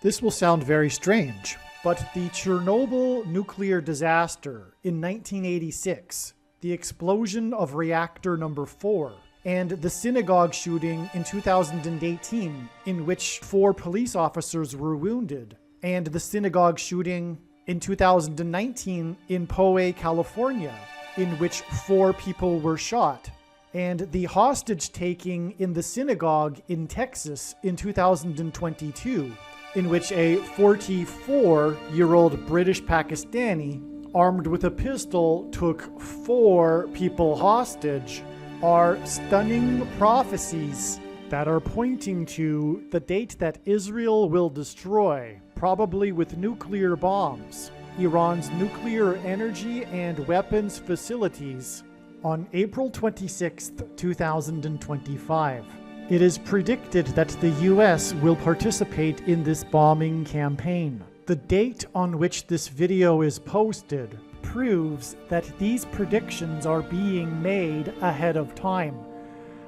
This will sound very strange, but the Chernobyl nuclear disaster in 1986, the explosion of reactor number 4, and the synagogue shooting in 2018, in which 4 police officers were wounded, and the synagogue shooting in 2019 in Poway, California, in which 4 people were shot, and the hostage-taking in the synagogue in Texas in 2022, in which a 44-year-old British Pakistani, armed with a pistol, took 4 people hostage, are stunning prophecies that are pointing to the date that Israel will destroy, probably with nuclear bombs, Iran's nuclear energy and weapons facilities on April 26, 2025. It is predicted that the US will participate in this bombing campaign. The date on which this video is posted proves that these predictions are being made ahead of time,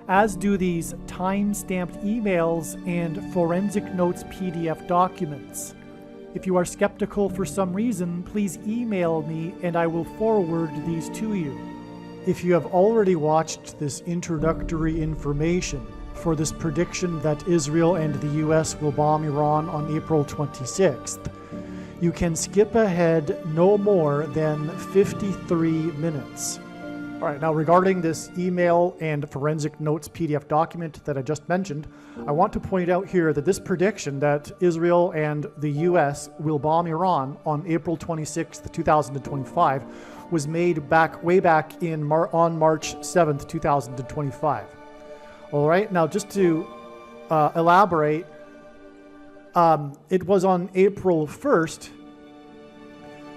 as do these time-stamped emails and forensic notes PDF documents. If you are skeptical for some reason, please email me and I will forward these to you. If you have already watched this introductory information for this prediction that Israel and the US will bomb Iran on April 26th, you can skip ahead no more than 53 minutes. All right, now regarding this email and forensic notes PDF document that I just mentioned, I want to point out here that this prediction that Israel and the US will bomb Iran on April 26th, 2025 was made way back on March 7th, 2025. All right, now just to elaborate, it was on April 1st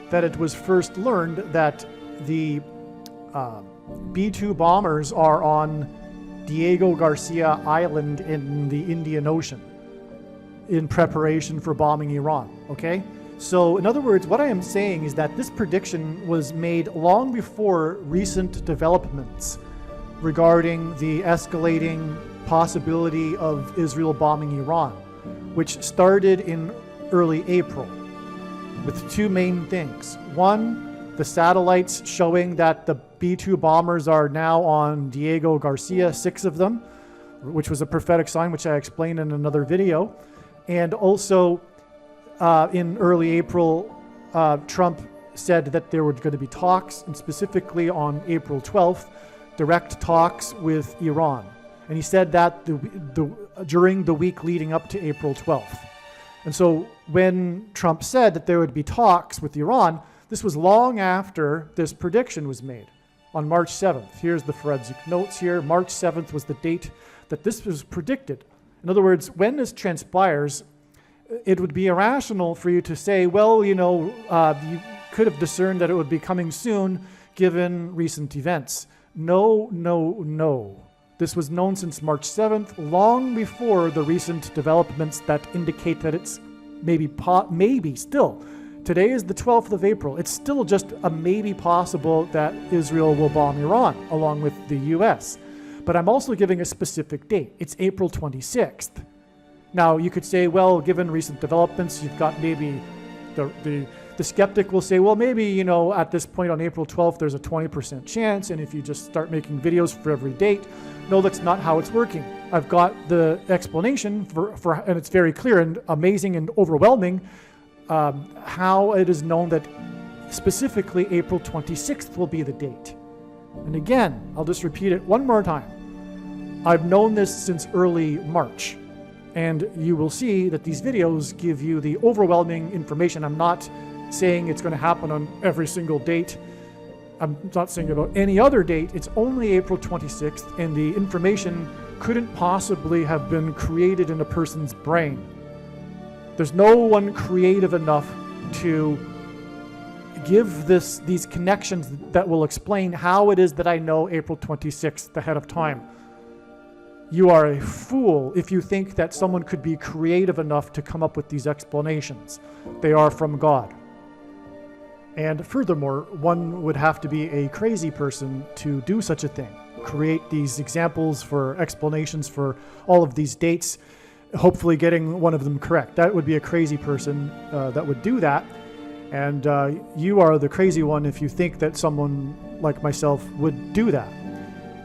that it was first learned that the B-2 bombers are on Diego Garcia Island in the Indian Ocean in preparation for bombing Iran, okay? So in other words, what I am saying is that this prediction was made long before recent developments regarding the escalating possibility of Israel bombing Iran, which started in early April with 2 main things. One, the satellites showing that the B-2 bombers are now on Diego Garcia, 6 of them, which was a prophetic sign, which I explained in another video. And also in early April, Trump said that there were going to be talks, and specifically on April 12th, direct talks with Iran. And he said that during the week leading up to April 12th. And so when Trump said that there would be talks with Iran, this was long after this prediction was made on March 7th. Here's the forensic notes here. March 7th was the date that this was predicted. In other words, when this transpires, it would be irrational for you to say, well, you know, you could have discerned that it would be coming soon given recent events. No, no, no. This was known since March 7th, long before the recent developments that indicate that it's maybe still. Today is the 12th of April. It's still just a maybe possible that Israel will bomb Iran along with the US. But I'm also giving a specific date. It's April 26th. Now, you could say, well, given recent developments, you've got maybe the skeptic will say, well, maybe, you know, at this point on April 12th, there's a 20% chance. And if you just start making videos for every date, no, that's not how it's working. I've got the explanation and it's very clear and amazing and overwhelming how it is known that specifically April 26th will be the date. And again, I'll just repeat it one more time. I've known this since early March. And you will see that these videos give you the overwhelming information. I'm not saying it's going to happen on every single date. I'm not saying about any other date. It's only April 26th, and the information couldn't possibly have been created in a person's brain. There's no one creative enough to give these connections that will explain how it is that I know April 26th ahead of time. You are a fool if you think that someone could be creative enough to come up with these explanations. They are from God. And furthermore, one would have to be a crazy person to do such a thing. Create these examples for explanations for all of these dates hopefully getting one of them correct. That would be a crazy person that would do that. And you are the crazy one if you think that someone like myself would do that.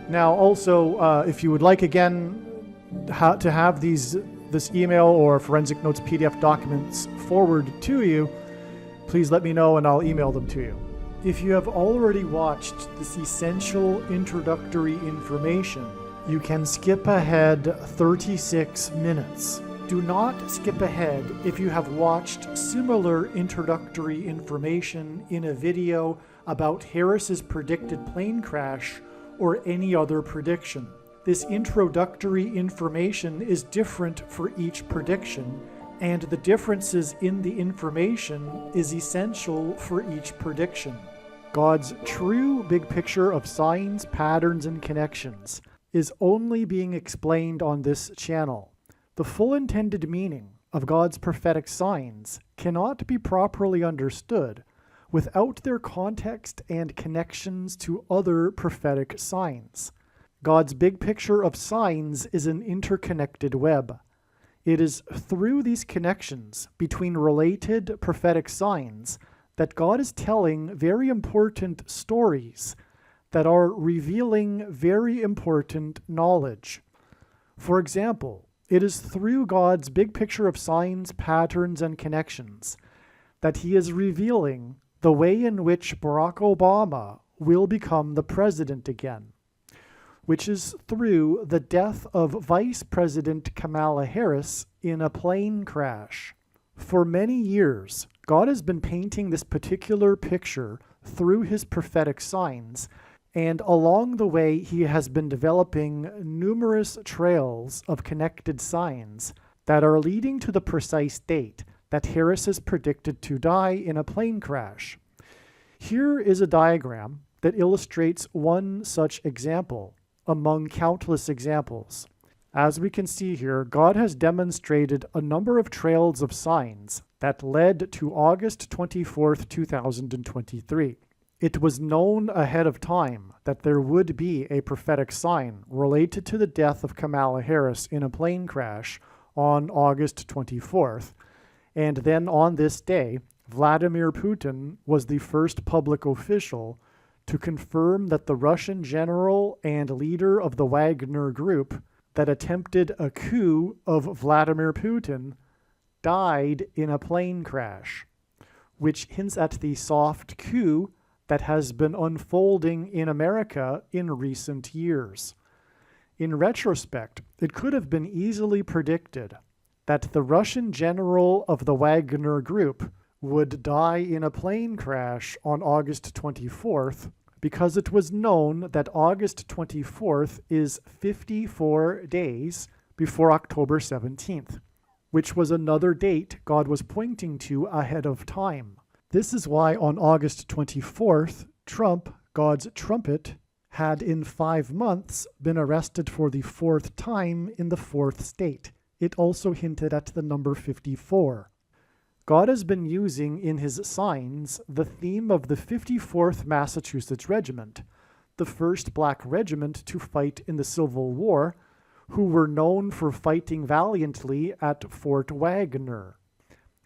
Now, also, if you would like, again, to have this email or Forensic Notes PDF documents forwarded to you, please let me know and I'll email them to you. If you have already watched this essential introductory information, you can skip ahead 36 minutes. Do not skip ahead if you have watched similar introductory information in a video about Harris's predicted plane crash or any other prediction. This introductory information is different for each prediction, and the differences in the information is essential for each prediction. God's true big picture of signs, patterns, and connections is only being explained on this channel. The full intended meaning of God's prophetic signs cannot be properly understood without their context and connections to other prophetic signs. God's big picture of signs is an interconnected web. It is through these connections between related prophetic signs that God is telling very important stories that are revealing very important knowledge. For example, it is through God's big picture of signs, patterns, and connections that he is revealing the way in which Barack Obama will become the president again, which is through the death of Vice President Kamala Harris in a plane crash. For many years, God has been painting this particular picture through his prophetic signs, and along the way he has been developing numerous trails of connected signs that are leading to the precise date that Harris is predicted to die in a plane crash. Here is a diagram that illustrates one such example among countless examples. As we can see here, God has demonstrated a number of trails of signs that led to August 24th, 2023. It was known ahead of time that there would be a prophetic sign related to the death of Kamala Harris in a plane crash on August 24th. And then on this day, Vladimir Putin was the first public official to confirm that the Russian general and leader of the Wagner Group that attempted a coup of Vladimir Putin died in a plane crash, which hints at the soft coup that has been unfolding in America in recent years. In retrospect, it could have been easily predicted that the Russian general of the Wagner Group would die in a plane crash on August 24th, because it was known that August 24th is 54 days before October 17th, which was another date God was pointing to ahead of time. This is why on August 24th, Trump, God's trumpet, had in 5 months been arrested for the 4th time in the 4th state. It also hinted at the number 54. God has been using in his signs the theme of the 54th Massachusetts Regiment, the first black regiment to fight in the Civil War, who were known for fighting valiantly at Fort Wagner.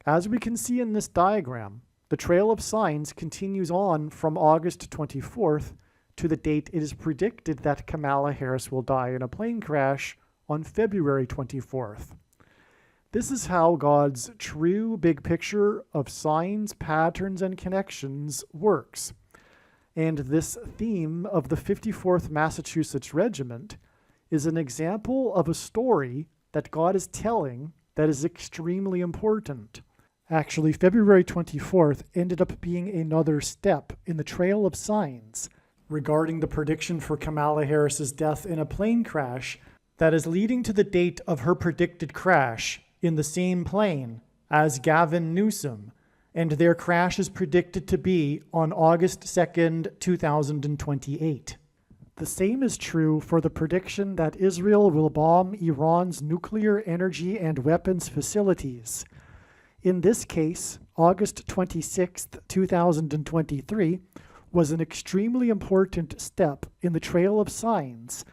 As we can see in this diagram, the trail of signs continues on from August 24th to the date it is predicted that Kamala Harris will die in a plane crash on February 24th. This is how God's true big picture of signs, patterns, and connections works. And this theme of the 54th Massachusetts Regiment is an example of a story that God is telling that is extremely important. Actually, February 24th ended up being another step in the trail of signs regarding the prediction for Kamala Harris's death in a plane crash that is leading to the date of her predicted crash in the same plane as Gavin Newsom, and their crash is predicted to be on August 2nd, 2028. The same is true for the prediction that Israel will bomb Iran's nuclear energy and weapons facilities. In this case, August 26th, 2023 was an extremely important step in the trail of signs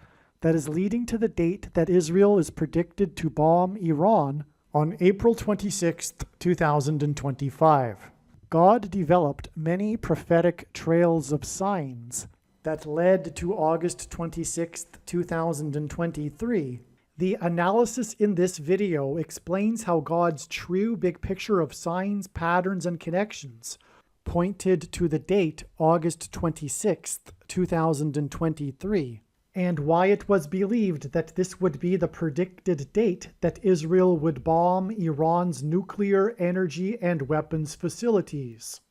that is leading to the date that Israel is predicted to bomb Iran on April 26, 2025. God developed many prophetic trails of signs that led to August 26, 2023. The analysis in this video explains how God's true big picture of signs, patterns, and connections pointed to the date August 26, 2023, and why it was believed that this would be the predicted date that Israel would bomb Iran's nuclear, energy, and weapons facilities.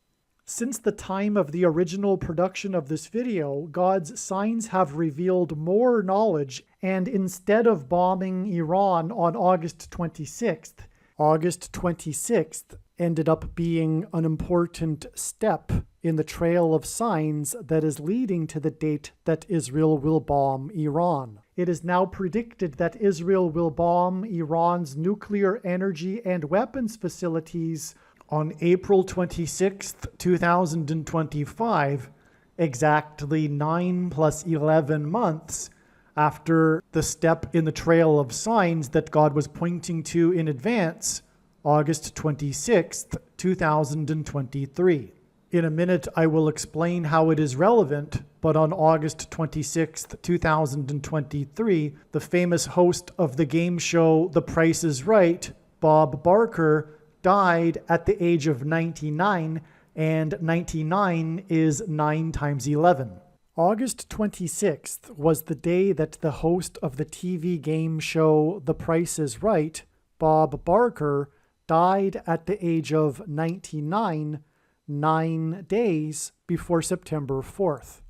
Since the time of the original production of this video, God's signs have revealed more knowledge, and instead of bombing Iran on August 26th, August 26th ended up being an important step in the trail of signs that is leading to the date that Israel will bomb Iran. It is now predicted that Israel will bomb Iran's nuclear, energy, and weapons facilities on April 26, 2025, exactly 9 plus 11 months after the step in the trail of signs that God was pointing to in advance, August 26, 2023. In a minute, I will explain how it is relevant, but on August 26, 2023, the famous host of the game show The Price is Right, Bob Barker, died at the age of 99, and 99 is 9 times 11. August 26th was the day that the host of the TV game show The Price is Right, Bob Barker, died at the age of 99, 9 days before September 4th.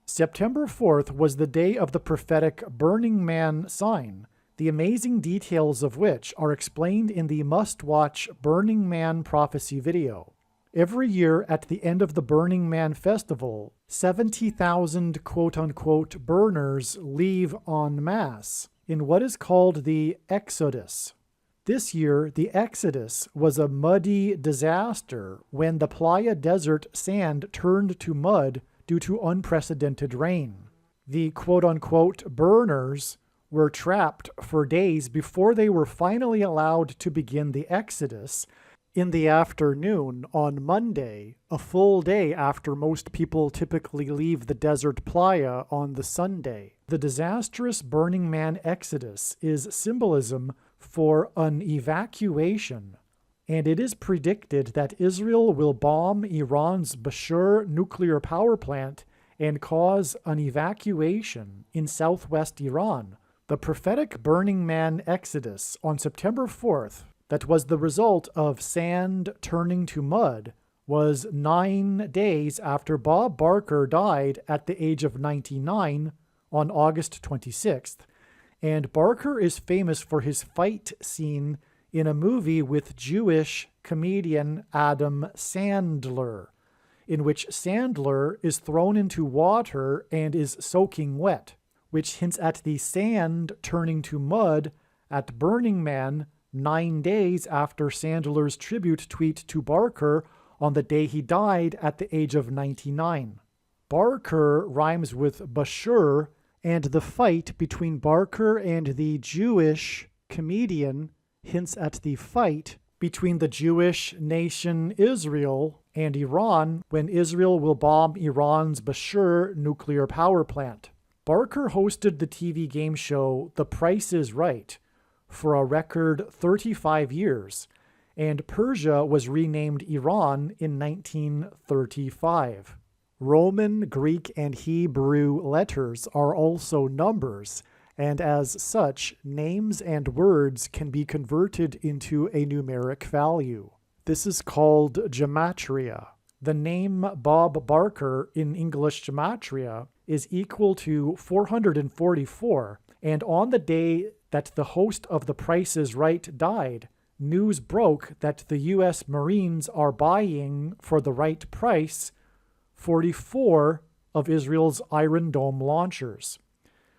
September 4th was the day of the prophetic Burning Man sign, the amazing details of which are explained in the must-watch Burning Man prophecy video. Every year at the end of the Burning Man festival, 70,000 quote-unquote burners leave en masse in what is called the Exodus. This year, the Exodus was a muddy disaster when the Playa Desert sand turned to mud due to unprecedented rain. The quote-unquote burners were trapped for days before they were finally allowed to begin the Exodus in the afternoon on Monday, a full day after most people typically leave the desert playa on the Sunday. The disastrous Burning Man Exodus is symbolism for an evacuation, and it is predicted that Israel will bomb Iran's Bushehr nuclear power plant and cause an evacuation in southwest Iran. The prophetic Burning Man Exodus on September 4th, that was the result of sand turning to mud, was 9 days after Bob Barker died at the age of 99 on August 26th, and Barker is famous for his fight scene in a movie with Jewish comedian Adam Sandler, in which Sandler is thrown into water and is soaking wet, which hints at the sand turning to mud at Burning Man 9 days after Sandler's tribute tweet to Barker on the day he died at the age of 99. Barker rhymes with Bushehr, and the fight between Barker and the Jewish comedian hints at the fight between the Jewish nation Israel and Iran when Israel will bomb Iran's Bushehr nuclear power plant. Barker hosted the TV game show The Price is Right for a record 35 years, and Persia was renamed Iran in 1935. Roman, Greek, and Hebrew letters are also numbers, and as such, names and words can be converted into a numeric value. This is called gematria. The name Bob Barker in English gematria is equal to 444, and on the day that the host of The Price is Right died, news broke that the U.S. Marines are buying, for the right price, 44 of Israel's Iron Dome launchers.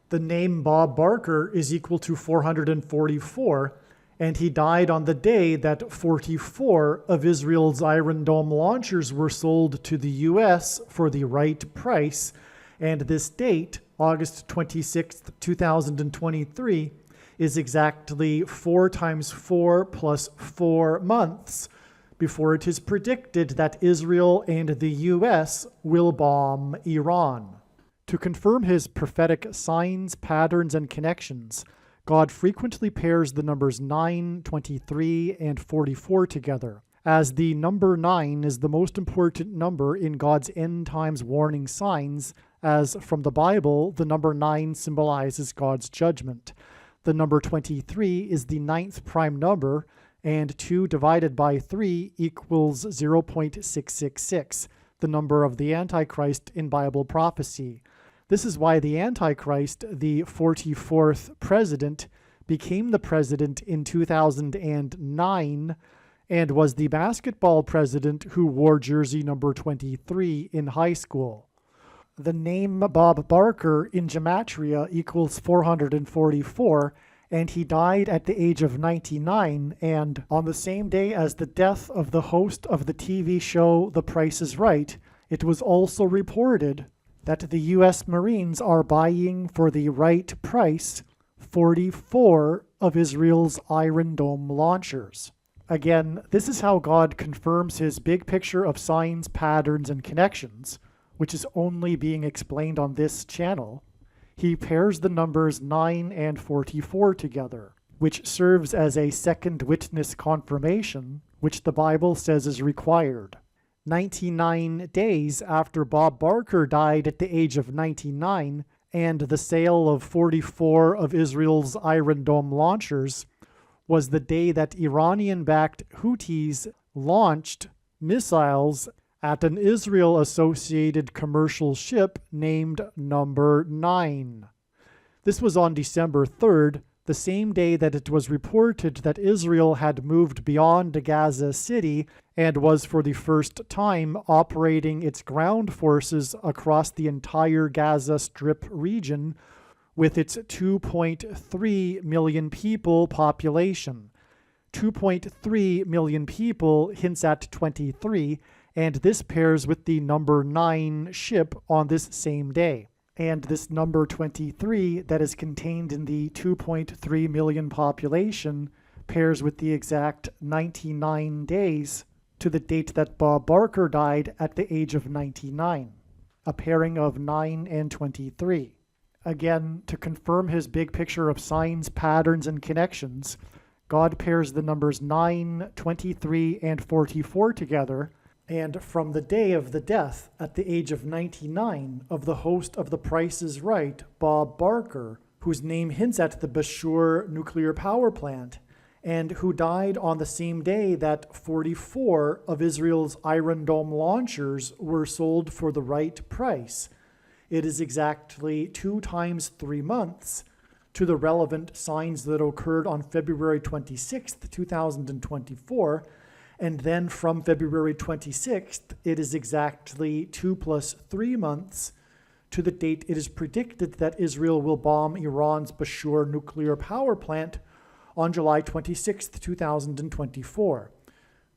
The name Bob Barker is equal to 444, and he died on the day that 44 of Israel's Iron Dome launchers were sold to the U.S. for the right price, and this date, August 26th, 2023, is exactly 4 times 4 plus 4 months before it is predicted that Israel and the U.S. will bomb Iran. To confirm his prophetic signs, patterns, and connections, God frequently pairs the numbers 9, 23, and 44 together, as the number 9 is the most important number in God's end times warning signs, as from the Bible, the number 9 symbolizes God's judgment. The number 23 is the 9th prime number, and 2 divided by 3 equals 0.666, the number of the Antichrist in Bible prophecy. This is why the Antichrist, the 44th president, became the president in 2009 and was the basketball president who wore jersey number 23 in high school. The name Bob Barker in Gematria equals 444, and he died at the age of 99, and on the same day as the death of the host of the TV show The Price is Right, it was also reported that the U.S. Marines are buying for the right price 44 of Israel's Iron Dome launchers. Again, this is how God confirms his big picture of signs, patterns, and connections, which is only being explained on this channel. He pairs the numbers 9 and 44 together, which serves as a second witness confirmation, which the Bible says is required. 99 days after Bob Barker died at the age of 99, and the sale of 44 of Israel's Iron Dome launchers was the day that Iranian-backed Houthis launched missiles at an Israel-associated commercial ship named Number 9. This was on December 3rd, the same day that it was reported that Israel had moved beyond Gaza City and was for the first time operating its ground forces across the entire Gaza Strip region with its 2.3 million people population. 2.3 million people hints at 23, and this pairs with the number 9 ship on this same day. And this number 23 that is contained in the 2.3 million population pairs with the exact 99 days to the date that Bob Barker died at the age of 99, a pairing of 9 and 23. Again, to confirm his big picture of signs, patterns, and connections, God pairs the numbers 9, 23, and 44 together, and from the day of the death at the age of 99 of the host of The Price is Right, Bob Barker, whose name hints at the Bashur nuclear power plant, and who died on the same day that 44 of Israel's Iron Dome launchers were sold for the right price. It is exactly 2 times 3 months to the relevant signs that occurred on February 26th, 2024, and then from February 26th, it is exactly 2 plus 3 months to the date it is predicted that Israel will bomb Iran's Bashur nuclear power plant on July 26th, 2024.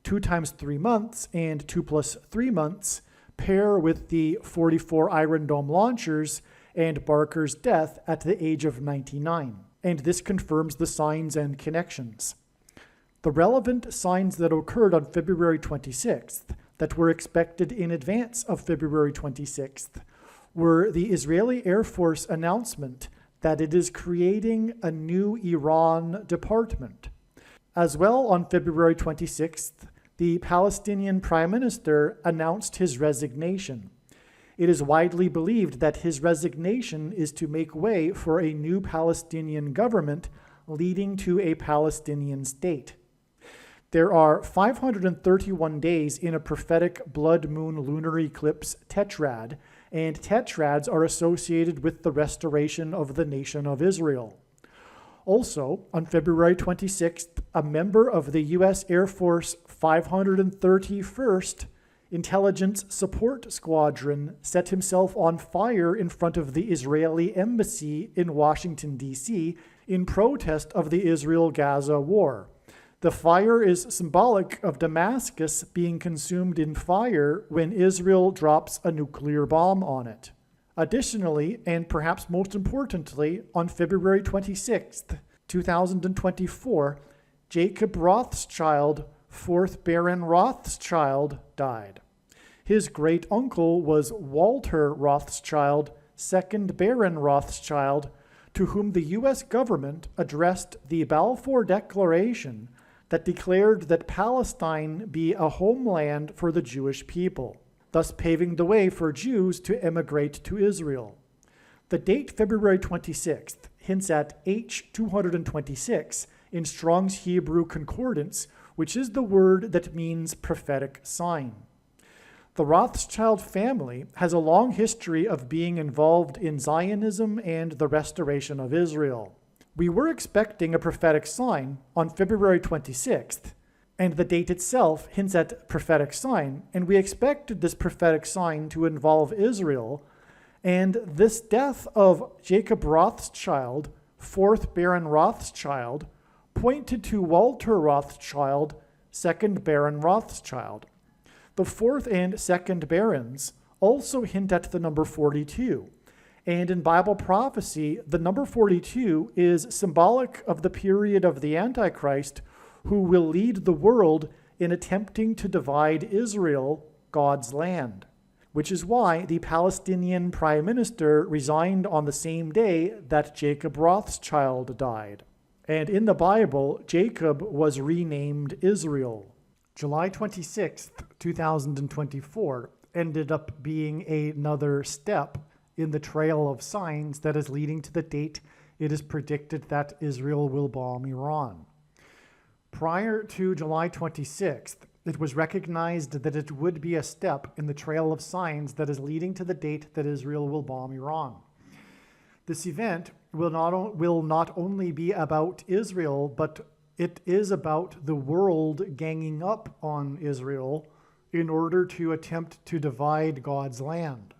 2 times 3 months and 2 plus 3 months pair with the 44 Iron Dome launchers and Barker's death at the age of 99. And this confirms the signs and connections. The relevant signs that occurred on February 26th, that were expected in advance of February 26th, were the Israeli Air Force announcement that it is creating a new Iran department. As well, on February 26th, the Palestinian Prime Minister announced his resignation. It is widely believed that his resignation is to make way for a new Palestinian government leading to a Palestinian state. There are 531 days in a prophetic blood moon lunar eclipse tetrad, and tetrads are associated with the restoration of the nation of Israel. Also, on February 26th, a member of the U.S. Air Force 531st Intelligence Support Squadron set himself on fire in front of the Israeli embassy in Washington, D.C., in protest of the Israel-Gaza war. The fire is symbolic of Damascus being consumed in fire when Israel drops a nuclear bomb on it. Additionally, and perhaps most importantly, on February 26th, 2024, Jacob Rothschild, 4th Baron Rothschild, died. His great-uncle was Walter Rothschild, 2nd Baron Rothschild, to whom the U.S. government addressed the Balfour Declaration that declared that Palestine be a homeland for the Jewish people, thus paving the way for Jews to emigrate to Israel. The date February 26th hints at H226 in Strong's Hebrew Concordance, which is the word that means prophetic sign. The Rothschild family has a long history of being involved in Zionism and the restoration of Israel. We were expecting a prophetic sign on February 26th, and the date itself hints at prophetic sign, and we expected this prophetic sign to involve Israel, and this death of Jacob Rothschild, 4th Baron Rothschild, pointed to Walter Rothschild, 2nd Baron Rothschild. The 4th and 2nd Barons also hint at the number 42. And in Bible prophecy, the number 42 is symbolic of the period of the Antichrist, who will lead the world in attempting to divide Israel, God's land, which is why the Palestinian Prime Minister resigned on the same day that Jacob Rothschild died. And in the Bible, Jacob was renamed Israel. July 26th, 2024 ended up being another step in the trail of signs that is leading to the date it is predicted that Israel will bomb Iran. Prior to July 26th, it was recognized that it would be a step in the trail of signs that is leading to the date that Israel will bomb Iran. This event will not only be about Israel, but it is about the world ganging up on Israel in order to attempt to divide God's land.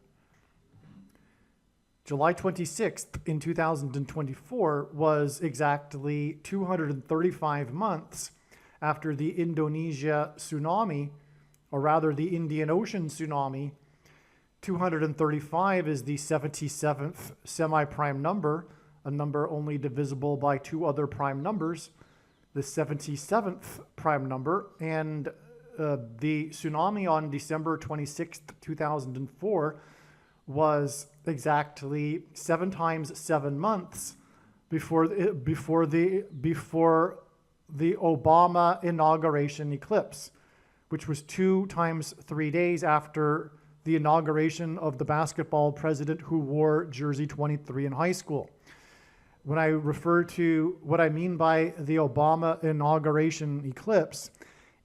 July 26th in 2024 was exactly 235 months after the Indonesia tsunami, or rather the Indian Ocean tsunami. 235 is the 77th semi-prime number, a number only divisible by two other prime numbers, the 77th prime number, and the tsunami on December 26th, 2004 was exactly 7 times 7 months before the Obama inauguration eclipse, which was 2 times 3 days after the inauguration of the basketball president who wore jersey 23 in high school. When I refer to what I mean by the Obama inauguration eclipse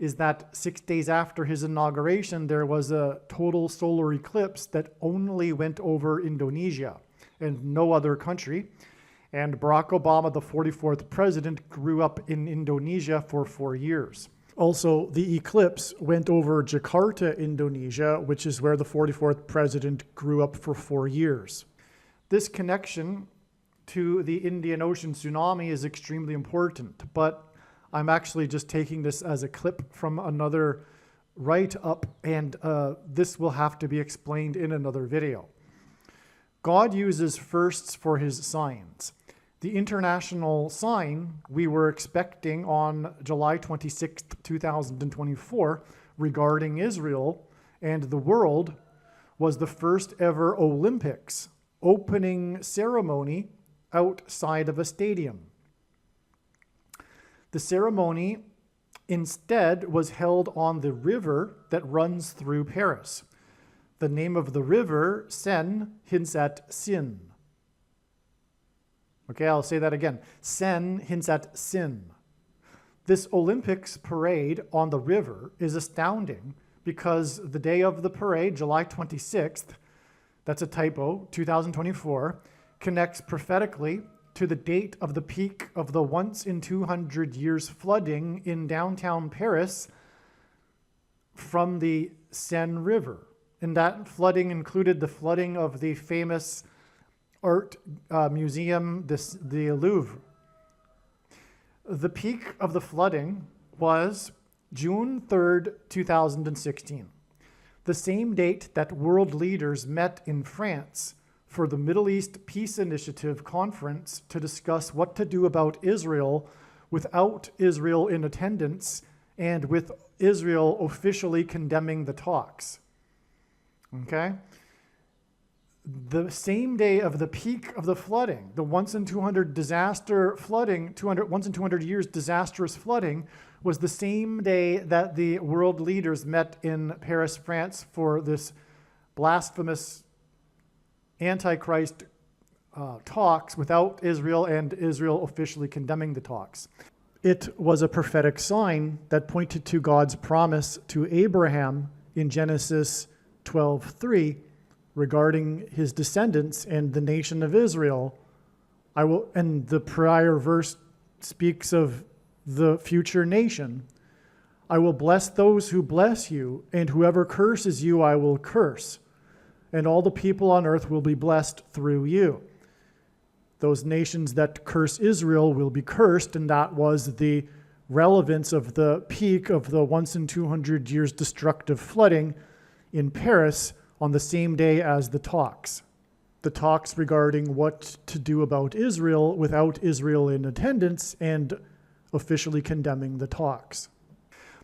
is that 6 days after his inauguration, there was a total solar eclipse that only went over Indonesia and no other country. And Barack Obama, the 44th president, grew up in Indonesia for 4 years. Also, the eclipse went over Jakarta, Indonesia, which is where the 44th president grew up for 4 years. This connection to the Indian Ocean tsunami is extremely important, but I'm actually just taking this as a clip from another write-up, and this will have to be explained in another video. God uses firsts for his signs. The international sign we were expecting on July 26, 2024, regarding Israel and the world was the first ever Olympics opening ceremony outside of a stadium. The ceremony instead was held on the river that runs through Paris. The name of the river, Seine, hints at sin. Okay, I'll say that again. Seine hints at sin. This Olympics parade on the river is astounding because the day of the parade, July 26th, that's a typo, 2024, connects prophetically to the date of the peak of the once in 200 years flooding in downtown Paris from the Seine River. And that flooding included the flooding of the famous art museum, the Louvre. The peak of the flooding was June 3rd, 2016, the same date that world leaders met in France for the Middle East Peace Initiative conference to discuss what to do about Israel without Israel in attendance and with Israel officially condemning the talks. Okay? The same day of the peak of the flooding, the once in 200 disaster flooding, once in 200 years disastrous flooding, was the same day that the world leaders met in Paris, France for this blasphemous Antichrist talks without Israel and Israel officially condemning the talks. It was a prophetic sign that pointed to God's promise to Abraham in Genesis 12:3 regarding his descendants and the nation of Israel. And the prior verse speaks of the future nation. I will bless those who bless you, and whoever curses you I will curse, and all the people on earth will be blessed through you. Those nations that curse Israel will be cursed, and that was the relevance of the peak of the once in 200 years destructive flooding in Paris on the same day as the talks. The talks regarding what to do about Israel without Israel in attendance and officially condemning the talks.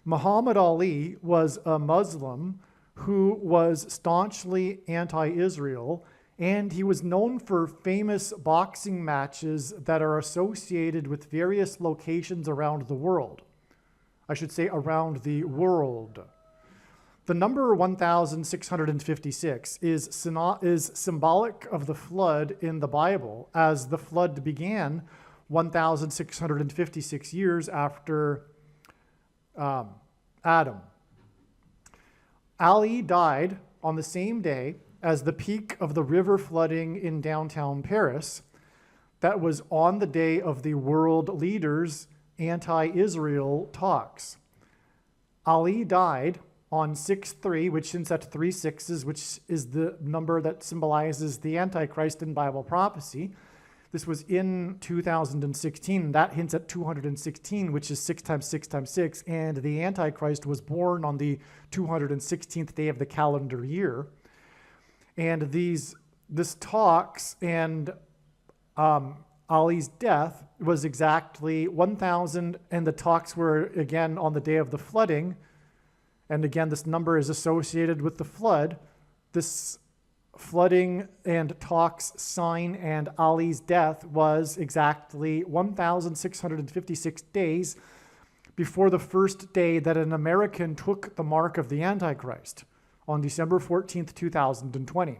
Muhammad Ali was a Muslim who was staunchly anti-Israel, and he was known for famous boxing matches that are associated with various locations around the world. I should say around the world. The number 1,656 is symbolic of the flood in the Bible, as the flood began 1,656 years after Adam. Ali died on the same day as the peak of the river flooding in downtown Paris. That was on the day of the world leaders' anti-Israel talks. Ali died on 6/3, which hints at 3 6s, which is the number that symbolizes the Antichrist in Bible prophecy. This was in 2016. That hints at 216, which is 6 times 6 times 6, and the Antichrist was born on the 216th day of the calendar year. And this talks and Ali's death was exactly 1,000, and the talks were again on the day of the flooding. And again, this number is associated with the flood. This flooding and talks sign and Ali's death was exactly 1,656 days before the first day that an American took the mark of the Antichrist on December 14th, 2020.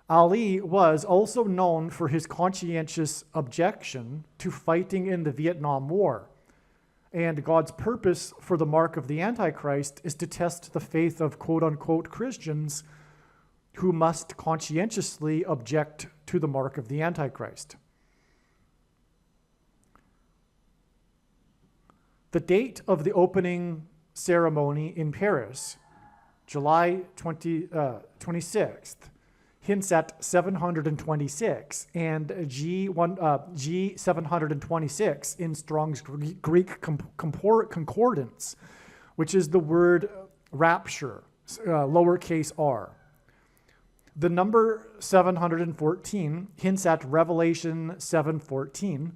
Ali was also known for his conscientious objection to fighting in the Vietnam War. And God's purpose for the mark of the Antichrist is to test the faith of quote-unquote Christians who must conscientiously object to the mark of the Antichrist. The date of the opening ceremony in Paris, July 26th, hints at 726, and G726 in Strong's Greek Concordance, which is the word rapture, lowercase r. The number 714 hints at Revelation 7:14,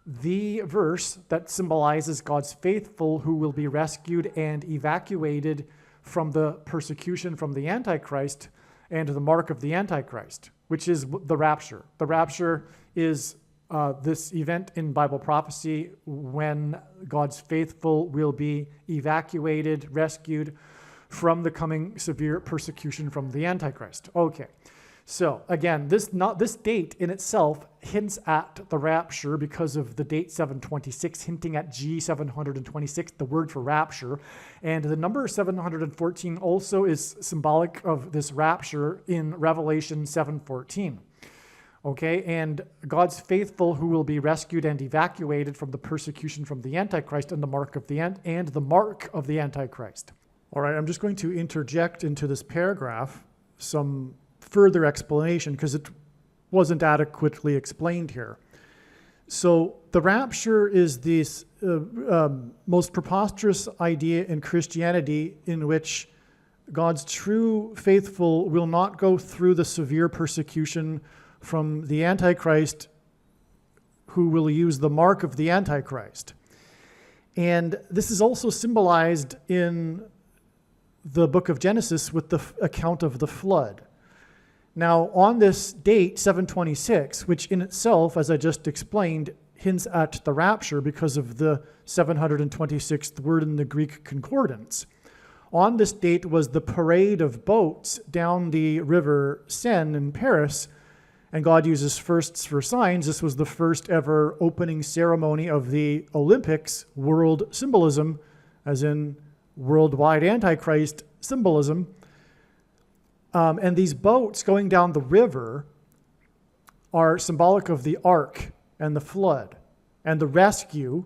the verse that symbolizes God's faithful who will be rescued and evacuated from the persecution from the Antichrist and the mark of the Antichrist, which is the rapture. The rapture is this event in Bible prophecy when God's faithful will be evacuated, rescued from the coming severe persecution from the Antichrist. Okay, so again, this date in itself hints at the rapture because of the date 726, hinting at G726, the word for rapture. And the number 714 also is symbolic of this rapture in Revelation 7:14. Okay, and God's faithful who will be rescued and evacuated from the persecution from the Antichrist and the mark of the Antichrist. All right, I'm just going to interject into this paragraph some further explanation because it wasn't adequately explained here. So the rapture is this most preposterous idea in Christianity in which God's true faithful will not go through the severe persecution from the Antichrist, who will use the mark of the Antichrist. And this is also symbolized in the book of Genesis with the account of the flood. Now, on this date, 726, which in itself, as I just explained, hints at the rapture because of the 726th word in the Greek concordance. On this date was the parade of boats down the river Seine in Paris, and God uses firsts for signs. This was the first ever opening ceremony of the Olympics, world symbolism, as in worldwide Antichrist symbolism. And these boats going down the river are symbolic of the ark and the flood and the rescue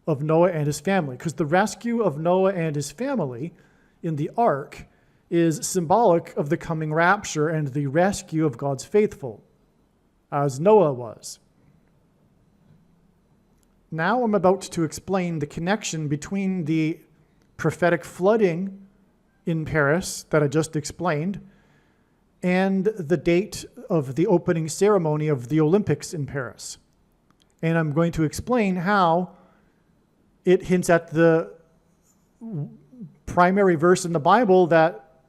of Noah and his family. Because the rescue of Noah and his family in the ark is symbolic of the coming rapture and the rescue of God's faithful, as Noah was. Now I'm about to explain the connection between the prophetic flooding in Paris that I just explained and the date of the opening ceremony of the Olympics in Paris. And I'm going to explain how it hints at the primary verse in the Bible that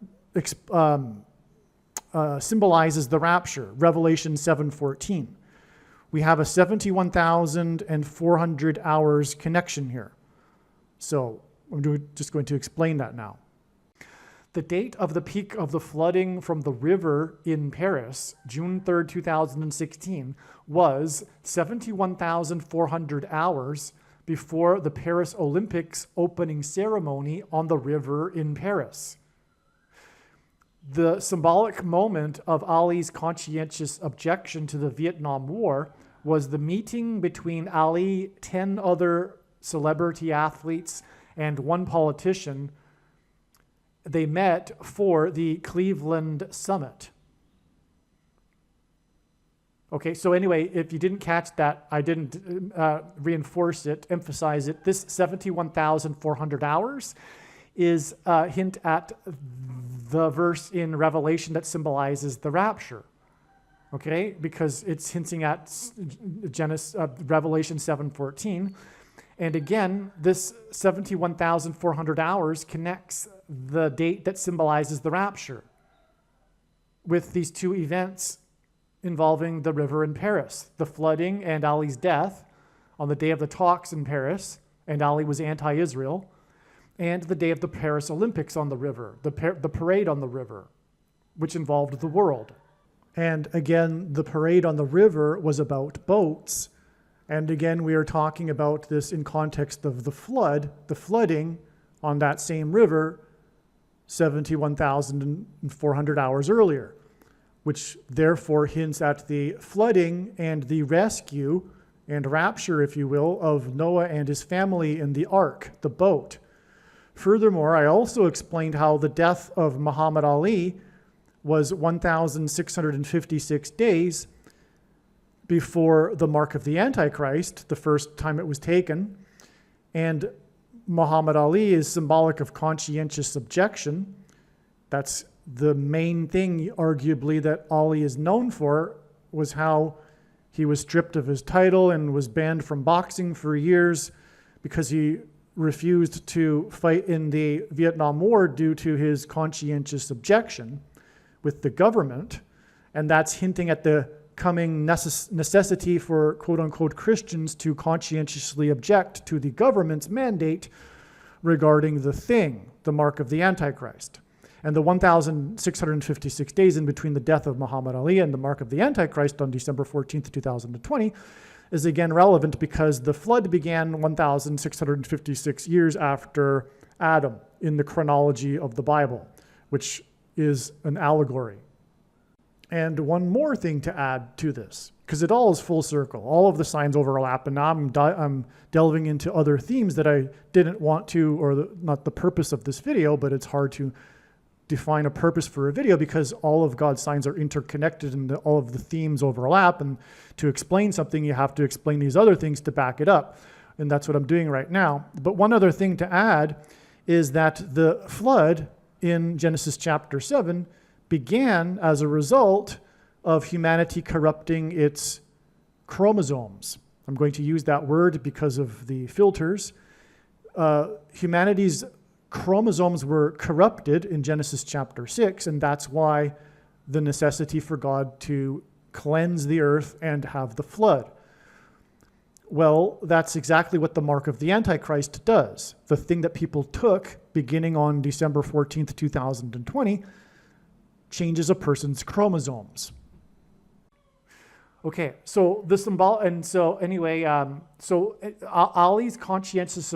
symbolizes the rapture, Revelation 7:14. We have a 71,400 hours connection here. So I'm just going to explain that now. The date of the peak of the flooding from the river in Paris, June 3rd, 2016, was 71,400 hours before the Paris Olympics opening ceremony on the river in Paris. The symbolic moment of Ali's conscientious objection to the Vietnam War was the meeting between Ali, 10 other celebrity athletes, and one politician. They met for the Cleveland Summit. Okay, so anyway, if you didn't catch that, I didn't reinforce it, emphasize it. This 71,400 hours is a hint at the verse in Revelation that symbolizes the rapture. Okay, because it's hinting at Revelation 7:14. And again, this 71,400 hours connects the date that symbolizes the rapture with these two events involving the river in Paris, the flooding and Ali's death on the day of the talks in Paris, and Ali was anti-Israel, and the day of the Paris Olympics on the river, the parade on the river, which involved the world. And again, the parade on the river was about boats. And again, we are talking about this in context of the flooding on that same river 71,400 hours earlier, which therefore hints at the flooding and the rescue and rapture, if you will, of Noah and his family in the ark, the boat. Furthermore, I also explained how the death of Muhammad Ali was 1,656 days before the mark of the Antichrist, the first time it was taken. And Muhammad Ali is symbolic of conscientious objection. That's the main thing, arguably, that Ali is known for, was how he was stripped of his title and was banned from boxing for years because he refused to fight in the Vietnam War due to his conscientious objection with the government. And that's hinting at the coming necessity for quote-unquote Christians to conscientiously object to the government's mandate regarding the thing, the mark of the Antichrist. And the 1,656 days in between the death of Muhammad Ali and the mark of the Antichrist on December 14th, 2020 is again relevant because the flood began 1,656 years after Adam in the chronology of the Bible, which is an allegory. And one more thing to add to this, because it all is full circle. All of the signs overlap, and now I'm delving into other themes that I didn't want to, or not the purpose of this video, but it's hard to define a purpose for a video because all of God's signs are interconnected and all of the themes overlap. And to explain something, you have to explain these other things to back it up. And that's what I'm doing right now. But one other thing to add is that the flood in Genesis chapter 7 began as a result of humanity corrupting its chromosomes. I'm going to use that word because of the filters. Humanity's chromosomes were corrupted in Genesis chapter 6, and that's why the necessity for God to cleanse the earth and have the flood. Well, that's exactly what the mark of the Antichrist does. The thing that people took beginning on December 14th, 2020, changes a person's chromosomes. Okay, so the symbol, and so anyway, Ali's conscientious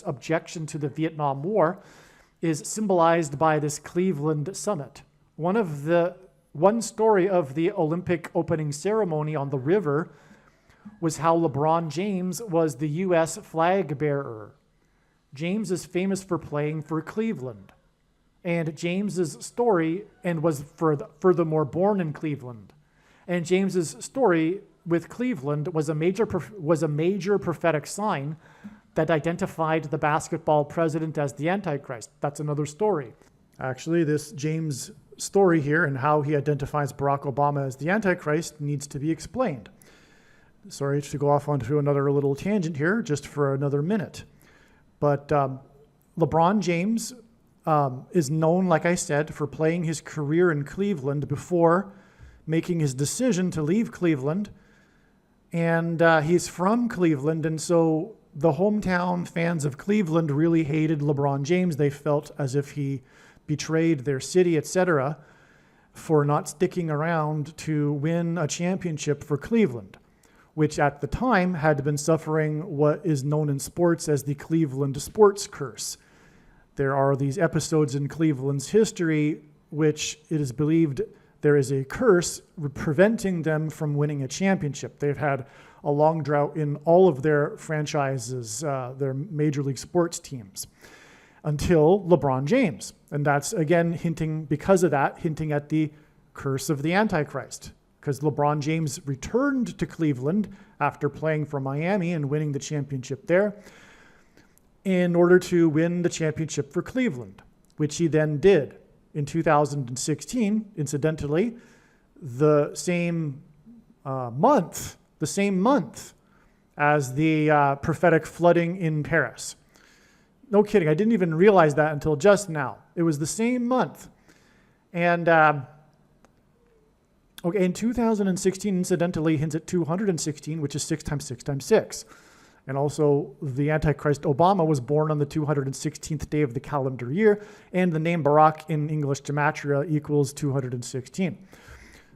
objection to the Vietnam War is symbolized by this Cleveland summit. One story of the Olympic opening ceremony on the river was how LeBron James was the U.S. flag bearer. James is famous for playing for Cleveland, and James's story, and was furthermore born in Cleveland. And James's story with Cleveland was a major prophetic sign that identified the basketball president as the Antichrist. That's another story. Actually, this James story here and how he identifies Barack Obama as the Antichrist needs to be explained. Sorry to go off onto another little tangent here, just for another minute. But LeBron James is known, like I said, for playing his career in Cleveland before making his decision to leave Cleveland. And he's from Cleveland, and so the hometown fans of Cleveland really hated LeBron James. They felt as if he betrayed their city, etc., for not sticking around to win a championship for Cleveland, which at the time had been suffering what is known in sports as the Cleveland sports curse. There are these episodes in Cleveland's history which it is believed there is a curse preventing them from winning a championship. They've had a long drought in all of their franchises, their major league sports teams, until LeBron James. And that's, again, hinting at the curse of the Antichrist. Because LeBron James returned to Cleveland after playing for Miami and winning the championship there in order to win the championship for Cleveland, which he then did. In 2016, incidentally, the same month as the prophetic flooding in Paris. No kidding, I didn't even realize that until just now. It was the same month. And in 2016, incidentally, hints at 216, which is 6 times 6 times 6. And also, the Antichrist Obama was born on the 216th day of the calendar year, and the name Barack in English gematria equals 216.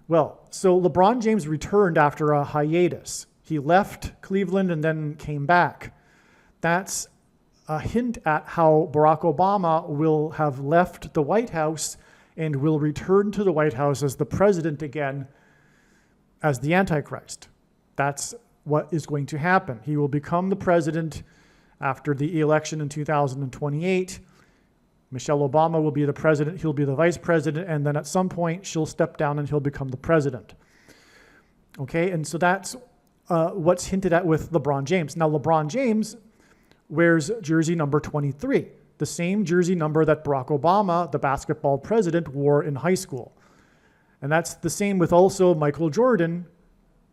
Well, so LeBron James returned after a hiatus. He left Cleveland and then came back. That's a hint at how Barack Obama will have left the White House and will return to the White House as the president again, as the Antichrist. That's what is going to happen. He will become the president after the election in 2028. Michelle Obama will be the president, he'll be the vice president, and then at some point she'll step down and he'll become the president. Okay, and so that's what's hinted at with LeBron James. Now, LeBron James wears jersey number 23, the same jersey number that Barack Obama, the basketball president, wore in high school. And that's the same with also Michael Jordan,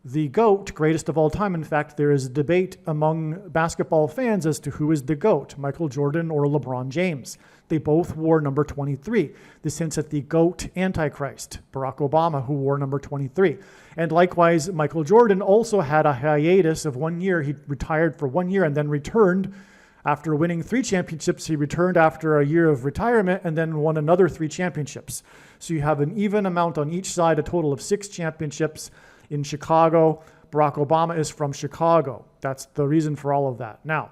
the GOAT, greatest of all time. In fact, there is a debate among basketball fans as to who is the GOAT, Michael Jordan or LeBron James. They both wore number 23. This hints at the GOAT Antichrist, Barack Obama, who wore number 23. And likewise, Michael Jordan also had a hiatus of 1 year. He retired for 1 year and then returned. After winning 3 championships, he returned after a year of retirement and then won another 3 championships. So you have an even amount on each side, a total of 6 championships. In Chicago, Barack Obama is from Chicago. That's the reason for all of that. Now,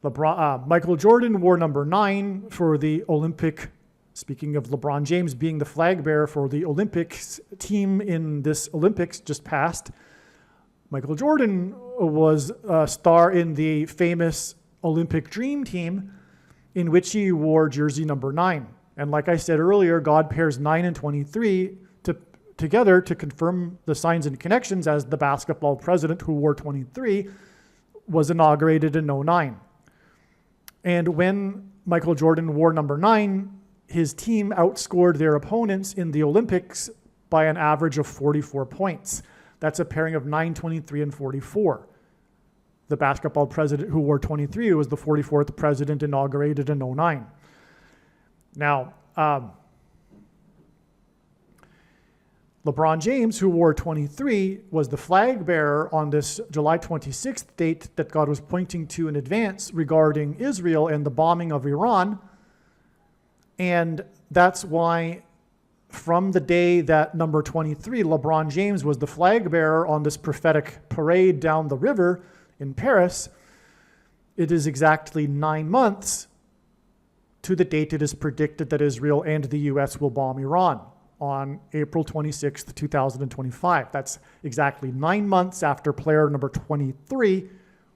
Michael Jordan wore number 9 for the Olympic, speaking of LeBron James being the flag bearer for the Olympics team in this Olympics just passed. Michael Jordan was a star in the famous Olympic Dream Team, in which he wore jersey number 9. And like I said earlier, God pairs 9 and 23 together to confirm the signs and connections, as the basketball president who wore 23 was inaugurated in 2009. And when Michael Jordan wore number 9, his team outscored their opponents in the Olympics by an average of 44 points. That's a pairing of 9, 23, and 44. The basketball president who wore 23 was the 44th president inaugurated in 2009. Now, LeBron James, who wore 23, was the flag bearer on this July 26th date that God was pointing to in advance regarding Israel and the bombing of Iran. And that's why from the day that number 23, LeBron James, was the flag bearer on this prophetic parade down the river in Paris, it is exactly 9 months to the date it is predicted that Israel and the U.S. will bomb Iran on April 26th, 2025. That's exactly 9 months after player number 23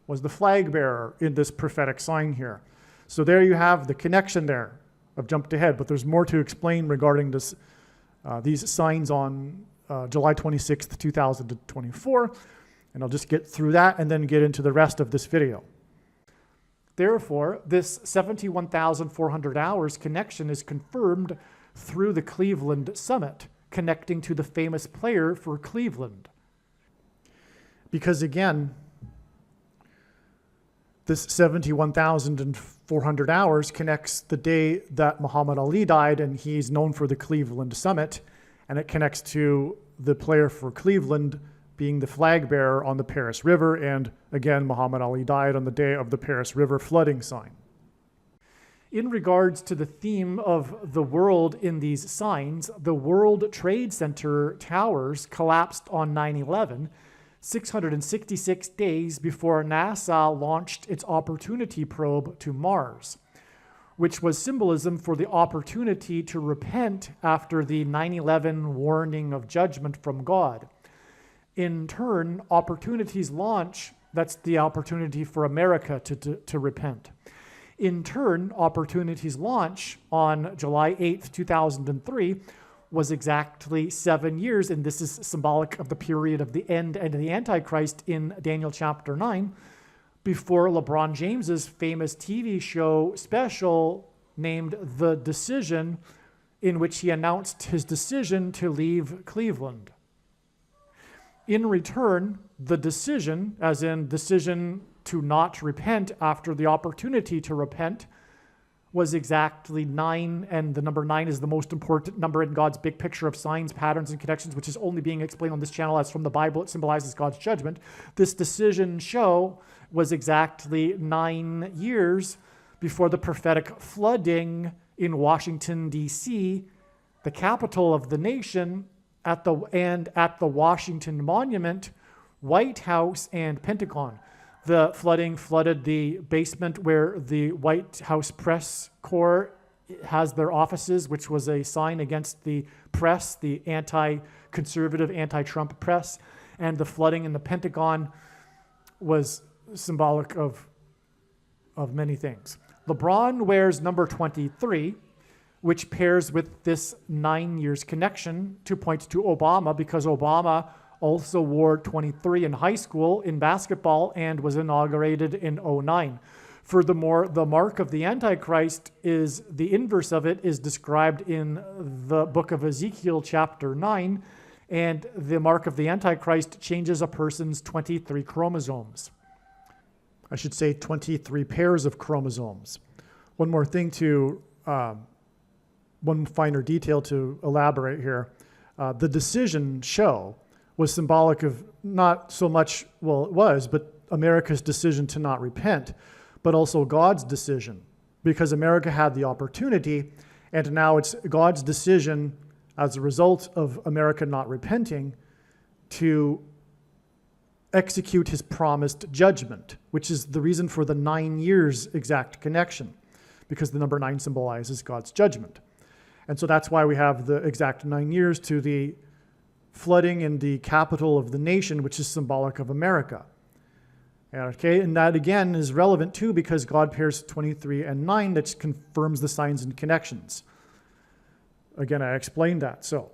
was the flag bearer in this prophetic sign here. So there you have the connection there. I've jumped ahead, but there's more to explain regarding this, these signs on July 26th, 2024. And I'll just get through that and then get into the rest of this video. Therefore, this 71,400 hours connection is confirmed through the Cleveland Summit, connecting to the famous player for Cleveland. Because again, this 71,400 hours connects the day that Muhammad Ali died, and he's known for the Cleveland Summit, and it connects to the player for Cleveland being the flag bearer on the Paris River, and again, Muhammad Ali died on the day of the Paris River flooding sign. In regards to the theme of the world in these signs, the World Trade Center towers collapsed on 9/11, 666 days before NASA launched its Opportunity probe to Mars, which was symbolism for the opportunity to repent after the 9/11 warning of judgment from God. In turn, Opportunity's launch, that's the opportunity for America to repent. In turn, Opportunity's launch on July 8th, 2003 was exactly 7 years, and this is symbolic of the period of the end and the Antichrist in Daniel chapter 9, before LeBron James's famous TV show special named The Decision, in which he announced his decision to leave Cleveland. In return, the decision, as in decision to not repent after the opportunity to repent, was exactly 9, and the number 9 is the most important number in God's big picture of signs, patterns, and connections, which is only being explained on this channel as from the Bible. It symbolizes God's judgment. This decision show was exactly 9 years before the prophetic flooding in Washington, D.C., the capital of the nation, at the Washington Monument, White House, and Pentagon. The flooding flooded the basement where the White House press corps has their offices, which was a sign against the press, the anti-conservative, anti-Trump press. And the flooding in the Pentagon was symbolic of many things. LeBron wears number 23, which pairs with this 9 years connection to point to Obama, because Obama also wore 23 in high school in basketball and was inaugurated in 2009. Furthermore, the mark of the Antichrist is the inverse of it is described in the book of Ezekiel chapter 9, and the mark of the Antichrist changes a person's 23 chromosomes. I should say 23 pairs of chromosomes. One more thing one finer detail to elaborate here. The decision show was symbolic of not so much, well, it was, but America's decision to not repent, but also God's decision, because America had the opportunity, and now it's God's decision as a result of America not repenting to execute his promised judgment, which is the reason for the 9 years exact connection, because the number 9 symbolizes God's judgment. And so that's why we have the exact 9 years to the flooding in the capital of the nation, which is symbolic of America. Okay, and that again is relevant too, because God pairs 23 and 9, that confirms the signs and connections. Again, I explained that. So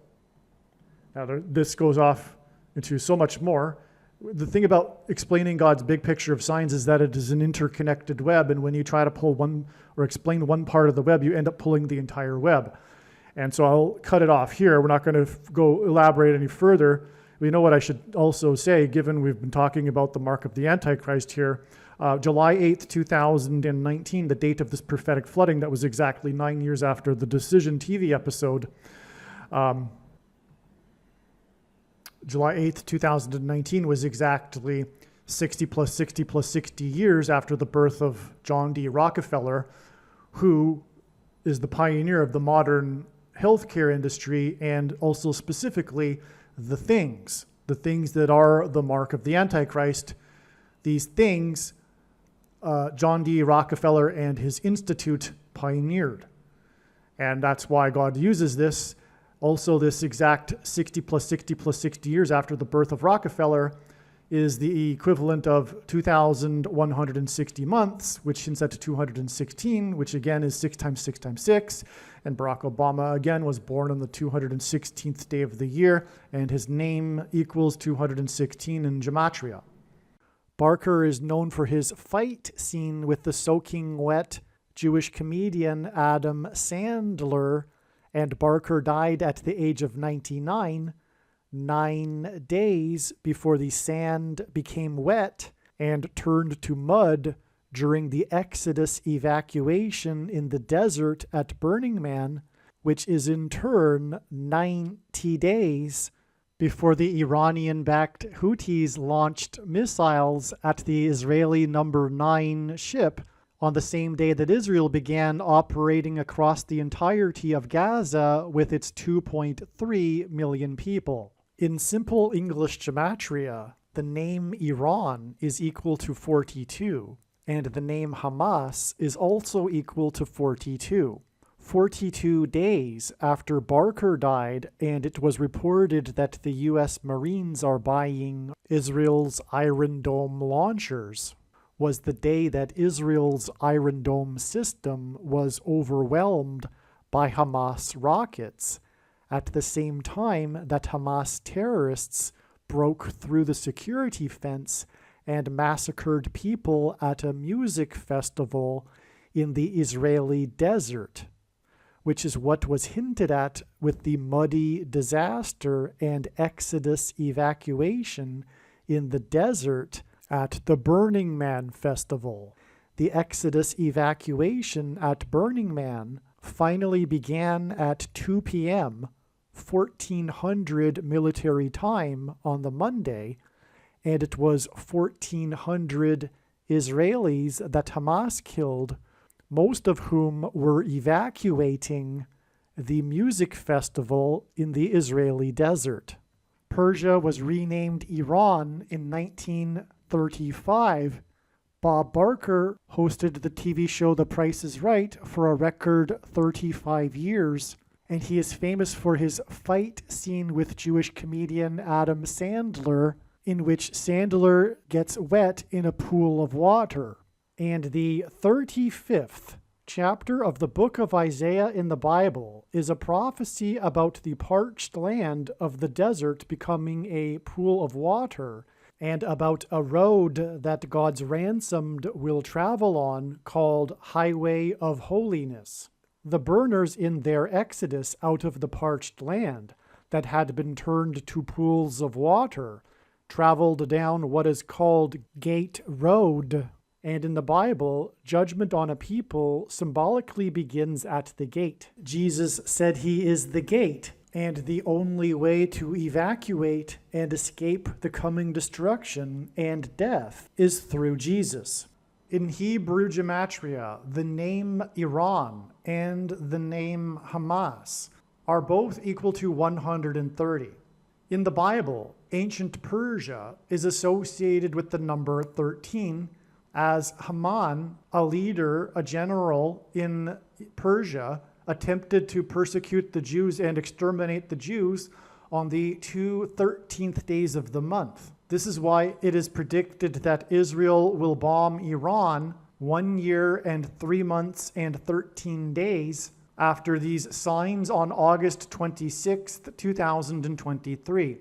now this goes off into so much more. The thing about explaining God's big picture of signs is that it is an interconnected web, and when you try to pull one or explain one part of the web, you end up pulling the entire web. And so I'll cut it off here. We're not going to go elaborate any further. We know what I should also say, given we've been talking about the mark of the Antichrist here. July 8th, 2019, the date of this prophetic flooding, that was exactly 9 years after the Decision TV episode. July 8th, 2019 was exactly 60 plus 60 plus 60 years after the birth of John D. Rockefeller, who is the pioneer of the modern healthcare industry and also specifically the things that are the mark of the Antichrist. These things, John D. Rockefeller and his institute pioneered. And that's why God uses this. Also, this exact 60 plus 60 plus 60 years after the birth of Rockefeller is the equivalent of 2,160 months, which is set to 216, which again is 6 times 6 times 6. And Barack Obama, again, was born on the 216th day of the year, and his name equals 216 in gematria. Barker is known for his fight scene with the soaking wet Jewish comedian Adam Sandler, and Barker died at the age of 99, 9 days before the sand became wet and turned to mud during the Exodus evacuation in the desert at Burning Man, which is in turn 90 days before the Iranian-backed Houthis launched missiles at the Israeli number 9 ship on the same day that Israel began operating across the entirety of Gaza with its 2.3 million people. In simple English gematria, the name Iran is equal to 42, and the name Hamas is also equal to 42. 42 days after Barker died, and it was reported that the U.S. Marines are buying Israel's Iron Dome launchers, was the day that Israel's Iron Dome system was overwhelmed by Hamas rockets, at the same time that Hamas terrorists broke through the security fence and massacred people at a music festival in the Israeli desert, which is what was hinted at with the muddy disaster and Exodus evacuation in the desert at the Burning Man festival. The Exodus evacuation at Burning Man finally began at 2 p.m., 1400 military time on the Monday, and it was 1400 Israelis that Hamas killed, most of whom were evacuating the music festival in the Israeli desert. Persia was renamed Iran in 1935. Bob Barker hosted the TV show The Price is Right for a record 35 years, and he is famous for his fight scene with Jewish comedian Adam Sandler, in which Sandler gets wet in a pool of water. And the 35th chapter of the book of Isaiah in the Bible is a prophecy about the parched land of the desert becoming a pool of water, and about a road that God's ransomed will travel on called Highway of Holiness. The burners in their exodus out of the parched land that had been turned to pools of water traveled down what is called Gate Road. And in the Bible, judgment on a people symbolically begins at the gate. Jesus said he is the gate, and the only way to evacuate and escape the coming destruction and death is through Jesus. In Hebrew gematria, the name Iran and the name Hamas are both equal to 130. In the Bible, ancient Persia is associated with the number 13, as Haman, a leader, a general in Persia, attempted to persecute the Jews and exterminate the Jews on the 13th days of the month. This is why it is predicted that Israel will bomb Iran 1 year and 3 months and 13 days after these signs on August 26th, 2023.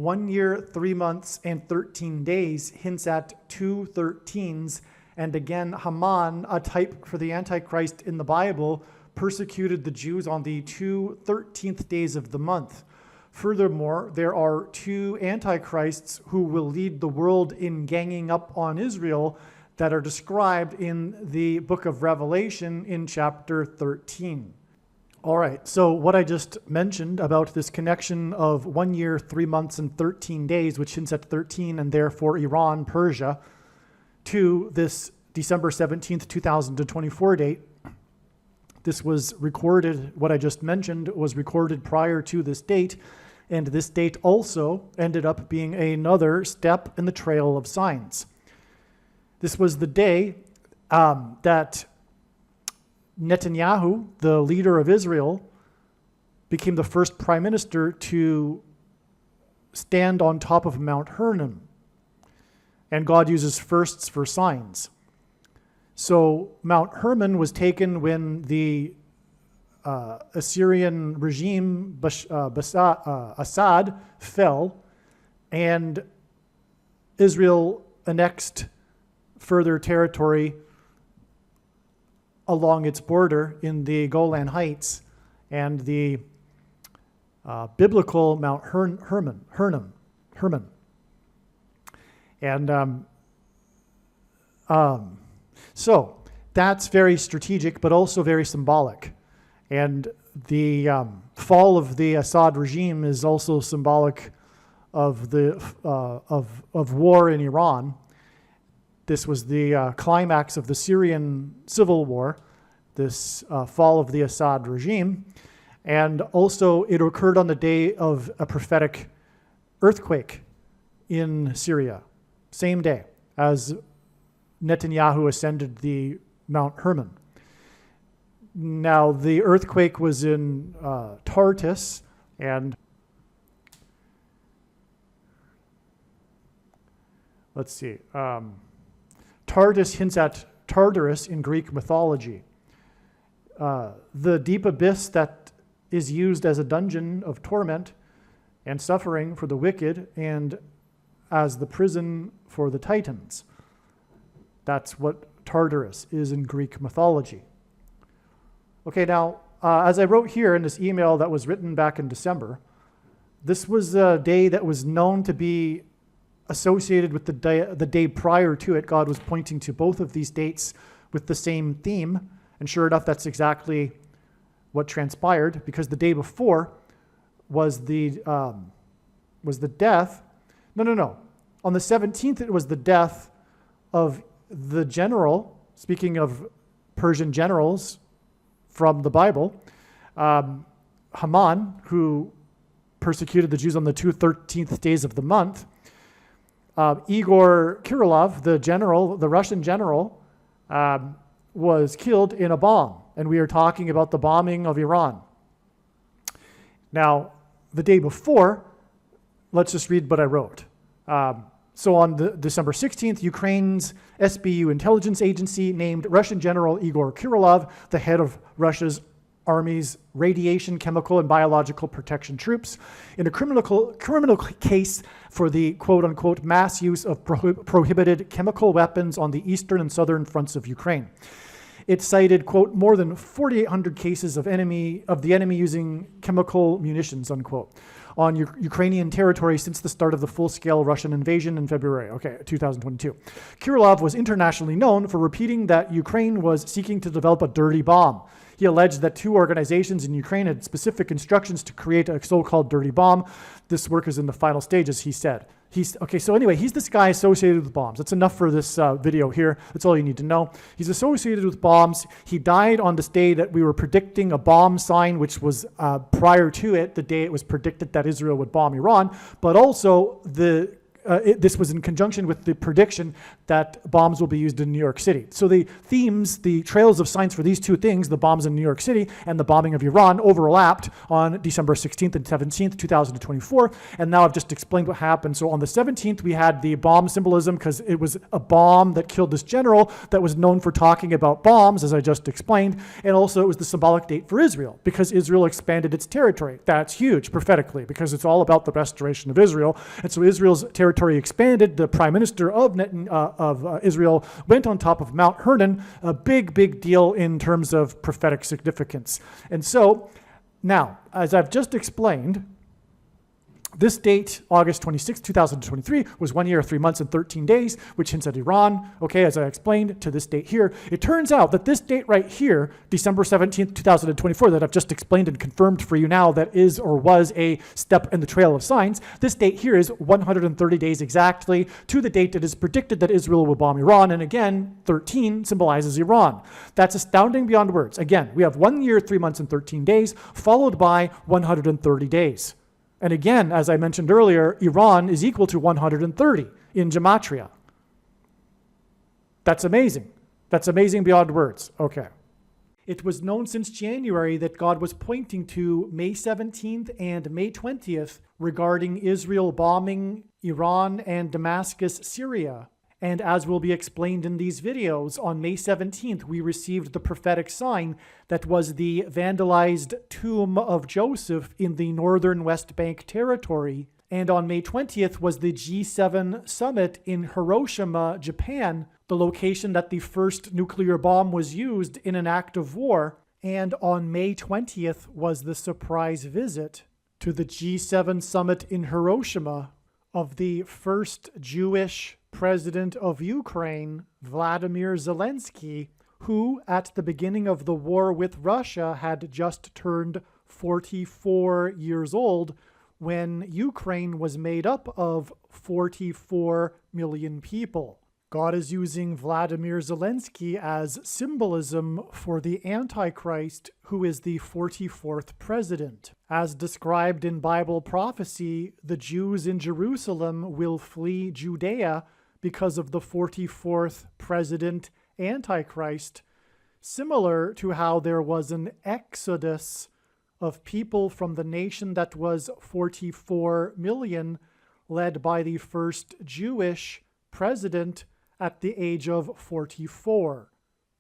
1 year, 3 months, and 13 days hints at 2 13s. And again, Haman, a type for the Antichrist in the Bible, persecuted the Jews on the 2 13th days of the month. Furthermore, there are 2 antichrists who will lead the world in ganging up on Israel that are described in the book of Revelation in chapter 13. All right, so what I just mentioned about this connection of 1 year, 3 months, and 13 days, which hints at 13 and therefore Iran, Persia, to this December 17th, 2024 date. This was recorded, what I just mentioned was recorded prior to this date, and this date also ended up being another step in the trail of signs. This was the day that Netanyahu, the leader of Israel, became the first prime minister to stand on top of Mount Hermon. And God uses firsts for signs. So Mount Hermon was taken when the Assyrian regime, Assad, fell, and Israel annexed further territory along its border in the Golan Heights and the biblical Mount Hermon. And so that's very strategic, but also very symbolic. And the fall of the Assad regime is also symbolic of the of war in Iran. This was the climax of the Syrian civil war, this fall of the Assad regime. And also it occurred on the day of a prophetic earthquake in Syria, same day as Netanyahu ascended the Mount Hermon. Now, the earthquake was in Tartus, and let's see. Tartus hints at Tartarus in Greek mythology. The deep abyss that is used as a dungeon of torment and suffering for the wicked and as the prison for the Titans. That's what Tartarus is in Greek mythology. Okay, now, as I wrote here in this email that was written back in December, this was a day that was known to be associated with the day prior to it. God was pointing to both of these dates with the same theme, and sure enough, that's exactly what transpired, because the day before was the death. No. On the 17th, it was the death of the general, speaking of Persian generals from the Bible, Haman, who persecuted the Jews on the 2 13th days of the month. Igor Kirillov, the Russian general, was killed in a bomb. And we are talking about the bombing of Iran. Now, the day before, let's just read what I wrote. So on December 16th, Ukraine's SBU intelligence agency named Russian General Igor Kirillov the head of Russia's army's radiation, chemical, and biological protection troops in a criminal case for the quote-unquote mass use of prohibited chemical weapons on the eastern and southern fronts of Ukraine. It cited, quote, more than 4,800 cases of the enemy using chemical munitions, unquote, on Ukrainian territory since the start of the full-scale Russian invasion in February, 2022. Kirillov was internationally known for repeating that Ukraine was seeking to develop a dirty bomb. He alleged that 2 organizations in Ukraine had specific instructions to create a so-called dirty bomb. This work is in the final stages, he said. He's this guy associated with bombs. That's enough for this video here. That's all you need to know. He's associated with bombs. He died on this day that we were predicting a bomb sign, which was prior to it, the day it was predicted that Israel would bomb Iran. But also the this was in conjunction with the prediction that bombs will be used in New York City. So the themes, the trails of signs for these two things, the bombs in New York City and the bombing of Iran, overlapped on December 16th and 17th, 2024. And now I've just explained what happened. So on the 17th, we had the bomb symbolism because it was a bomb that killed this general that was known for talking about bombs, as I just explained. And also it was the symbolic date for Israel because Israel expanded its territory. That's huge prophetically because it's all about the restoration of Israel. And so Israel's territory expanded. The prime minister of Israel went on top of Mount Hermon, a big, big deal in terms of prophetic significance. And so now, as I've just explained, this date, August 26, 2023, was 1 year, 3 months, and 13 days, which hints at Iran. Okay, as I explained, to this date here. It turns out that this date right here, December 17th, 2024, that I've just explained and confirmed for you now that is or was a step in the trail of signs, this date here is 130 days exactly to the date it is predicted that Israel will bomb Iran. And again, 13 symbolizes Iran. That's astounding beyond words. Again, we have 1 year, 3 months, and 13 days, followed by 130 days. And again, as I mentioned earlier, Iran is equal to 130 in gematria. That's amazing. That's amazing beyond words. Okay. It was known since January that God was pointing to May 17th and May 20th regarding Israel bombing Iran and Damascus, Syria. And as will be explained in these videos, on May 17th, we received the prophetic sign that was the vandalized tomb of Joseph in the northern West Bank territory. And on May 20th was the G7 summit in Hiroshima, Japan, the location that the first nuclear bomb was used in an act of war. And on May 20th was the surprise visit to the G7 summit in Hiroshima of the first Jewish president of Ukraine, Vladimir Zelensky, who at the beginning of the war with Russia had just turned 44 years old when Ukraine was made up of 44 million people. God is using Vladimir Zelensky as symbolism for the Antichrist, who is the 44th president. As described in Bible prophecy, the Jews in Jerusalem will flee Judea because of the 44th president Antichrist, similar to how there was an exodus of people from the nation that was 44 million, led by the first Jewish president at the age of 44.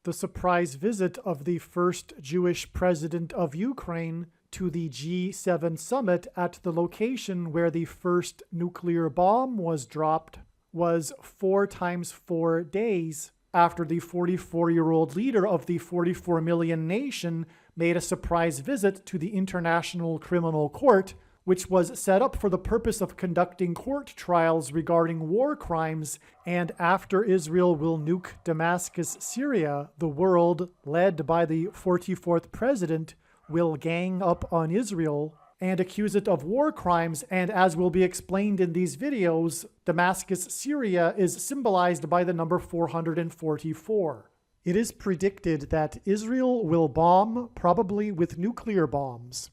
The surprise visit of the first Jewish president of Ukraine to the G7 summit at the location where the first nuclear bomb was dropped was 4 times 4 days after the 44-year-old leader of the 44 million nation made a surprise visit to the International Criminal Court, which was set up for the purpose of conducting court trials regarding war crimes. And after Israel will nuke Damascus, Syria, the world, led by the 44th president, will gang up on Israel and accuse it of war crimes. And as will be explained in these videos, Damascus, Syria is symbolized by the number 444. It is predicted that Israel will bomb, probably with nuclear bombs,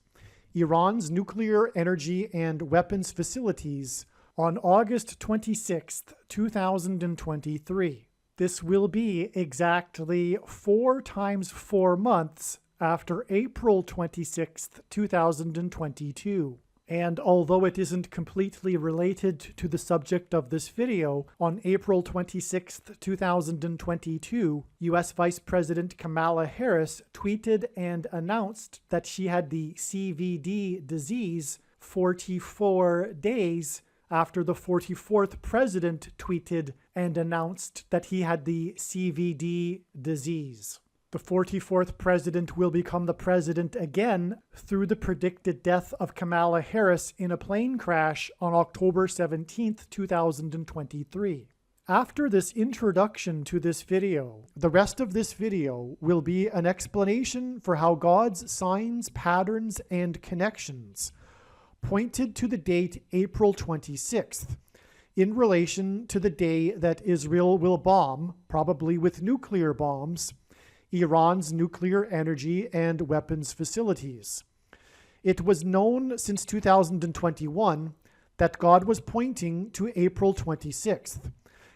Iran's nuclear energy and weapons facilities on August 26, 2023. This will be exactly 4 times 4 months after April 26, 2022. And although it isn't completely related to the subject of this video, on April 26, 2022, U.S. Vice President Kamala Harris tweeted and announced that she had the CVD disease 44 days after the 44th president tweeted and announced that he had the CVD disease. The 44th president will become the president again through the predicted death of Kamala Harris in a plane crash on October 17, 2023. After this introduction to this video, the rest of this video will be an explanation for how God's signs, patterns, and connections pointed to the date April 26th in relation to the day that Israel will bomb, probably with nuclear bombs, Iran's nuclear energy and weapons facilities. It was known since 2021 that God was pointing to April 26th.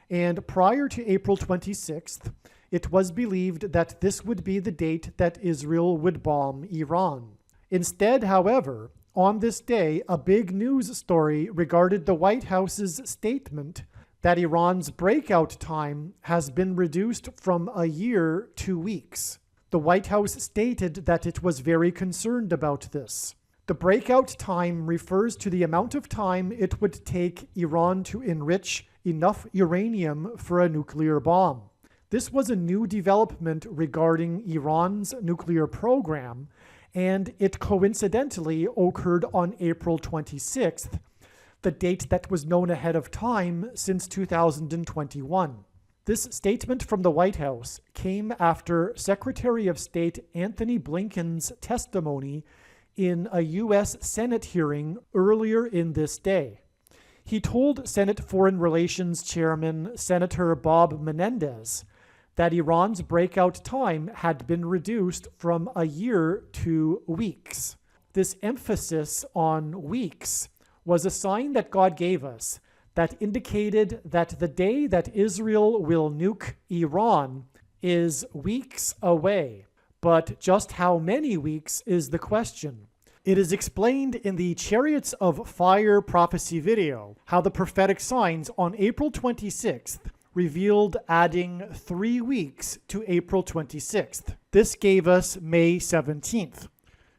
And prior to April 26th, it was believed that this would be the date that Israel would bomb Iran. Instead, however, on this day, a big news story regarded the White House's statement that Iran's breakout time has been reduced from a year to weeks. The White House stated that it was very concerned about this. The breakout time refers to the amount of time it would take Iran to enrich enough uranium for a nuclear bomb. This was a new development regarding Iran's nuclear program, and it coincidentally occurred on April 26th, the date that was known ahead of time since 2021. This statement from the White House came after Secretary of State Anthony Blinken's testimony in a U.S. Senate hearing earlier in this day. He told Senate Foreign Relations Chairman Senator Bob Menendez that Iran's breakout time had been reduced from a year to weeks. This emphasis on weeks was a sign that God gave us that indicated that the day that Israel will nuke Iran is weeks away. But just how many weeks is the question. It is explained in the Chariots of Fire prophecy video how the prophetic signs on April 26th revealed adding 3 weeks to April 26th. This gave us May 17th.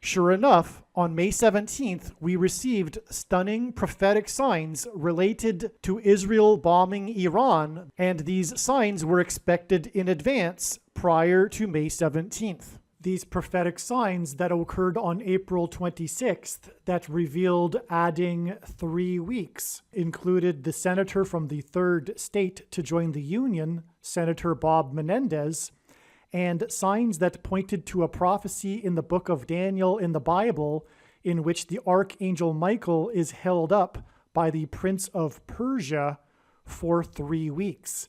Sure enough, on May 17th, we received stunning prophetic signs related to Israel bombing Iran, and these signs were expected in advance prior to May 17th. These prophetic signs that occurred on April 26th that revealed adding 3 weeks included the senator from the third state to join the Union, Senator Bob Menendez, and signs that pointed to a prophecy in the book of Daniel in the Bible in which the archangel Michael is held up by the prince of Persia for 3 weeks.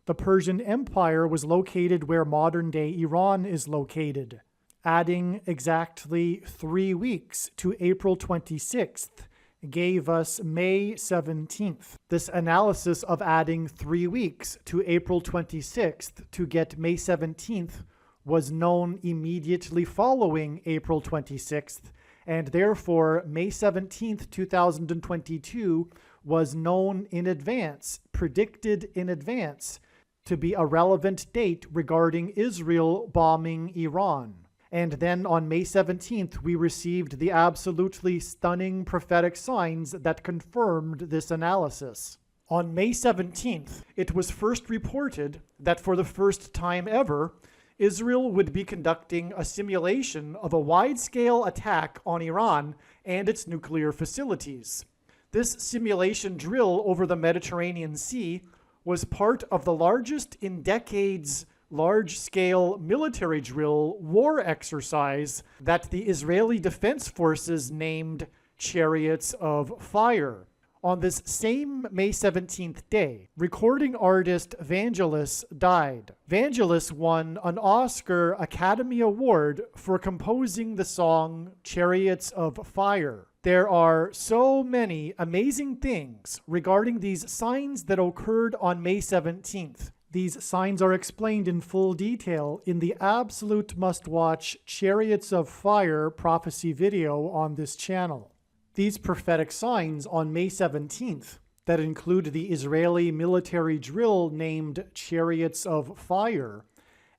The Persian Empire was located where modern-day Iran is located. Adding exactly 3 weeks to April 26th gave us May 17th. This analysis of adding 3 weeks to April 26th to get May 17th was known immediately following April 26th, and therefore May 17th, 2022 was known in advance, predicted in advance, to be a relevant date regarding Israel bombing Iran. And then on May 17th, we received the absolutely stunning prophetic signs that confirmed this analysis. On May 17th, it was first reported that for the first time ever, Israel would be conducting a simulation of a wide-scale attack on Iran and its nuclear facilities. This simulation drill over the Mediterranean Sea was part of the largest in decades large-scale military drill war exercise that the Israeli Defense Forces named Chariots of Fire. On this same May 17th day, recording artist Vangelis died. Vangelis won an Oscar Academy Award for composing the song Chariots of Fire. There are so many amazing things regarding these signs that occurred on May 17th. These signs are explained in full detail in the absolute must-watch Chariots of Fire prophecy video on this channel. These prophetic signs on May 17th that include the Israeli military drill named Chariots of Fire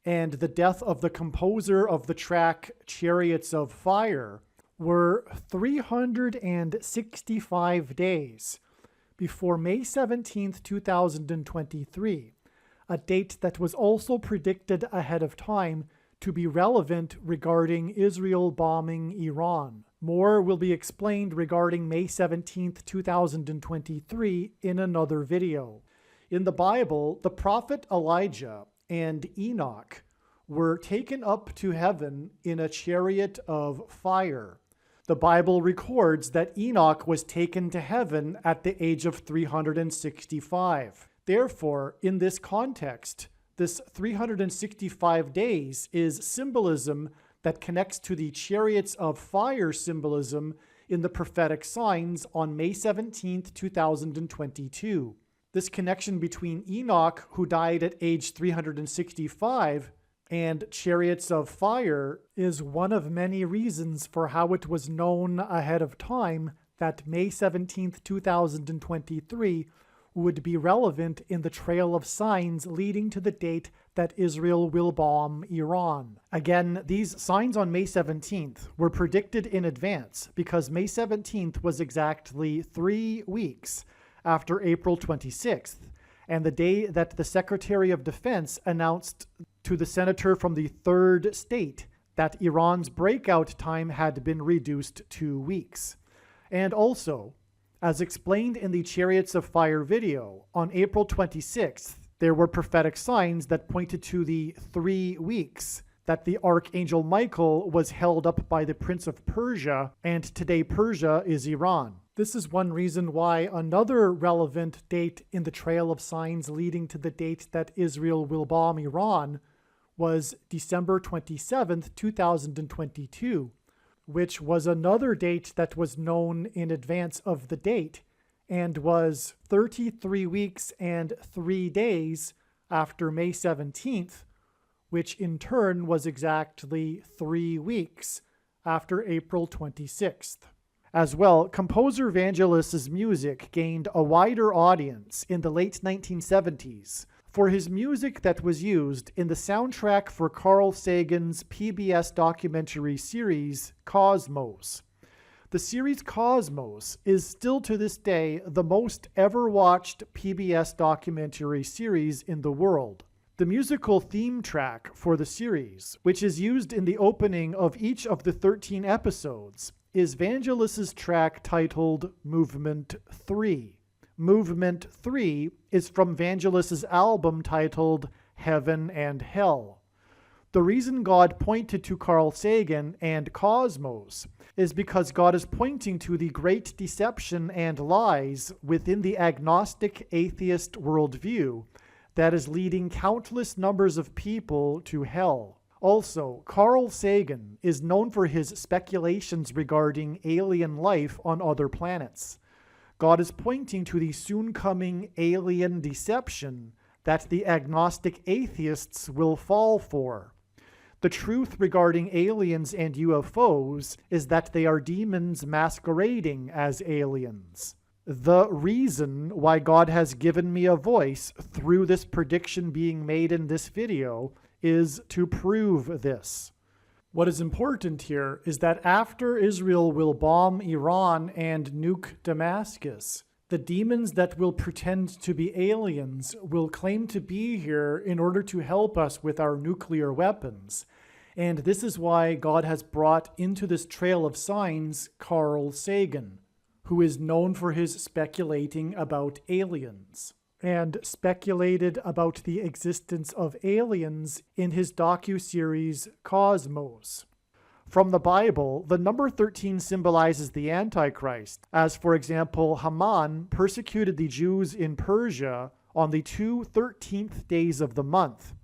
and the death of the composer of the track Chariots of Fire were 365 days before May 17th, 2023. A date that was also predicted ahead of time to be relevant regarding Israel bombing Iran. More will be explained regarding May 17th, 2023 in another video. In the Bible, the prophet Elijah and Enoch were taken up to heaven in a chariot of fire. The Bible records that Enoch was taken to heaven at the age of 365. Therefore, in this context, this 365 days is symbolism that connects to the chariots of fire symbolism in the prophetic signs on May 17, 2022. This connection between Enoch, who died at age 365, and chariots of fire is one of many reasons for how it was known ahead of time that May 17, 2023 would be relevant in the trail of signs leading to the date that Israel will bomb Iran. Again, these signs on May 17th were predicted in advance because May 17th was exactly 3 weeks after April 26th, and the day that the Secretary of Defense announced to the senator from the third state that Iran's breakout time had been reduced 2 weeks. And also, as explained in the Chariots of Fire video, on April 26th, there were prophetic signs that pointed to the 3 weeks that the Archangel Michael was held up by the Prince of Persia, and today Persia is Iran. This is one reason why another relevant date in the trail of signs leading to the date that Israel will bomb Iran was December 27th, 2022, which was another date that was known in advance of the date and was 33 weeks and 3 days after May 17th, which in turn was exactly 3 weeks after April 26th. As well, composer Vangelis's music gained a wider audience in the late 1970s for his music that was used in the soundtrack for Carl Sagan's PBS documentary series Cosmos. The series Cosmos is still to this day the most ever watched PBS documentary series in the world. The musical theme track for the series, which is used in the opening of each of the 13 episodes, is Vangelis's track titled Movement 3. Movement 3 is from Vangelis's album titled Heaven and Hell. The reason God pointed to Carl Sagan and Cosmos is because God is pointing to the great deception and lies within the agnostic atheist worldview that is leading countless numbers of people to hell. Also, Carl Sagan is known for his speculations regarding alien life on other planets. God is pointing to the soon-coming alien deception that the agnostic atheists will fall for. The truth regarding aliens and UFOs is that they are demons masquerading as aliens. The reason why God has given me a voice through this prediction being made in this video is to prove this. What is important here is that after Israel will bomb Iran and nuke Damascus, the demons that will pretend to be aliens will claim to be here in order to help us with our nuclear weapons. And this is why God has brought into this trail of signs Carl Sagan, who is known for his speculating about aliens, and speculated about the existence of aliens in his docuseries Cosmos. From the Bible, the number 13 symbolizes the Antichrist, as for example, Haman persecuted the Jews in Persia on the 2 13th days of the month.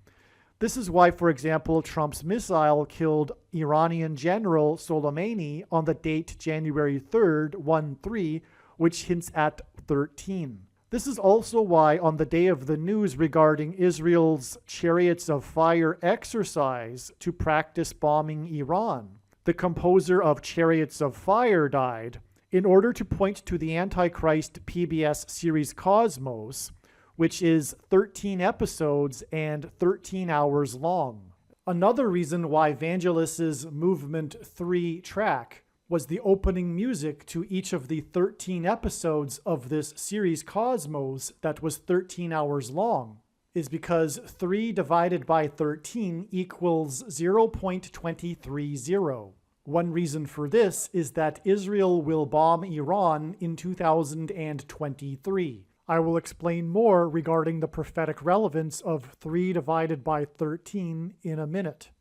This is why, for example, Trump's missile killed Iranian General Soleimani on the date January 3rd, 1-3, which hints at 13. This is also why on the day of the news regarding Israel's Chariots of Fire exercise to practice bombing Iran, the composer of Chariots of Fire died in order to point to the Antichrist PBS series Cosmos, which is 13 episodes and 13 hours long. Another reason why Vangelis's Movement 3 track was the opening music to each of the 13 episodes of this series Cosmos that was 13 hours long is because 3 divided by 13 equals 0.230. One reason for this is that Israel will bomb Iran in 2023. I will explain more regarding the prophetic relevance of 3 divided by 13 in a minute.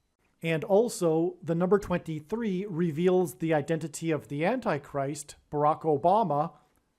And also, the number 23 reveals the identity of the Antichrist, Barack Obama,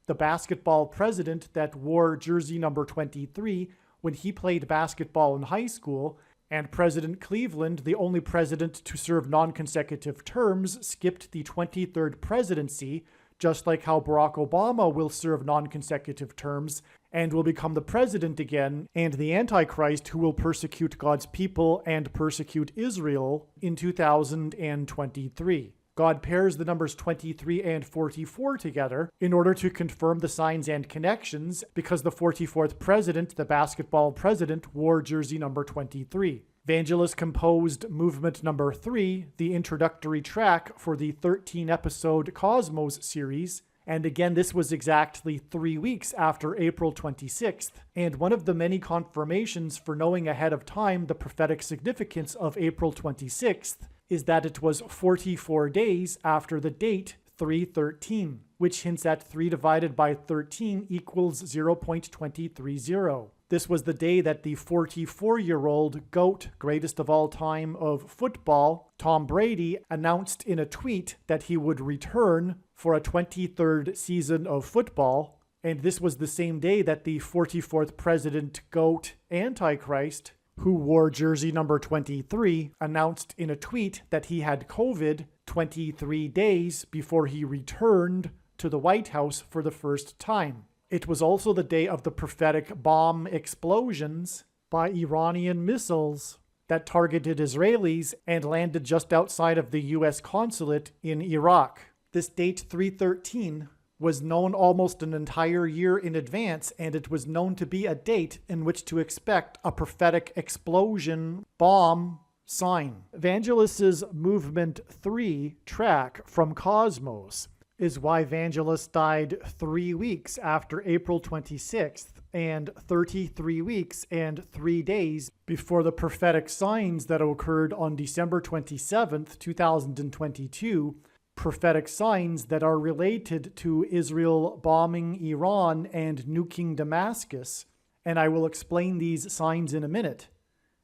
the basketball president that wore jersey number 23 when he played basketball in high school, And President Cleveland, the only president to serve non-consecutive terms, skipped the 23rd presidency, just like how Barack Obama will serve non-consecutive terms and will become the president again, and the Antichrist, who will persecute God's people and persecute Israel in 2023. God pairs the numbers 23 and 44 together in order to confirm the signs and connections, because the 44th president, the basketball president, wore jersey number 23. Vangelis composed movement number 3, the introductory track for the 13-episode Cosmos series, and again this was exactly 3 weeks after April 26th, and one of the many confirmations for knowing ahead of time the prophetic significance of April 26th is that it was 44 days after the date 313, which hints at 3 divided by 13 equals 0.230. This was the day that the 44-year-old GOAT, greatest of all time of football, Tom Brady, announced in a tweet that he would return for a 23rd season of football. And this was the same day that the 44th president, GOAT, Antichrist, who wore jersey number 23, announced in a tweet that he had COVID 23 days before he returned to the White House for the first time. It was also the day of the prophetic bomb explosions by Iranian missiles that targeted Israelis and landed just outside of the U.S. consulate in Iraq. This date 313 was known almost an entire year in advance, and it was known to be a date in which to expect a prophetic explosion bomb sign. Vangelis's Movement 3 track from Cosmos is why Vangelis died 3 weeks after April 26th and 33 weeks and 3 days before the prophetic signs that occurred on December 27th, 2022, prophetic signs that are related to Israel bombing Iran and nuking Damascus, and I will explain these signs in a minute.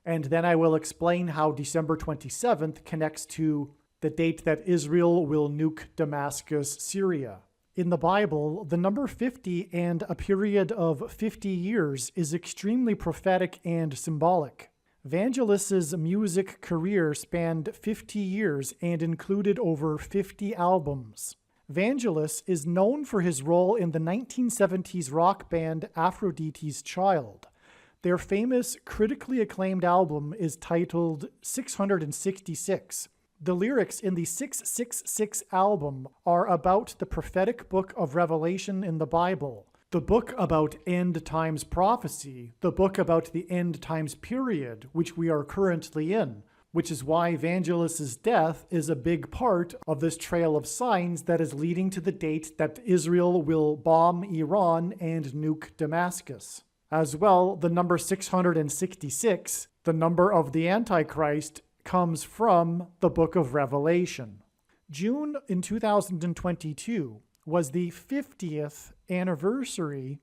And then I will explain how December 27th connects to the date that Israel will nuke Damascus, Syria. In the Bible, the number 50 and a period of 50 years is extremely prophetic and symbolic. Vangelis's music career spanned 50 years and included over 50 albums. Vangelis is known for his role in the 1970s rock band Aphrodite's Child. Their famous, critically acclaimed album is titled 666. The lyrics in the 666 album are about the prophetic book of Revelation in the Bible, the book about end times prophecy, the book about the end times period, which we are currently in, which is why Vangelis's death is a big part of this trail of signs that is leading to the date that Israel will bomb Iran and nuke Damascus. As well, the number 666, the number of the Antichrist, comes from the book of Revelation. June in 2022 was the 50th anniversary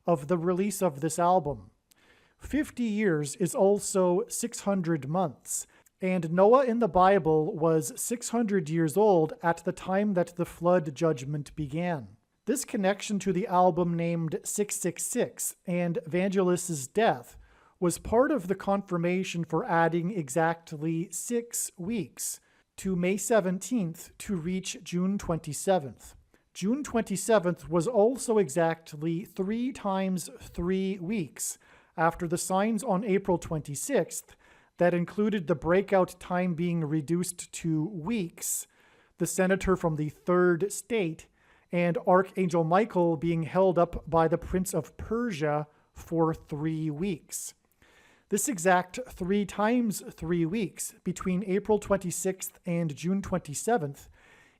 of the release of this album. 50 years is also 600 months, and Noah in the Bible was 600 years old at the time that the flood judgment began. This connection to the album named 666 and Vangelis's death was part of the confirmation for adding exactly 6 weeks to May 17th to reach June 27th. June 27th was also exactly 3 times 3 weeks after the signs on April 26th that included the breakout time being reduced to weeks, the senator from the 3rd state, and Archangel Michael being held up by the Prince of Persia for 3 weeks. This exact 3 times 3 weeks between April 26th and June 27th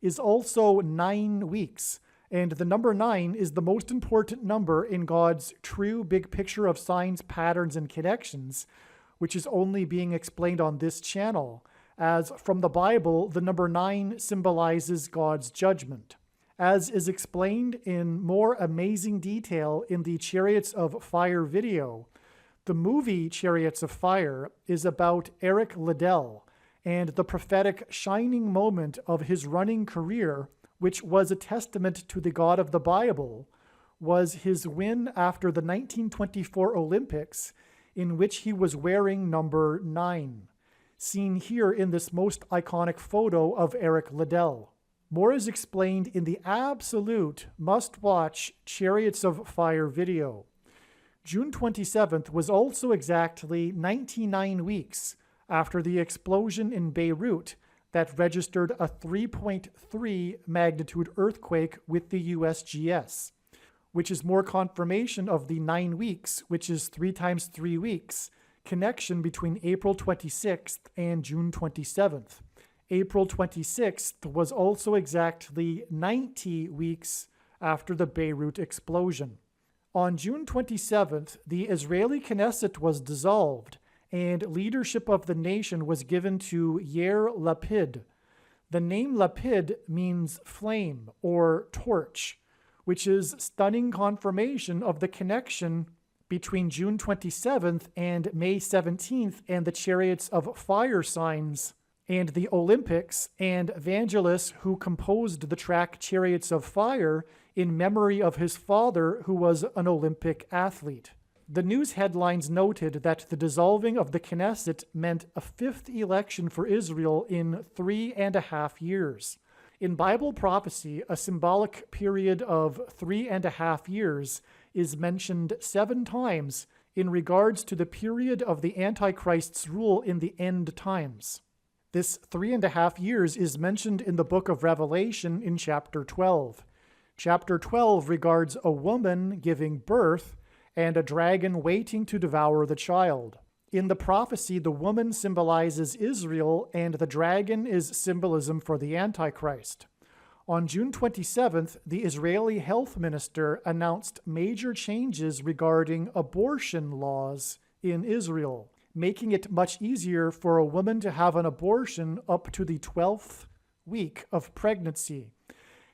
is also 9 weeks, and the number 9 is the most important number in God's true big picture of signs, patterns, and connections, which is only being explained on this channel, as from the Bible, the number 9 symbolizes God's judgment. As is explained in more amazing detail in the Chariots of Fire video, the movie Chariots of Fire is about Eric Liddell and the prophetic shining moment of his running career, which was a testament to the God of the Bible, was his win after the 1924 Olympics in which he was wearing number 9, seen here in this most iconic photo of Eric Liddell. More is explained in the absolute must-watch Chariots of Fire video. June 27th was also exactly 99 weeks after the explosion in Beirut that registered a 3.3 magnitude earthquake with the USGS, which is more confirmation of the 9 weeks, which is 3 times 3 weeks, connection between April 26th and June 27th. April 26th was also exactly 90 weeks after the Beirut explosion. On June 27th, the Israeli Knesset was dissolved, and leadership of the nation was given to Yair Lapid. The name Lapid means flame or torch, which is stunning confirmation of the connection between June 27th and May 17th and the Chariots of Fire signs and the Olympics and Vangelis, who composed the track Chariots of Fire in memory of his father, who was an Olympic athlete. The news headlines noted that the dissolving of the Knesset meant a 5th election for Israel in 3.5 years. In Bible prophecy, a symbolic period of 3.5 years is mentioned 7 times in regards to the period of the Antichrist's rule in the end times. This 3.5 years is mentioned in the book of Revelation in chapter 12. Chapter 12 regards a woman giving birth and a dragon waiting to devour the child. In the prophecy, the woman symbolizes Israel, and the dragon is symbolism for the Antichrist. On June 27th, the Israeli health minister announced major changes regarding abortion laws in Israel, making it much easier for a woman to have an abortion up to the 12th week of pregnancy.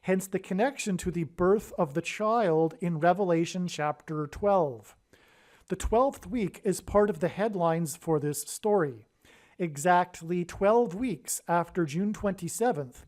Hence the connection to the birth of the child in Revelation chapter 12. The 12th week is part of the headlines for this story. Exactly 12 weeks after June 27th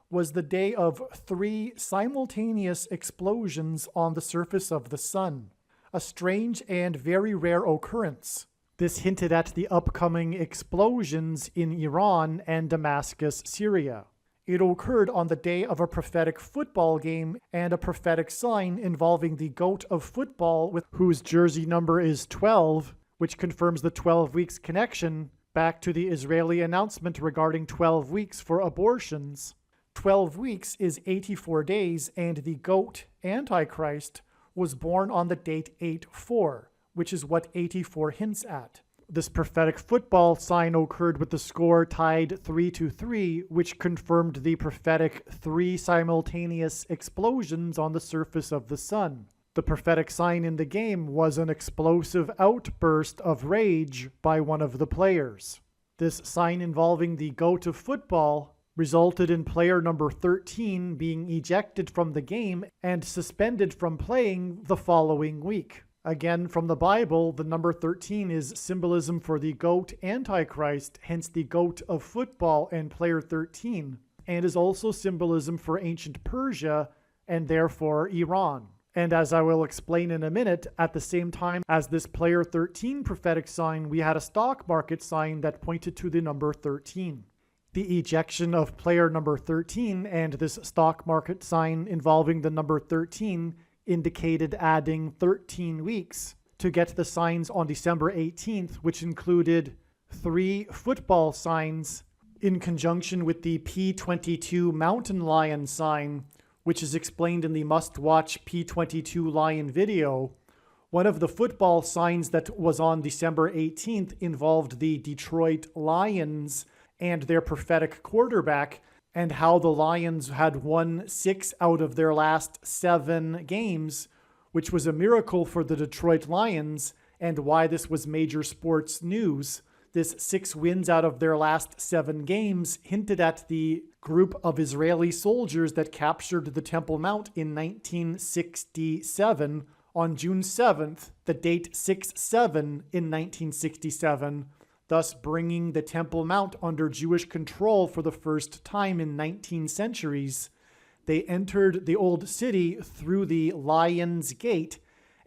was the day of 3 simultaneous explosions on the surface of the sun, a strange and very rare occurrence. This hinted at the upcoming explosions in Iran and Damascus, Syria. It occurred on the day of a prophetic football game and a prophetic sign involving the GOAT of football, with whose jersey number is 12, which confirms the 12 weeks connection back to the Israeli announcement regarding 12 weeks for abortions. 12 weeks is 84 days, and the GOAT, Antichrist, was born on the date 8/4, which is what 84 hints at. This prophetic football sign occurred with the score tied 3-3, which confirmed the prophetic 3 simultaneous explosions on the surface of the sun. The prophetic sign in the game was an explosive outburst of rage by one of the players. This sign involving the GOAT of football resulted in player number 13 being ejected from the game and suspended from playing the following week. Again, from the Bible, the number 13 is symbolism for the GOAT Antichrist, hence the GOAT of football and player 13, and is also symbolism for ancient Persia and therefore Iran. And as I will explain in a minute, at the same time as this player 13 prophetic sign, we had a stock market sign that pointed to the number 13. The ejection of player number 13 and this stock market sign involving the number 13 indicated adding 13 weeks to get the signs on December 18th, which included 3 football signs in conjunction with the P22 mountain lion sign, which is explained in the must-watch P22 lion video. One of the football signs that was on December 18th involved the Detroit Lions and their prophetic quarterback, and how the Lions had won 6 out of their last 7 games, which was a miracle for the Detroit Lions, and why this was major sports news. This 6 wins out of their last 7 games hinted at the group of Israeli soldiers that captured the Temple Mount in 1967 on June 7th, the date 6/7 in 1967, thus bringing the Temple Mount under Jewish control for the first time in 19 centuries. They entered the old city through the Lion's Gate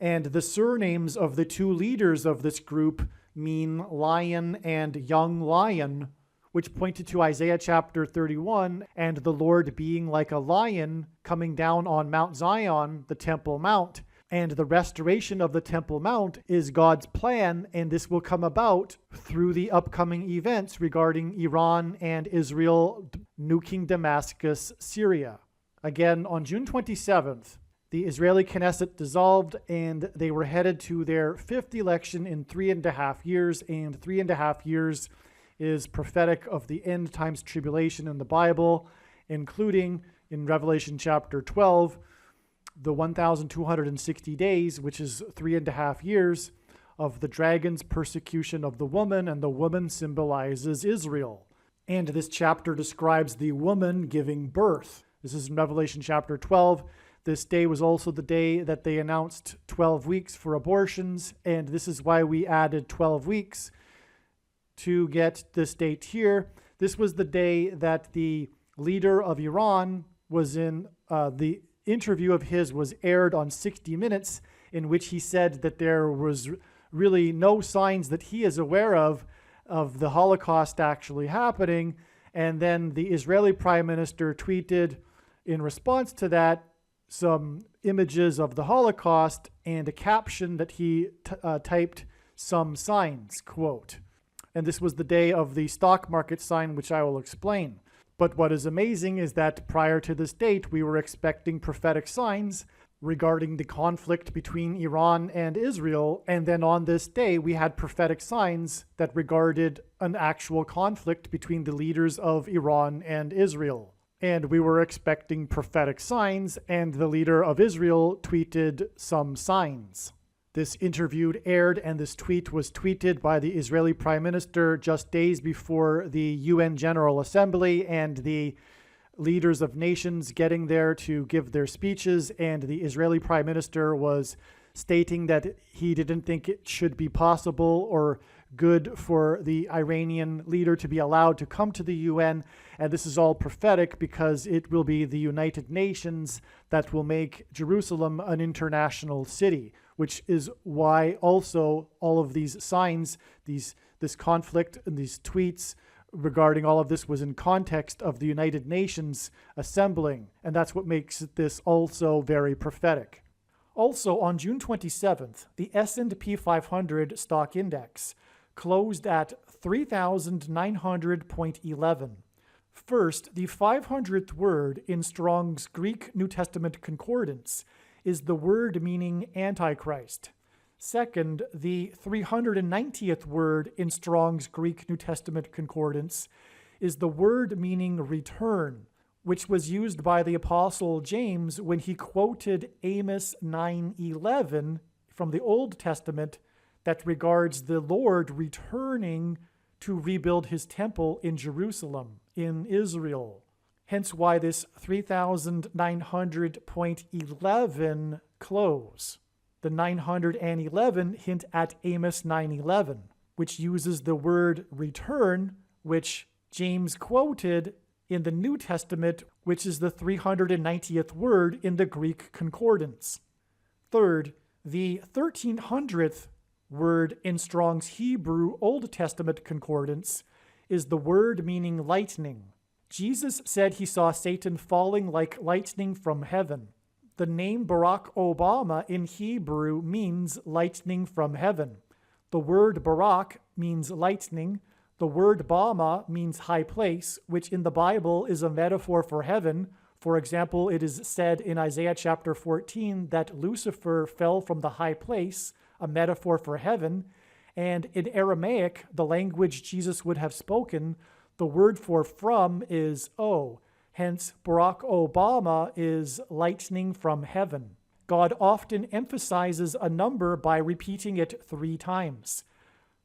And the surnames of the two leaders of this group mean lion and young lion, which pointed to Isaiah chapter 31, and the Lord being like a lion coming down on Mount Zion, the Temple Mount. And the restoration of the Temple Mount is God's plan, and this will come about through the upcoming events regarding Iran and Israel nuking Damascus, Syria. Again, on June 27th, the Israeli Knesset dissolved, and they were headed to their fifth election in 3.5 years, and 3.5 years is prophetic of the end times tribulation in the Bible, including in Revelation chapter 12, the 1,260 days, which is 3.5 years, of the dragon's persecution of the woman, and the woman symbolizes Israel. And this chapter describes the woman giving birth. This is in Revelation chapter 12. This day was also the day that they announced 12 weeks for abortions, and this is why we added 12 weeks to get this date here. This was the day that the leader of Iran was in, the interview of his was aired on 60 Minutes, in which he said that there was really no signs that he is aware of the Holocaust actually happening. And then the Israeli prime minister tweeted in response to that some images of the Holocaust and a caption that he typed, "some signs," quote. And this was the day of the stock market sign, which I will explain. But what is amazing is that prior to this date, we were expecting prophetic signs regarding the conflict between Iran and Israel. And then on this day, we had prophetic signs that regarded an actual conflict between the leaders of Iran and Israel. And we were expecting prophetic signs, and the leader of Israel tweeted some signs. This interview aired, and this tweet was tweeted by the Israeli Prime Minister just days before the UN General Assembly and the leaders of nations getting there to give their speeches. And the Israeli Prime Minister was stating that he didn't think it should be possible or good for the Iranian leader to be allowed to come to the UN. And this is all prophetic because it will be the United Nations that will make Jerusalem an international city, which is why also all of these signs, this conflict and these tweets regarding all of this was in context of the United Nations assembling. And that's what makes this also very prophetic. Also, on June 27th, the S&P 500 stock index closed at 3,900.11. First, the 500th word in Strong's Greek New Testament Concordance is the word meaning Antichrist. Second, the 390th word in Strong's Greek New Testament Concordance is the word meaning return, which was used by the Apostle James when he quoted Amos 9:11 from the Old Testament that regards the Lord returning to rebuild his temple in Jerusalem, in Israel. Hence why this 3,900.11 close. The 911 hint at Amos 9:11, which uses the word return, which James quoted in the New Testament, which is the 390th word in the Greek Concordance. Third, the 1300th word in Strong's Hebrew Old Testament Concordance is the word meaning lightning. Jesus said he saw Satan falling like lightning from heaven. The name Barack Obama in Hebrew means lightning from heaven. The word Barak means lightning. The word Bama means high place, which in the Bible is a metaphor for heaven. For example, it is said in Isaiah chapter 14 that Lucifer fell from the high place, a metaphor for heaven. And in Aramaic, the language Jesus would have spoken, the word for from is O. Hence, Barack Obama is lightning from heaven. God often emphasizes a number by repeating it 3 times.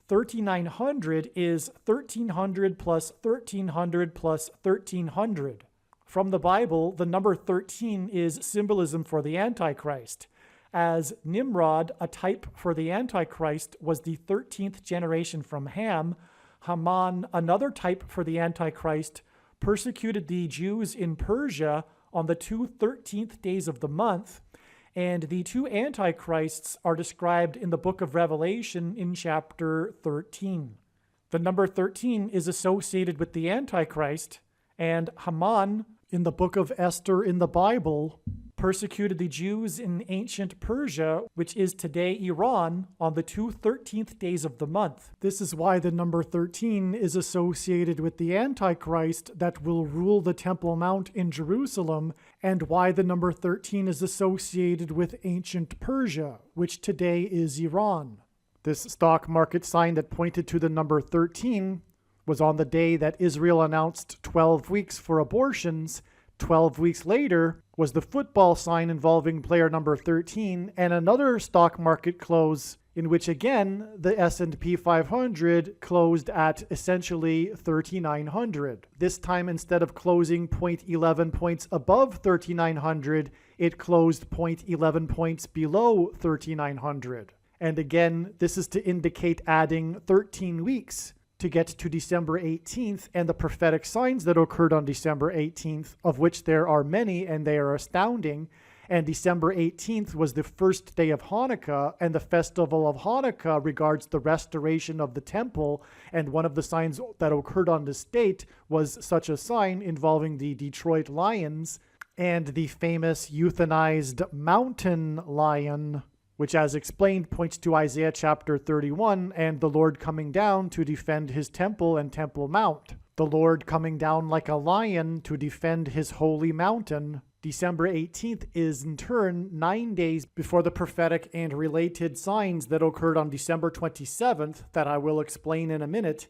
3,900 is 1,300 plus 1,300 plus 1,300. From the Bible, the number 13 is symbolism for the Antichrist, as Nimrod, a type for the Antichrist, was the 13th generation from Ham. Haman, another type for the Antichrist, persecuted the Jews in Persia on the 2 13th days of the month, And the two antichrists are described in the book of Revelation in chapter 13. The number 13 is associated with the Antichrist, and Haman, in the book of Esther in the Bible, persecuted the Jews in ancient Persia, which is today Iran, on the 13th days of the month. This is why the number 13 is associated with the Antichrist that will rule the Temple Mount in Jerusalem, and why the number 13 is associated with ancient Persia, which today is Iran. This stock market sign that pointed to the number 13 was on the day that Israel announced 12 weeks for abortions. 12 weeks later was the football sign involving player number 13, and another stock market close in which again the S&P 500 closed at essentially 3,900. This time, instead of closing 0.11 points above 3,900, it closed 0.11 points below 3,900. And again, this is to indicate adding 13 weeks to get to December 18th and the prophetic signs that occurred on December 18th, of which there are many and they are astounding. And December 18th was the first day of Hanukkah, and the festival of Hanukkah regards the restoration of the temple, and one of the signs that occurred on this date was such a sign involving the Detroit Lions and the famous euthanized mountain lion, which, as explained, points to Isaiah chapter 31 and the Lord coming down to defend his temple and Temple Mount. The Lord coming down like a lion to defend his holy mountain. December 18th is in turn 9 days before the prophetic and related signs that occurred on December 27th that I will explain in a minute.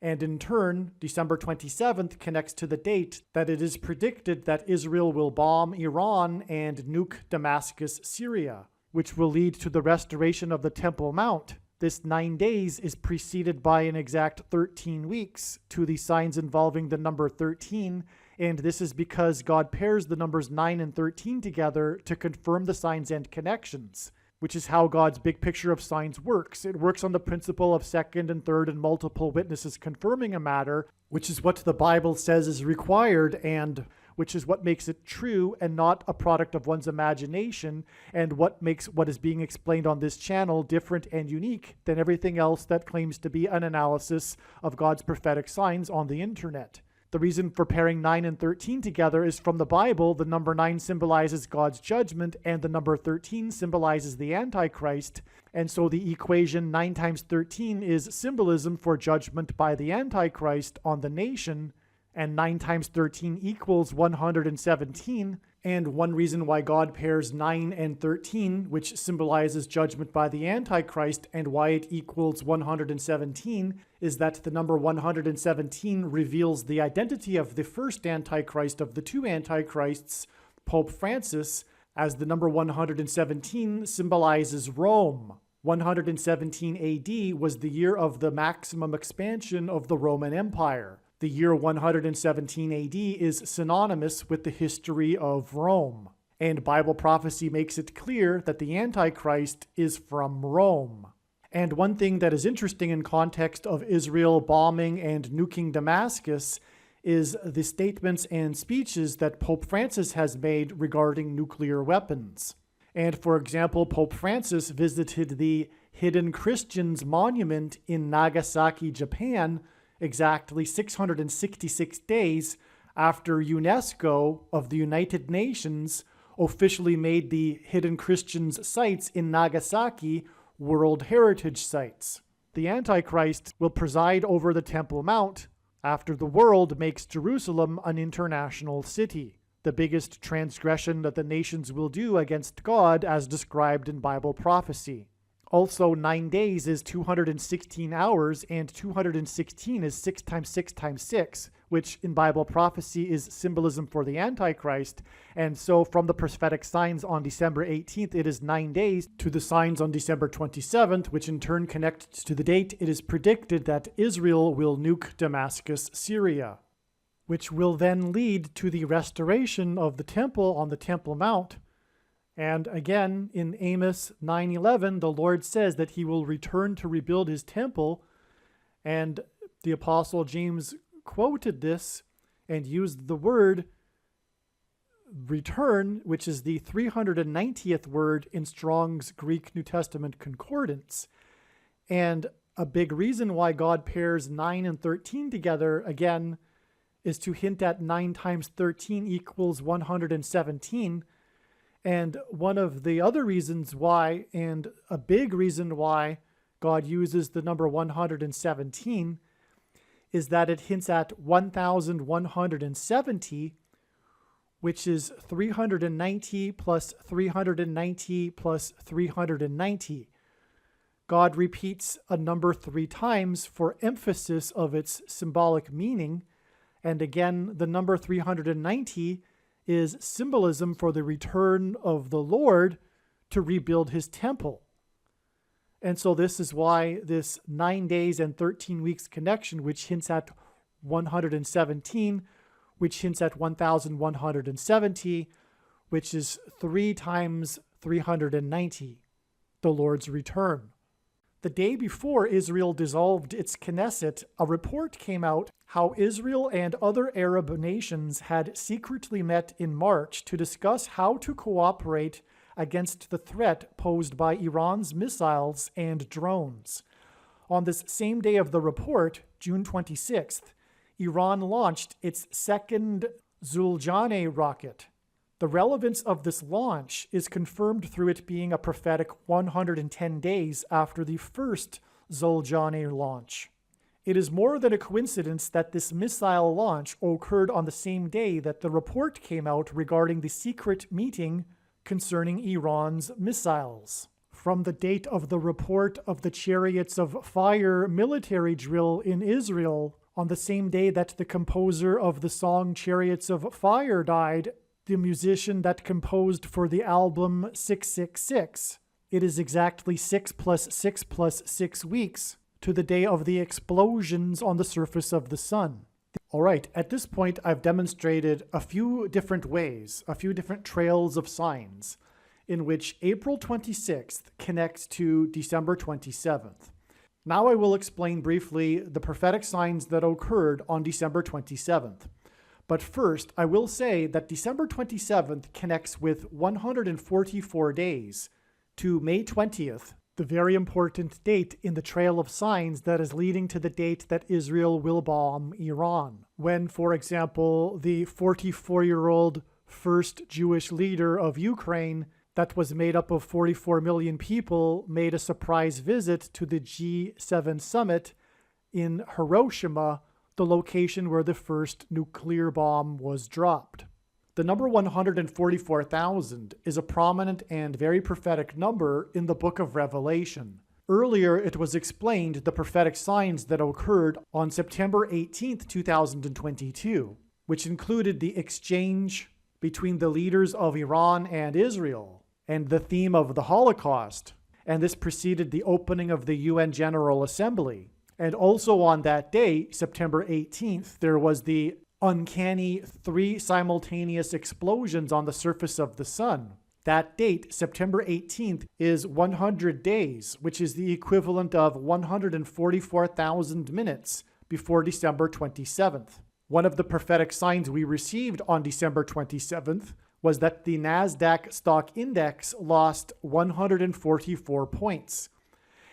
And in turn, December 27th connects to the date that it is predicted that Israel will bomb Iran and nuke Damascus, Syria, which will lead to the restoration of the Temple Mount. This 9 days is preceded by an exact 13 weeks to the signs involving the number 13, and this is because God pairs the numbers 9 and 13 together to confirm the signs and connections, which is how God's big picture of signs works. It works on the principle of second and third and multiple witnesses confirming a matter, which is what the Bible says is required, and which is what makes it true and not a product of one's imagination, and what makes what is being explained on this channel different and unique than everything else that claims to be an analysis of God's prophetic signs on the internet. The reason for pairing 9 and 13 together is from the Bible. The number 9 symbolizes God's judgment, and the number 13 symbolizes the Antichrist. And so the equation 9 times 13 is symbolism for judgment by the Antichrist on the nation, and 9 times 13 equals 117. And one reason why God pairs 9 and 13, which symbolizes judgment by the Antichrist, and why it equals 117, is that the number 117 reveals the identity of the first Antichrist of the two Antichrists, Pope Francis, as the number 117 symbolizes Rome. 117 AD was the year of the maximum expansion of the Roman Empire. The year 117 AD is synonymous with the history of Rome, and Bible prophecy makes it clear that the Antichrist is from Rome. And one thing that is interesting in context of Israel bombing and nuking Damascus is the statements and speeches that Pope Francis has made regarding nuclear weapons. And for example, Pope Francis visited the Hidden Christians Monument in Nagasaki, Japan, exactly 666 days after UNESCO of the United Nations officially made the Hidden Christians sites in Nagasaki World Heritage Sites. The Antichrist will preside over the Temple Mount after the world makes Jerusalem an international city, the biggest transgression that the nations will do against God as described in Bible prophecy. Also, 9 days is 216 hours, and 216 is 6 times 6 times 6, which in Bible prophecy is symbolism for the Antichrist. And so from the prophetic signs on December 18th, it is 9 days to the signs on December 27th, which in turn connects to the date it is predicted that Israel will nuke Damascus, Syria, which will then lead to the restoration of the temple on the Temple Mount. And again, in Amos 9:11, the Lord says that he will return to rebuild his temple. And the Apostle James quoted this and used the word return, which is the 390th word in Strong's Greek New Testament Concordance. And a big reason why God pairs 9 and 13 together, again, is to hint at 9 times 13 equals 117. And one of the other reasons why, and a big reason why God uses the number 117, is that it hints at 1,170, which is 390 plus 390 plus 390. God repeats a number 3 times for emphasis of its symbolic meaning. And again, the number 390 is symbolism for the return of the Lord to rebuild his temple. And so this is why this 9 days and 13 weeks connection, which hints at 117, which hints at 1,170, which is 3 times 390, the Lord's return. The day before Israel dissolved its Knesset, a report came out how Israel and other Arab nations had secretly met in March to discuss how to cooperate against the threat posed by Iran's missiles and drones. On this same day of the report, June 26th, Iran launched its second Zuljaneh rocket. The relevance of this launch is confirmed through it being a prophetic 110 days after the first Zuljaneh launch. It is more than a coincidence that this missile launch occurred on the same day that the report came out regarding the secret meeting concerning Iran's missiles. From the date of the report of the Chariots of Fire military drill in Israel, on the same day that the composer of the song Chariots of Fire died, the musician that composed for the album 666. It is exactly 6 plus 6 plus 6 weeks to the day of the explosions on the surface of the sun. All right, at this point, I've demonstrated a few different ways, a few different trails of signs in which April 26th connects to December 27th. Now I will explain briefly the prophetic signs that occurred on December 27th. But first, I will say that December 27th connects with 144 days to May 20th, the very important date in the trail of signs that is leading to the date that Israel will bomb Iran. When, for example, the 44-year-old first Jewish leader of Ukraine that was made up of 44 million people made a surprise visit to the G7 summit in Hiroshima, the location where the first nuclear bomb was dropped. The number 144,000 is a prominent and very prophetic number in the book of Revelation. Earlier, it was explained the prophetic signs that occurred on September 18th, 2022, which included the exchange between the leaders of Iran and Israel, and the theme of the Holocaust, and this preceded the opening of the UN General Assembly. And also on that day, September 18th, there was the uncanny 3 simultaneous explosions on the surface of the sun. That date, September 18th, is 100 days, which is the equivalent of 144,000 minutes before December 27th. One of the prophetic signs we received on December 27th was that the NASDAQ stock index lost 144 points.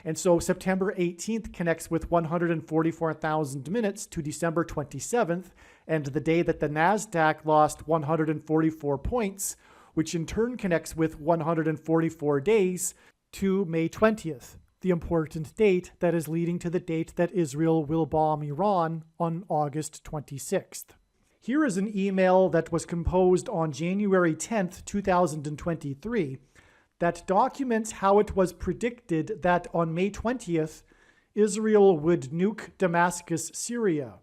And so September 18th connects with 144,000 minutes to December 27th, and the day that the NASDAQ lost 144 points, which in turn connects with 144 days to May 20th, the important date that is leading to the date that Israel will bomb Iran on August 26th. Here is an email that was composed on January 10th, 2023, that documents how it was predicted that on May 20th, Israel would nuke Damascus, Syria.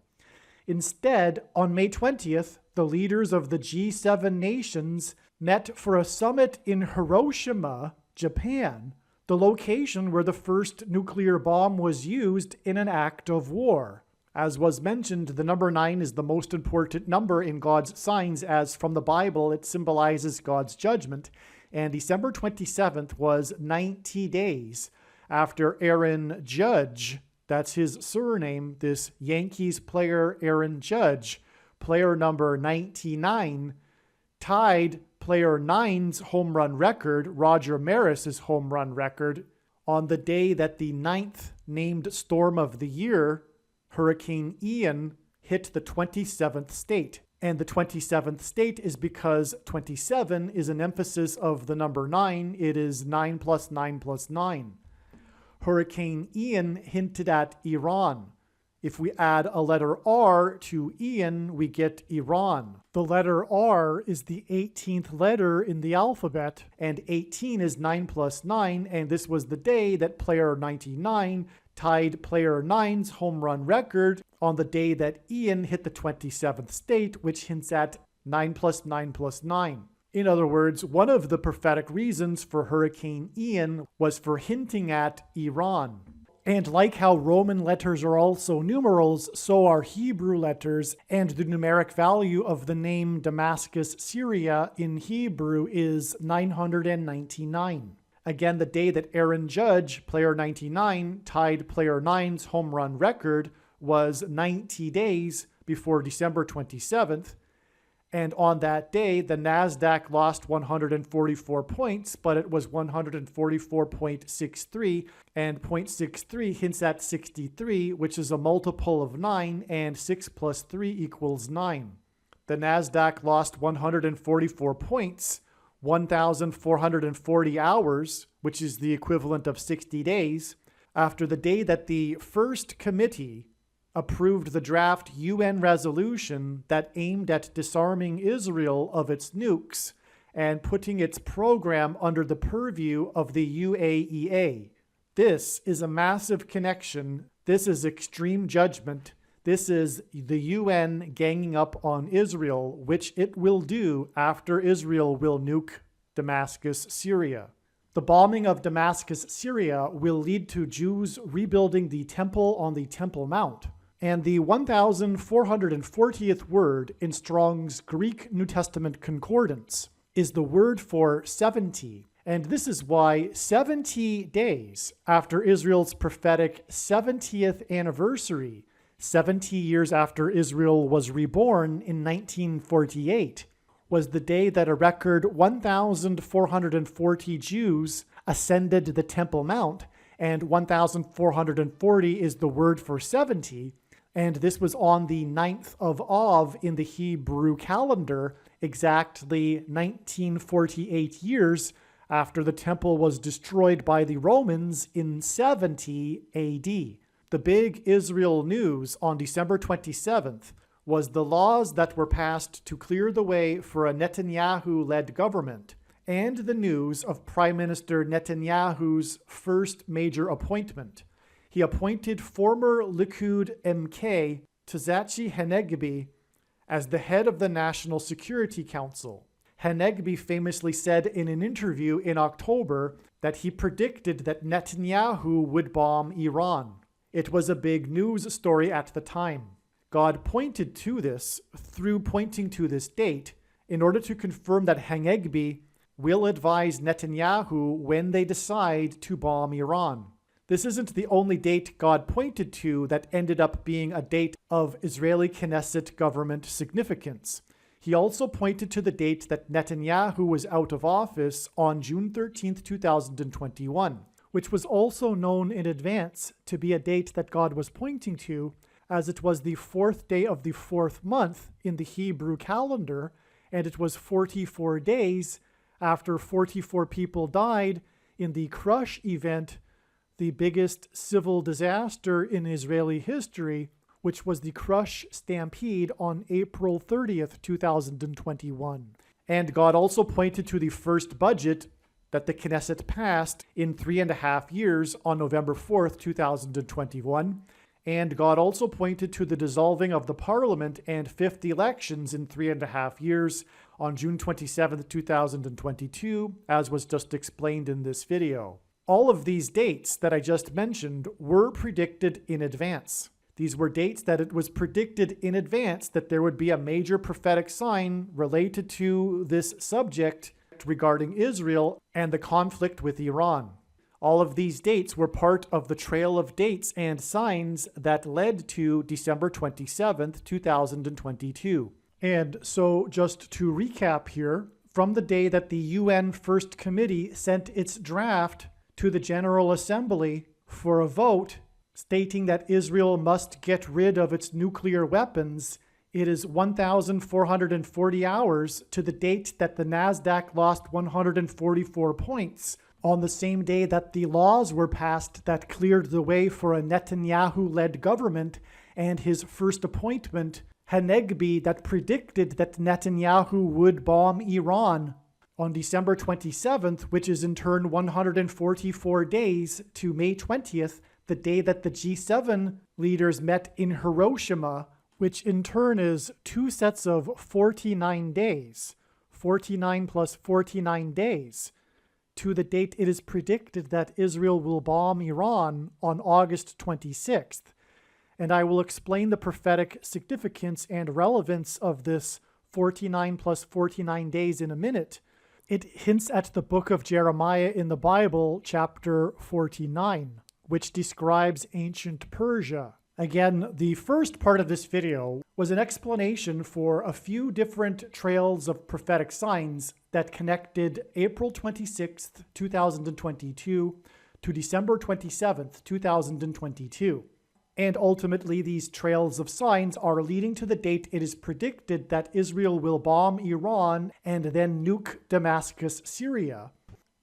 Instead, on May 20th, the leaders of the G7 nations met for a summit in Hiroshima, Japan, the location where the first nuclear bomb was used in an act of war. As was mentioned, the number 9 is the most important number in God's signs, as from the Bible it symbolizes God's judgment. And December 27th was 90 days after Aaron Judge, that's his surname, this Yankees player Aaron Judge, player number 99, tied player 9's home run record, Roger Maris's home run record, on the day that the 9th named storm of the year, Hurricane Ian, hit the 27th state. And the 27th state is because 27 is an emphasis of the number 9. It is 9 plus 9 plus 9. Hurricane Ian hinted at Iran. If we add a letter R to Ian, we get Iran. The letter R is the 18th letter in the alphabet, and 18 is 9 plus 9, and this was the day that player 99 tied player 9's home run record on the day that Ian hit the 27th state, which hints at 9 plus 9 plus 9. In other words, one of the prophetic reasons for Hurricane Ian was for hinting at Iran. And like how Roman letters are also numerals, so are Hebrew letters, and the numeric value of the name Damascus, Syria in Hebrew is 999. Again, the day that Aaron Judge, player 99, tied player 9's home run record was 90 days before December 27th. And on that day, the NASDAQ lost 144 points, but it was 144.63, and 0.63 hints at 63, which is a multiple of 9, and 6 plus 3 equals 9. The NASDAQ lost 144 points, 1,440 hours, which is the equivalent of 60 days, after the day that the first committee approved the draft UN resolution that aimed at disarming Israel of its nukes and putting its program under the purview of the UAEA. This is a massive connection. This is extreme judgment. This is the UN ganging up on Israel, which it will do after Israel will nuke Damascus, Syria. The bombing of Damascus, Syria will lead to Jews rebuilding the temple on the Temple Mount. And the 1440th word in Strong's Greek New Testament Concordance is the word for 70. And this is why 70 days after Israel's prophetic 70th anniversary, 70 years after Israel was reborn in 1948, was the day that a record 1,440 Jews ascended the Temple Mount, and 1,440 is the word for 70. And this was on the 9th of Av in the Hebrew calendar, exactly 1948 years after the temple was destroyed by the Romans in 70 AD. The big Israel news on December 27th was the laws that were passed to clear the way for a Netanyahu-led government, and the news of Prime Minister Netanyahu's first major appointment. He appointed former Likud MK Tzachi Hanegbi as the head of the National Security Council. Hanegbi famously said in an interview in October that he predicted that Netanyahu would bomb Iran. It was a big news story at the time. God pointed to this through pointing to this date in order to confirm that Hanegbi will advise Netanyahu when they decide to bomb Iran. This isn't the only date God pointed to that ended up being a date of Israeli Knesset government significance. He also pointed to the date that Netanyahu was out of office on June 13, 2021, which was also known in advance to be a date that God was pointing to, as it was the 4th day of the 4th month in the Hebrew calendar, and it was 44 days after 44 people died in the Crush event, the biggest civil disaster in Israeli history, which was the Crush Stampede on April 30th, 2021. And God also pointed to the first budget that the Knesset passed in 3.5 years on November 4th, 2021. And God also pointed to the dissolving of the parliament and 5th elections in 3.5 years on June 27th, 2022, as was just explained in this video. All of these dates that I just mentioned were predicted in advance. These were dates that it was predicted in advance that there would be a major prophetic sign related to this subject regarding Israel and the conflict with Iran. All of these dates were part of the trail of dates and signs that led to December 27th, 2022. And so just to recap here, from the day that the UN First Committee sent its draft to the General Assembly for a vote stating that Israel must get rid of its nuclear weapons, it is 1,440 hours to the date that the NASDAQ lost 144 points, on the same day that the laws were passed that cleared the way for a Netanyahu-led government and his first appointment, Hanegbi, that predicted that Netanyahu would bomb Iran. On December 27th, which is in turn 144 days to May 20th, the day that the G7 leaders met in Hiroshima, which in turn is 2 sets of 49 days, 49 plus 49 days, to the date it is predicted that Israel will bomb Iran on August 26th. And I will explain the prophetic significance and relevance of this 49 plus 49 days in a minute. It hints at the book of Jeremiah in the Bible, chapter 49, which describes ancient Persia. Again, the first part of this video was an explanation for a few different trails of prophetic signs that connected April 26th, 2022 to December 27th, 2022. And ultimately, these trails of signs are leading to the date it is predicted that Israel will bomb Iran and then nuke Damascus, Syria.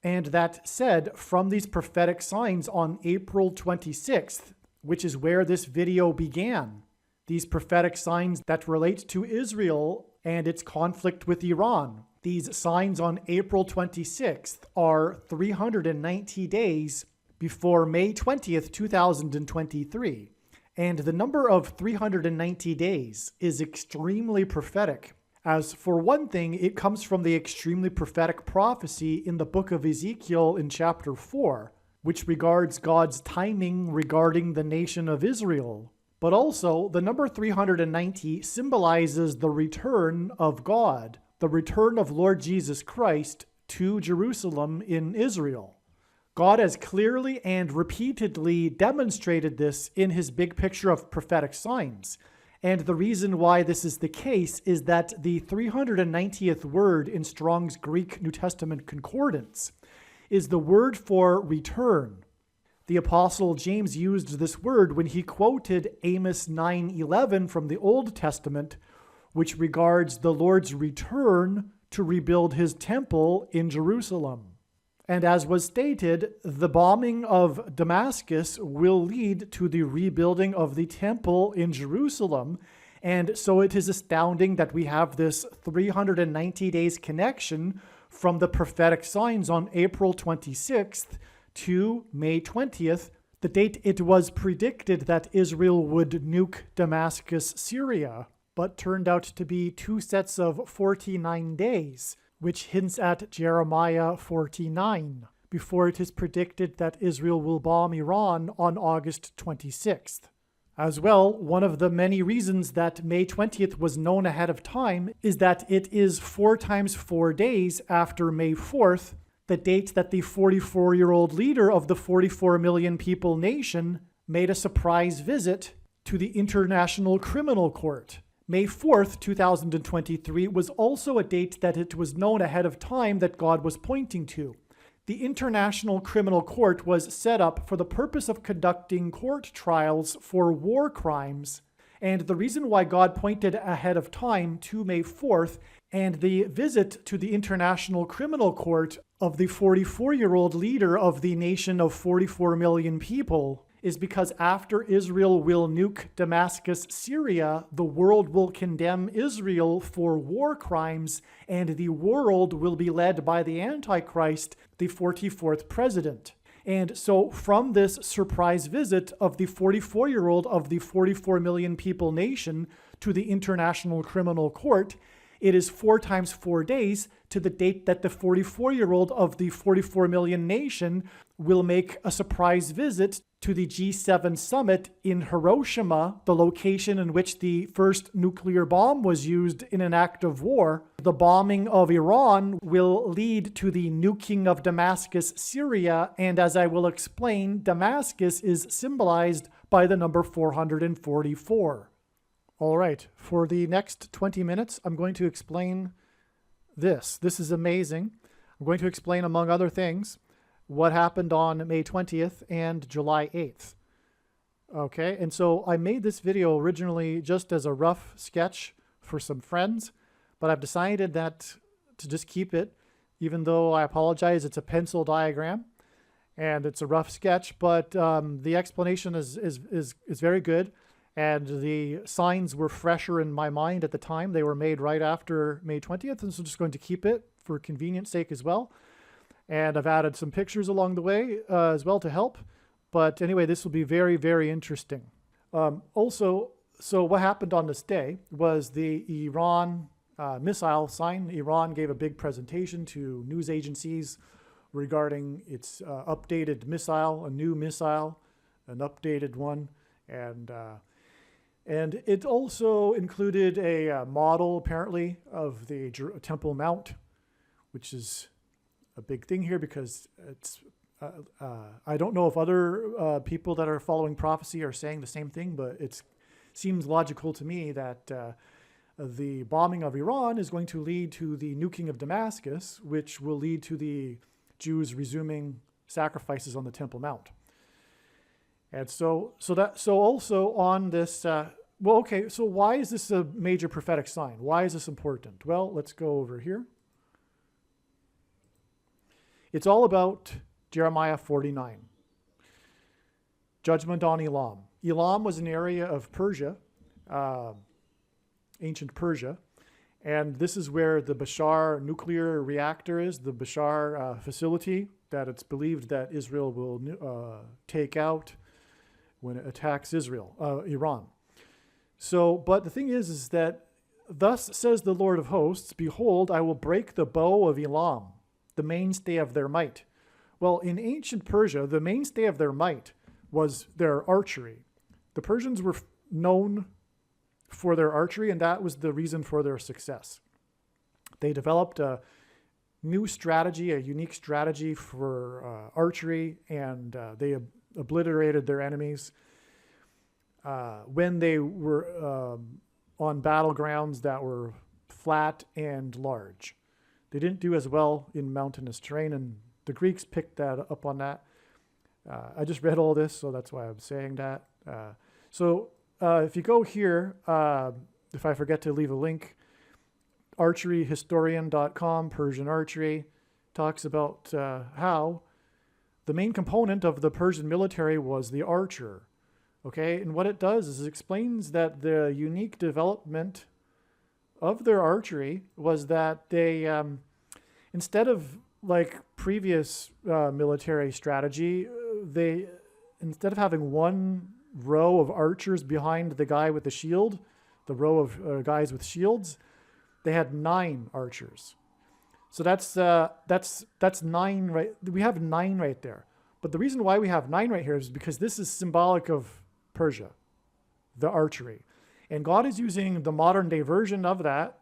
And that said, from these prophetic signs on April 26th, which is where this video began, these prophetic signs that relate to Israel and its conflict with Iran, these signs on April 26th are 390 days before May 20th, 2023. And the number of 390 days is extremely prophetic. As for one thing, it comes from the extremely prophetic prophecy in the book of Ezekiel in chapter 4, which regards God's timing regarding the nation of Israel. But also, the number 390 symbolizes the return of God, the return of Lord Jesus Christ to Jerusalem in Israel. God has clearly and repeatedly demonstrated this in his big picture of prophetic signs. And the reason why this is the case is that the 390th word in Strong's Greek New Testament Concordance is the word for return. The Apostle James used this word when he quoted Amos 9:11 from the Old Testament, which regards the Lord's return to rebuild his temple in Jerusalem. And as was stated, the bombing of Damascus will lead to the rebuilding of the temple in Jerusalem. And so it is astounding that we have this 390 days connection from the prophetic signs on April 26th to May 20th, the date it was predicted that Israel would nuke Damascus, Syria, but turned out to be 2 sets of 49 days, which hints at Jeremiah 49, before it is predicted that Israel will bomb Iran on August 26th. As well, one of the many reasons that May 20th was known ahead of time is that it is 4 times 4 days after May 4th, the date that the 44-year-old leader of the 44 million people nation made a surprise visit to the International Criminal Court. May 4th, 2023 was also a date that it was known ahead of time that God was pointing to. The International Criminal Court was set up for the purpose of conducting court trials for war crimes. And the reason why God pointed ahead of time to May 4th and the visit to the International Criminal Court of the 44-year-old leader of the nation of 44 million people is because after Israel will nuke Damascus, Syria, the world will condemn Israel for war crimes, and the world will be led by the Antichrist, the 44th president. And so from this surprise visit of the 44-year-old of the 44 million people nation to the International Criminal Court, it is 4 times 4 days to the date that the 44-year-old of the 44 million nation will make a surprise visit to the G7 summit in Hiroshima, the location in which the first nuclear bomb was used in an act of war. The bombing of Iran will lead to the nuking of Damascus, Syria, and as I will explain, Damascus is symbolized by the number 444. All right, for the next 20 minutes, I'm going to explain this. This is amazing. I'm going to explain, among other things, what happened on May 20th and July 8th. Okay, and so I made this video originally just as a rough sketch for some friends, but I've decided that to just keep it, even though I apologize, it's a pencil diagram and it's a rough sketch, but the explanation is very good. And the signs were fresher in my mind at the time. They were made right after May 20th, and so I'm just going to keep it for convenience sake as well. And I've added some pictures along the way as well to help. But anyway, this will be very, very interesting. Also, so what happened on this day was the Iran missile sign. Iran gave a big presentation to news agencies regarding its updated missile, a new missile, an updated one. And it also included a model, apparently, of the Temple Mount, which is a big thing here because it's, I don't know if other people that are following prophecy are saying the same thing, but it seems logical to me that the bombing of Iran is going to lead to the nuking of Damascus, which will lead to the Jews resuming sacrifices on the Temple Mount. And so also on this, well, okay, so why is this a major prophetic sign? Why is this important? Well, let's go over here. It's all about Jeremiah 49. Judgment on Elam. Elam was an area of Persia, ancient Persia, and this is where the Bashar nuclear reactor is, the Bashar facility that it's believed that Israel will take out when it attacks Iran. So, but the thing is that, thus says the Lord of hosts, behold, I will break the bow of Elam, the mainstay of their might. Well, in ancient Persia, the mainstay of their might was their archery. The Persians were known for their archery, and that was the reason for their success. They developed a new strategy, a unique strategy for archery, and they obliterated their enemies when they were on battlegrounds that were flat and large. They didn't do as well in mountainous terrain, and the Greeks picked that up on that. I just read all this, so that's why I'm saying that. If you go here, if I forget to leave a link, archeryhistorian.com, Persian archery, talks about how the main component of the Persian military was the archer. Okay, and what it does is it explains that the unique development of their archery was that they, instead of like previous military strategy, instead of having one row of archers behind the guy with the shield, the row of guys with shields, they had 9 archers. So that's 9, right? We have 9 right there. But the reason why we have 9 right here is because this is symbolic of Persia, the archery. And God is using the modern day version of that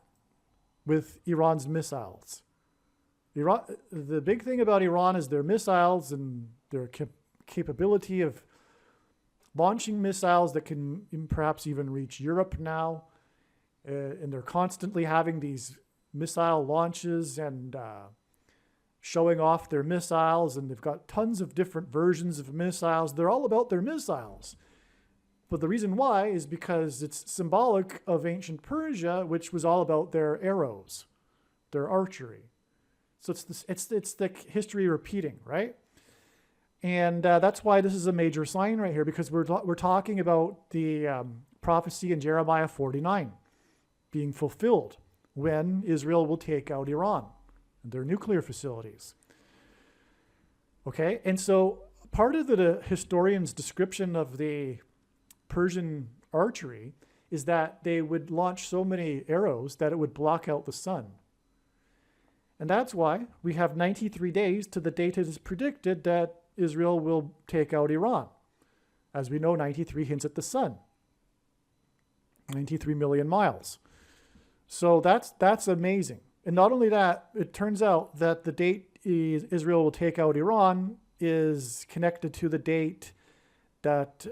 with Iran's missiles. The big thing about Iran is their missiles and their capability of launching missiles that can perhaps even reach Europe now. And they're constantly having these missile launches and showing off their missiles. And they've got tons of different versions of missiles. They're all about their missiles. But the reason why is because it's symbolic of ancient Persia, which was all about their arrows, their archery. So it's the history repeating, right? And that's why this is a major sign right here, because we're talking about the prophecy in Jeremiah 49 being fulfilled when Israel will take out Iran and their nuclear facilities. Okay, and so part of the historian's description of the Persian archery is that they would launch so many arrows that it would block out the sun. And that's why we have 93 days to the date it is predicted that Israel will take out Iran. As we know, 93 hints at the sun. 93 million miles. So that's amazing. And not only that, it turns out that the date Israel will take out Iran is connected to the date that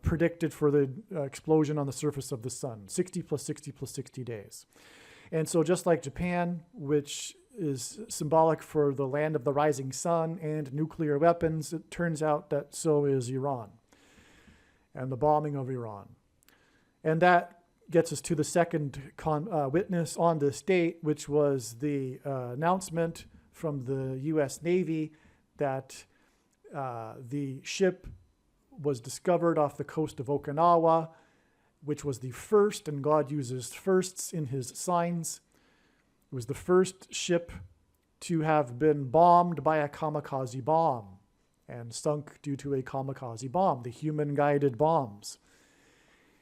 predicted for the explosion on the surface of the sun, 60 plus 60 plus 60 days. And so just like Japan, which is symbolic for the land of the rising sun and nuclear weapons, it turns out that so is Iran and the bombing of Iran. And that gets us to the second witness on this date, which was the announcement from the U.S. Navy that the ship was discovered off the coast of Okinawa, which was the first, and God uses firsts in his signs. It was the first ship to have been bombed by a kamikaze bomb and sunk due to a kamikaze bomb, the human-guided bombs,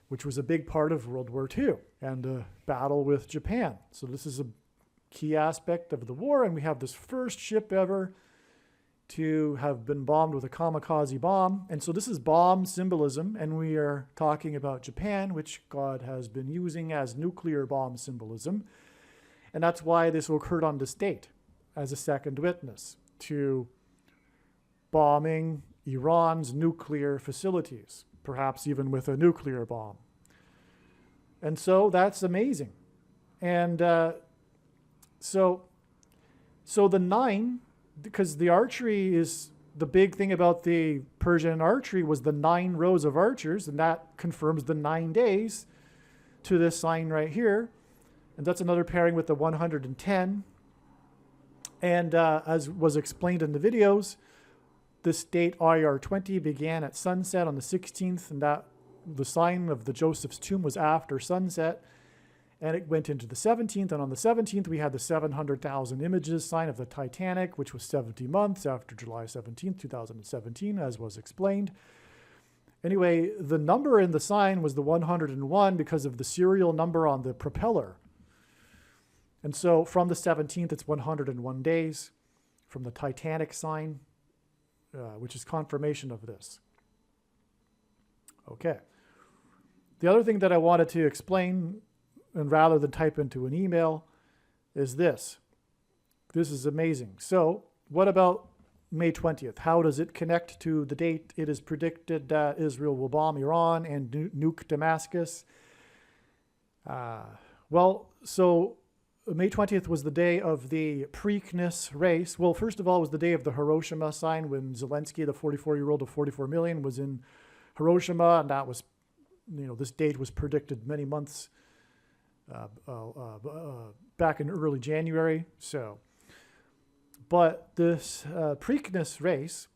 which was a big part of World War II and the battle with Japan. So this is a key aspect of the war, and we have this first ship ever to have been bombed with a kamikaze bomb. And so this is bomb symbolism, and we are talking about Japan, which God has been using as nuclear bomb symbolism. And that's why this occurred on this date as a second witness to bombing Iran's nuclear facilities, perhaps even with a nuclear bomb. And so that's amazing. And so the 9, because the archery is the big thing about the Persian archery was the 9 rows of archers, and that confirms the 9 days to this sign right here. And that's another pairing with the 110. And as was explained in the videos, this date IR20 began at sunset on the 16th, and that the sign of the Joseph's tomb was after sunset. And it went into the 17th, and on the 17th, we had the 700,000 images sign of the Titanic, which was 70 months after July 17th, 2017, as was explained. Anyway, the number in the sign was the 101 because of the serial number on the propeller. And so from the 17th, it's 101 days from the Titanic sign, which is confirmation of this. Okay. The other thing that I wanted to explain, and rather than type into an email, is this. This is amazing. So what about May 20th? How does it connect to the date it is predicted that Israel will bomb Iran and nuke Damascus? Well, so May 20th was the day of the Preakness race. Well, first of all, it was the day of the Hiroshima sign when Zelensky, the 44-year-old of 44 million, was in Hiroshima, and that was, this date was predicted many months back in early January. So, but this Preakness race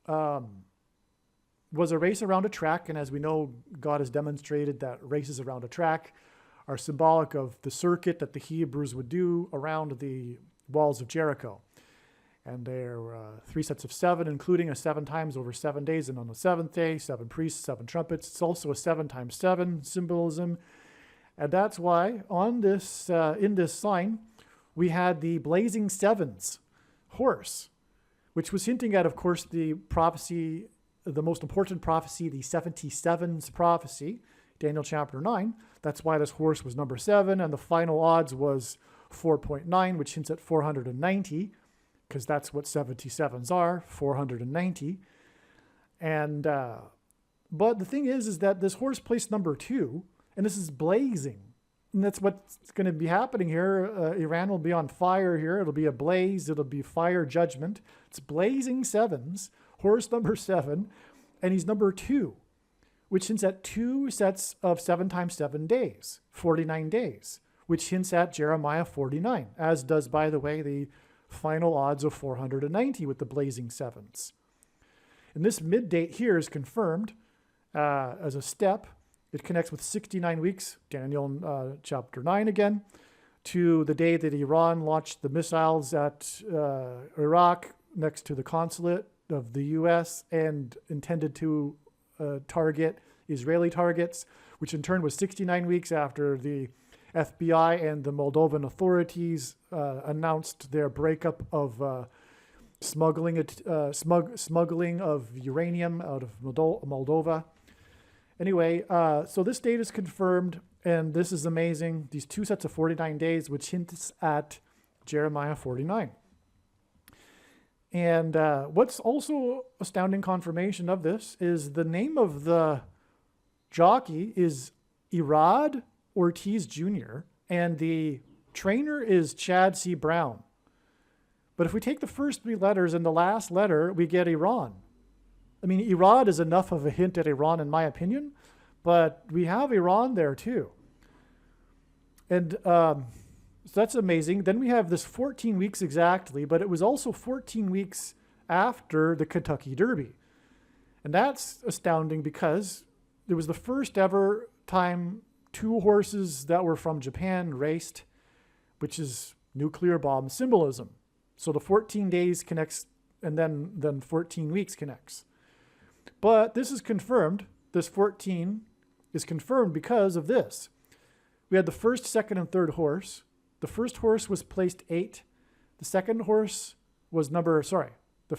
was a race around a track, and as we know, God has demonstrated that races around a track are symbolic of the circuit that the Hebrews would do around the walls of Jericho. And there are 3 sets of 7, including a 7 times over 7 days, and on the 7th day, 7 priests, 7 trumpets. It's also a 7 times 7 symbolism. And that's why on this, in this sign, we had the blazing sevens horse, which was hinting at, of course, the prophecy, the most important prophecy, the 77's prophecy, Daniel chapter 9. That's why this horse was number 7, and the final odds was 4.9, which hints at 490, because that's what 77s are, 490. And but the thing is that this horse placed number 2, and this is blazing. And that's what's going to be happening here. Iran will be on fire here. It'll be a blaze. It'll be fire judgment. It's blazing sevens, horse number 7, and he's number 2, which hints at 2 sets of 7 times 7 days, 49 days, which hints at Jeremiah 49, as does, by the way, the final odds of 490 with the blazing sevens. And this mid-date here is confirmed as a step. It connects with 69 weeks, Daniel chapter 9 again, to the day that Iran launched the missiles at Iraq next to the consulate of the U.S. and intended to target Israeli targets, which in turn was 69 weeks after the FBI and the Moldovan authorities announced their breakup of smuggling of uranium out of Moldova. Anyway, so this date is confirmed, and this is amazing. These 2 sets of 49 days, which hints at Jeremiah 49. And what's also astounding confirmation of this is the name of the jockey is Irad Ortiz Jr. and the trainer is Chad C. Brown. But if we take the first three letters and the last letter, we get Iran. I mean, Irad is enough of a hint at Iran in my opinion, but we have Iran there too. And so that's amazing. Then we have this 14 weeks exactly, but it was also 14 weeks after the Kentucky Derby. And that's astounding because it was the first ever time two horses that were from Japan raced, which is nuclear bomb symbolism. So the 14 days connects, and then 14 weeks connects. But this is confirmed. This 14 is confirmed because of this. We had the first, second, and third horse. The first horse was placed 8. The second horse was the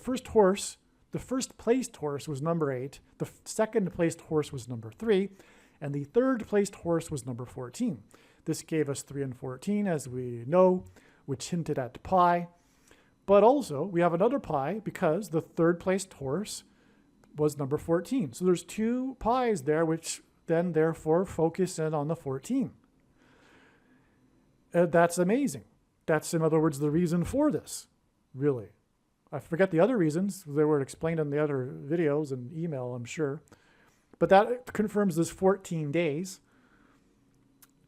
first placed horse was number 8. The second placed horse was number 3. And the third placed horse was number 14. This gave us 3 and 14, as we know, which hinted at pi. But also, we have another pi because the third placed horse was number 14. So there's 2 pies there, which then therefore focus in on the 14. That's amazing. That's, in other words, the reason for this, really. I forget the other reasons. They were explained in the other videos and email, I'm sure. But that confirms this 14 days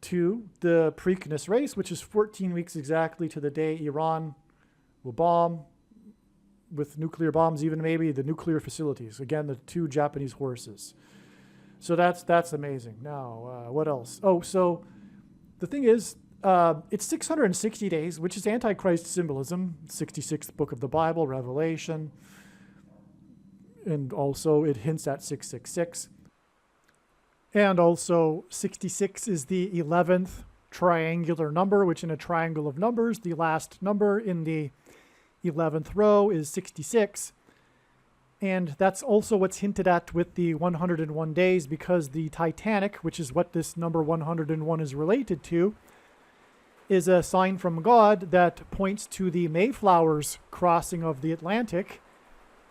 to the Preakness race, which is 14 weeks exactly to the day Iran will bomb with nuclear bombs, even maybe the nuclear facilities. Again, the 2 Japanese horses. So that's amazing. Now, what else? Oh, so the thing is, it's 660 days, which is Antichrist symbolism, 66th book of the Bible, Revelation. And also it hints at 666. And also 66 is the 11th triangular number, which in a triangle of numbers, the last number in the 11th row is 66. And that's also what's hinted at with the 101 days, because the Titanic, which is what this number 101 is related to, is a sign from God that points to the Mayflower's crossing of the Atlantic,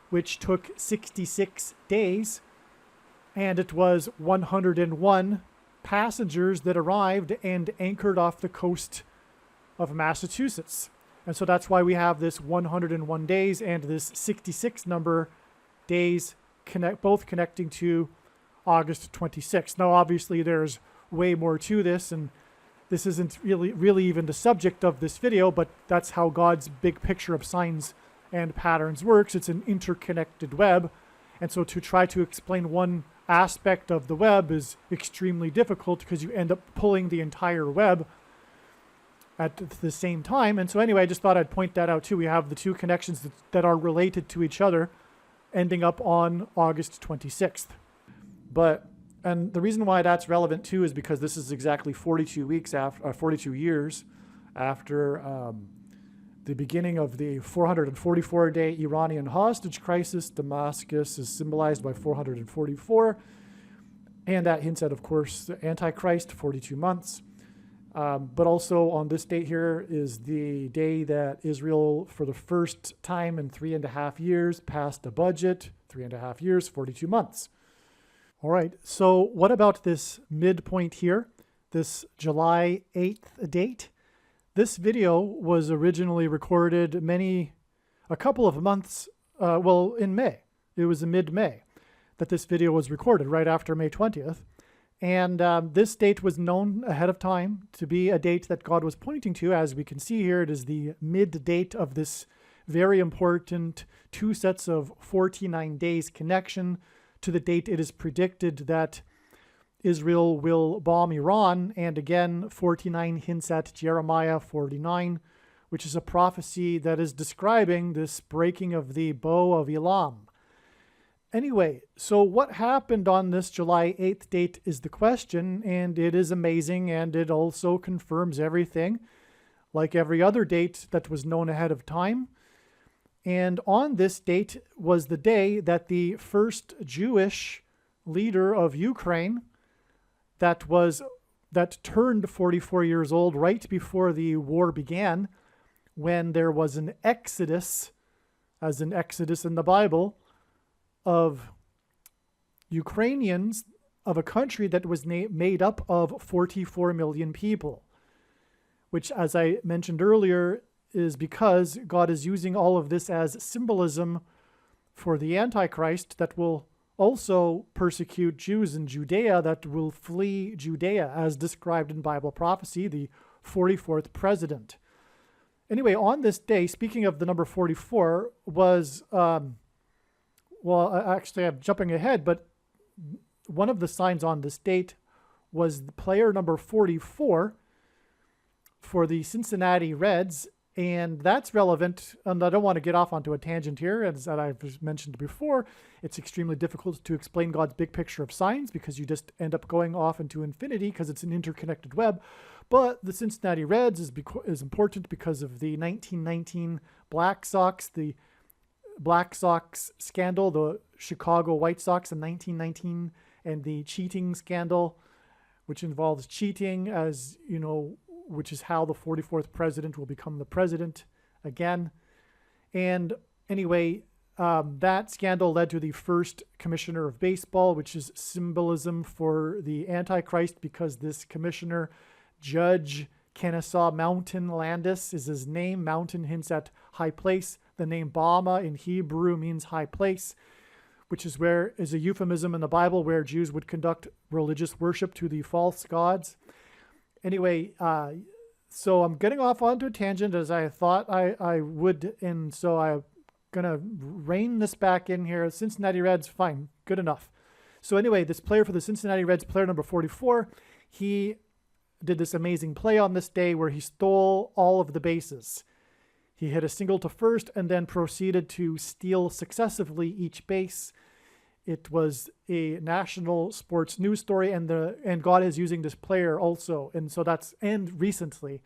which took 66 days. And it was 101 passengers that arrived and anchored off the coast of Massachusetts. And so that's why we have this 101 days and this 66 number days both connecting to August 26th. Now, obviously, there's way more to this, and this isn't really even the subject of this video, but that's how God's big picture of signs and patterns works. It's an interconnected web. And so to try to explain one aspect of the web is extremely difficult because you end up pulling the entire web at the same time. And so anyway, I just thought I'd point that out too. We have the 2 connections that are related to each other ending up on August 26th. And the reason why that's relevant too is because this is exactly 42 weeks after, 42 years after the beginning of the 444-day Iranian hostage crisis. Damascus is symbolized by 444. And that hints at, of course, the Antichrist, 42 months. But also on this date here is the day that Israel, for the first time in 3.5 years, passed a budget. 3.5 years, 42 months. All right, so what about this midpoint here, this July 8th date? This video was originally recorded a couple of months, in May. It was in mid-May that this video was recorded, right after May 20th. And this date was known ahead of time to be a date that God was pointing to. As we can see here, it is the mid-date of this very important 2 sets of 49 days connection to the date it is predicted that Israel will bomb Iran. And again, 49 hints at Jeremiah 49, which is a prophecy that is describing this breaking of the bow of Elam. Anyway, so what happened on this July 8th date is the question, and it is amazing, and it also confirms everything, like every other date that was known ahead of time. And on this date was the day that the first Jewish leader of Ukraine that turned 44 years old right before the war began, when there was an exodus as in Exodus in the Bible, of Ukrainians, of a country that was made up of 44 million people, which, as I mentioned earlier, is because God is using all of this as symbolism for the Antichrist that will also persecute Jews in Judea, that will flee Judea, as described in Bible prophecy, the 44th president. Anyway, on this day, speaking of the number 44, was, actually I'm jumping ahead, but one of the signs on this date was the player number 44 for the Cincinnati Reds. And that's relevant, and I don't want to get off onto a tangent here. As I've mentioned before, it's extremely difficult to explain God's big picture of signs because you just end up going off into infinity because it's an interconnected web. But the Cincinnati Reds is important because of the 1919 Black Sox, the Black Sox scandal, the Chicago White Sox in 1919, and the cheating scandal, which involves cheating, as you know, which is how the 44th president will become the president again. And anyway, that scandal led to the first commissioner of baseball, which is symbolism for the Antichrist, because this commissioner, Judge Kennesaw Mountain Landis, is his name. Mountain hints at high place. The name Bama in Hebrew means high place, which is a euphemism in the Bible where Jews would conduct religious worship to the false gods. Anyway, so I'm getting off onto a tangent as I thought I would, and so I'm going to rein this back in here. Cincinnati Reds, fine, good enough. So anyway, this player for the Cincinnati Reds, player number 44, he did this amazing play on this day where he stole all of the bases. He hit a single to first and then proceeded to steal successively each base. It was a national sports news story, and God is using this player also, and so and recently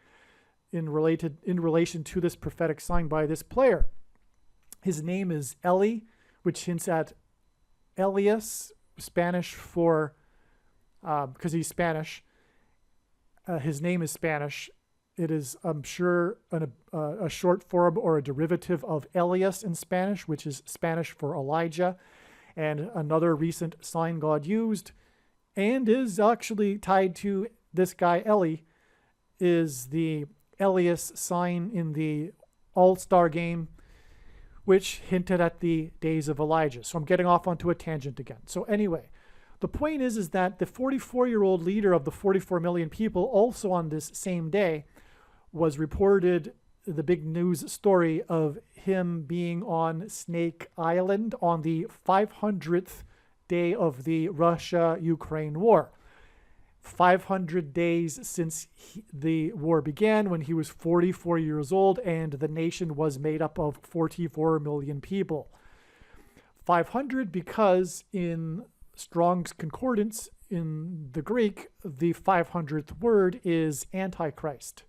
in relation to this prophetic sign by this player. His name is Eli, which hints at Elias, Spanish for because he's Spanish. His name is Spanish. It is, I'm sure, a short form or a derivative of Elias in Spanish, which is Spanish for Elijah. And another recent sign God used, and is actually tied to this guy Eli, is the Elias sign in the All-Star game, which hinted at the days of Elijah. So I'm getting off onto a tangent again. So anyway, the point is that the 44-year-old leader of the 44 million people, also on this same day, was reported the big news story of him being on Snake Island on the 500th day of the Russia-Ukraine war. 500 days since the war began, when he was 44 years old and the nation was made up of 44 million people. 500 because in Strong's Concordance in the Greek, the 500th word is Antichrist.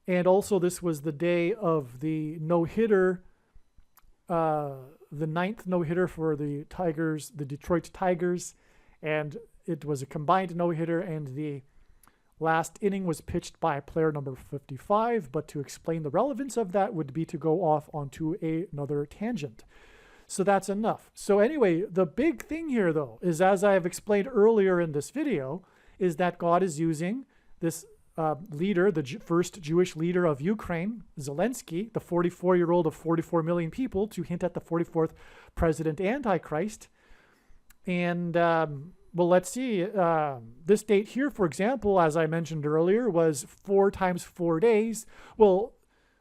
And also this was the day of the no-hitter, the 9th no-hitter for the Tigers, the Detroit Tigers, and it was a combined no-hitter, and the last inning was pitched by player number 55, but to explain the relevance of that would be to go off onto another tangent. So that's enough. So anyway, the big thing here, though, is, as I have explained earlier in this video, is that God is using this leader, the first Jewish leader of Ukraine, Zelensky, the 44-year-old of 44 million people, to hint at the 44th president Antichrist. And, well, let's see. This date here, for example, as I mentioned earlier, was 4 times 4 days. Well,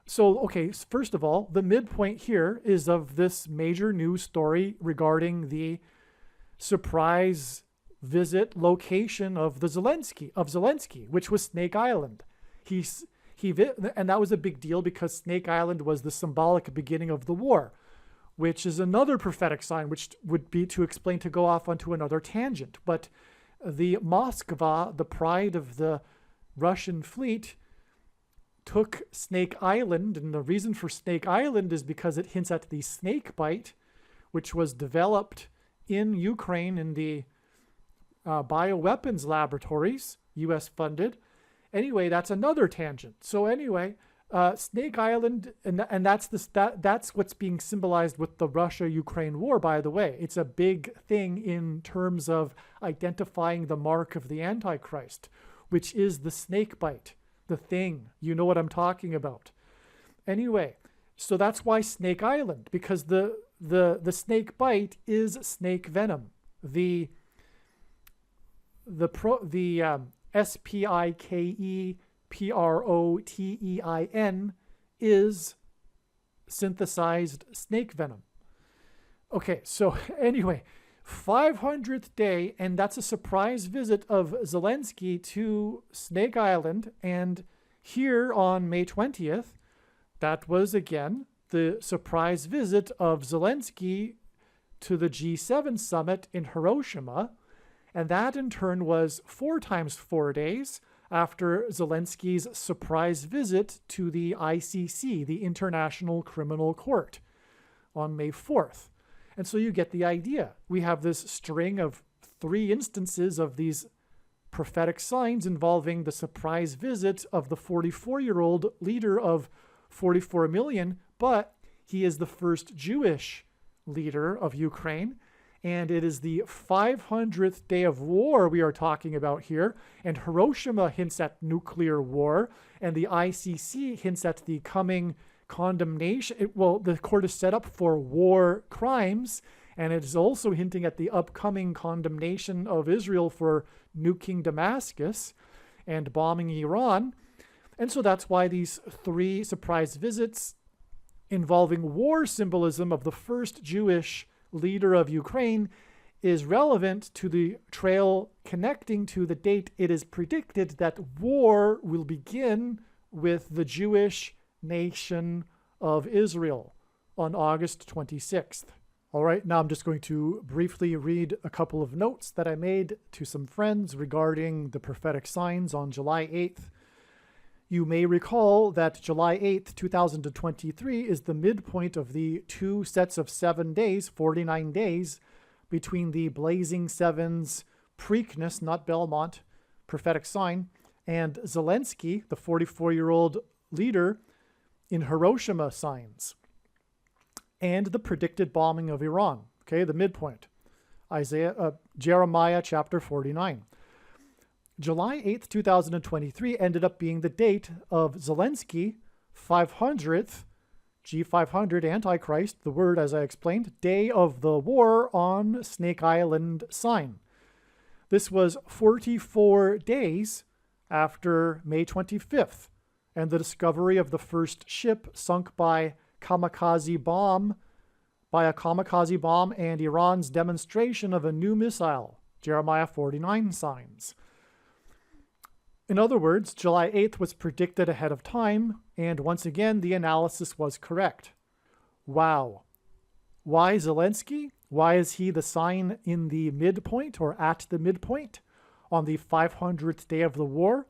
so, okay, first of all, the midpoint here is of this major news story regarding the surprise visit location of Zelensky, which was Snake Island. And that was a big deal because Snake Island was the symbolic beginning of the war, which is another prophetic sign, which would be to explain, to go off onto another tangent. But the Moskva, the pride of the Russian fleet, took Snake Island, and the reason for Snake Island is because it hints at the snake bite, which was developed in Ukraine in the bioweapons laboratories, U.S. funded. Anyway, that's another tangent. So anyway, Snake Island, and that's what's being symbolized with the Russia-Ukraine war, by the way. It's a big thing in terms of identifying the mark of the Antichrist, which is the snake bite, the thing. You know what I'm talking about. Anyway, so that's why Snake Island, because the snake bite is snake venom. The SPIKEPROTEIN is synthesized snake venom. Okay, so anyway, 500th day, and that's a surprise visit of Zelensky to Snake Island. And here on May 20th, that was again the surprise visit of Zelensky to the G7 summit in Hiroshima. And that in turn was 4 times 4 days after Zelensky's surprise visit to the ICC, the International Criminal Court, on May 4th. And so you get the idea. We have this string of 3 instances of these prophetic signs involving the surprise visit of the 44-year-old leader of 44 million, but he is the first Jewish leader of Ukraine. And it is the 500th day of war we are talking about here. And Hiroshima hints at nuclear war, and the ICC hints at the coming condemnation. The court is set up for war crimes, and it is also hinting at the upcoming condemnation of Israel for nuking Damascus and bombing Iran. And so that's why these 3 surprise visits involving war symbolism of the first Jewish leader of Ukraine is relevant to the trail connecting to the date it is predicted that war will begin with the Jewish nation of Israel on August 26th. All right, now I'm just going to briefly read a couple of notes that I made to some friends regarding the prophetic signs on July 8th. You may recall that July 8th, 2023 is the midpoint of the 2 sets of 7 days, 49 days, between the Blazing Sevens Preakness, not Belmont, prophetic sign, and Zelensky, the 44-year-old leader, in Hiroshima signs, and the predicted bombing of Iran, okay, the midpoint, Jeremiah chapter 49. July 8th, 2023 ended up being the date of Zelensky 500th, G500 Antichrist, the word as I explained, day of the war on Snake Island sign. This was 44 days after May 25th and the discovery of the first ship sunk by a kamikaze bomb and Iran's demonstration of a new missile, Jeremiah 49 signs. In other words, July 8th was predicted ahead of time, and once again, the analysis was correct. Wow. Why Zelensky? Why is he the sign in the midpoint or at the midpoint on the 500th day of the war?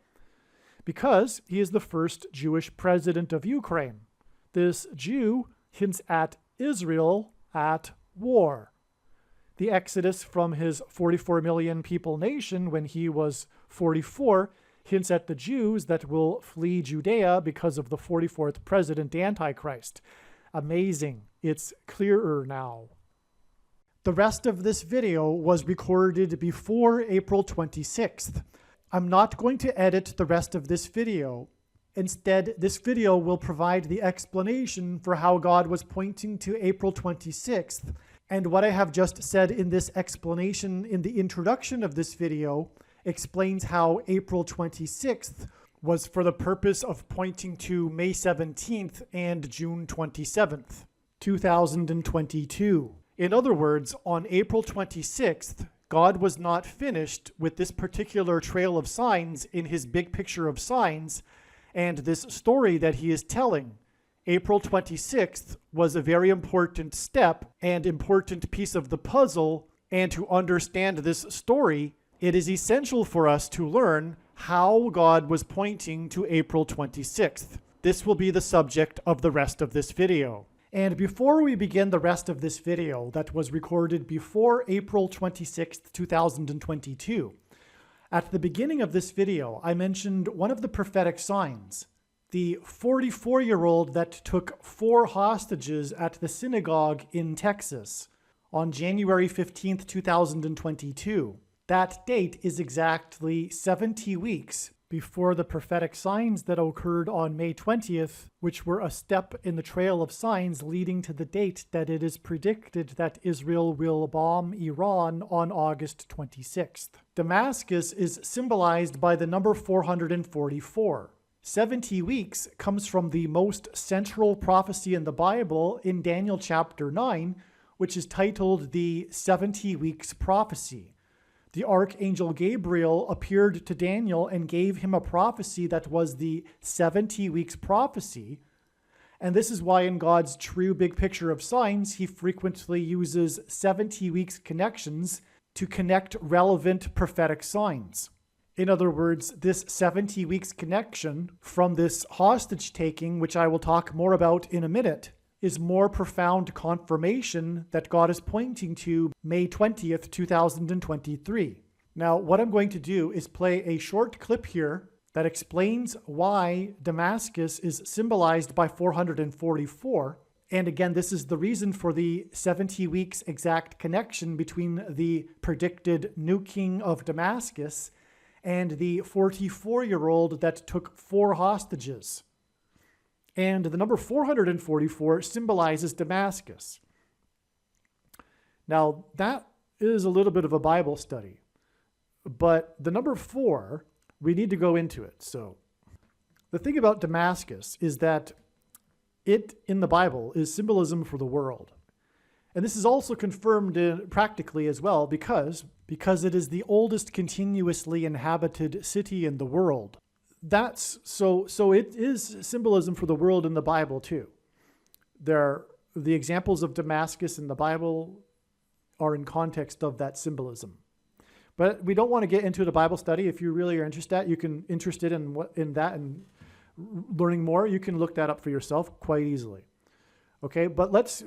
Because he is the first Jewish president of Ukraine. This Jew hints at Israel at war. The exodus from his 44 million people nation when he was 44 hints at the Jews that will flee Judea because of the 44th president Antichrist. Amazing. It's clearer now. The rest of this video was recorded before April 26th. I'm not going to edit the rest of this video. Instead, this video will provide the explanation for how God was pointing to April 26th. And what I have just said in this explanation in the introduction of this video explains how April 26th was for the purpose of pointing to May 17th and June 27th, 2022. In other words, on April 26th, God was not finished with this particular trail of signs in his big picture of signs and this story that he is telling. April 26th was a very important step and important piece of the puzzle, and to understand this story, it is essential for us to learn how God was pointing to April 26th. This will be the subject of the rest of this video. And before we begin the rest of this video that was recorded before April 26th, 2022, at the beginning of this video, I mentioned one of the prophetic signs, the 44-year-old that took 4 hostages at the synagogue in Texas on January 15th, 2022. That date is exactly 70 weeks before the prophetic signs that occurred on May 20th, which were a step in the trail of signs leading to the date that it is predicted that Israel will bomb Iran on August 26th. Damascus is symbolized by the number 444. 70 weeks comes from the most central prophecy in the Bible in Daniel chapter 9, which is titled the 70 Weeks Prophecy. The archangel Gabriel appeared to Daniel and gave him a prophecy that was the 70 weeks prophecy. And this is why in God's true big picture of signs, he frequently uses 70 weeks connections to connect relevant prophetic signs. In other words, this 70 weeks connection from this hostage taking, which I will talk more about in a minute, is more profound confirmation that God is pointing to May 20th, 2023. Now, what I'm going to do is play a short clip here that explains why Damascus is symbolized by 444. And again, this is the reason for the 70 weeks exact connection between the predicted new king of Damascus and the 44-year-old that took 4 hostages. And the number 444 symbolizes Damascus. Now, that is a little bit of a Bible study. But the number 4, we need to go into it. So, the thing about Damascus is that it, in the Bible, is symbolism for the world. And this is also confirmed practically as well because it is the oldest continuously inhabited city in the world. That's so it is symbolism for the world in the Bible too. The examples of Damascus in the Bible are in context of that symbolism. But we don't want to get into the Bible study. If you really are interested in that and learning more, you can look that up for yourself quite easily. Okay, but let's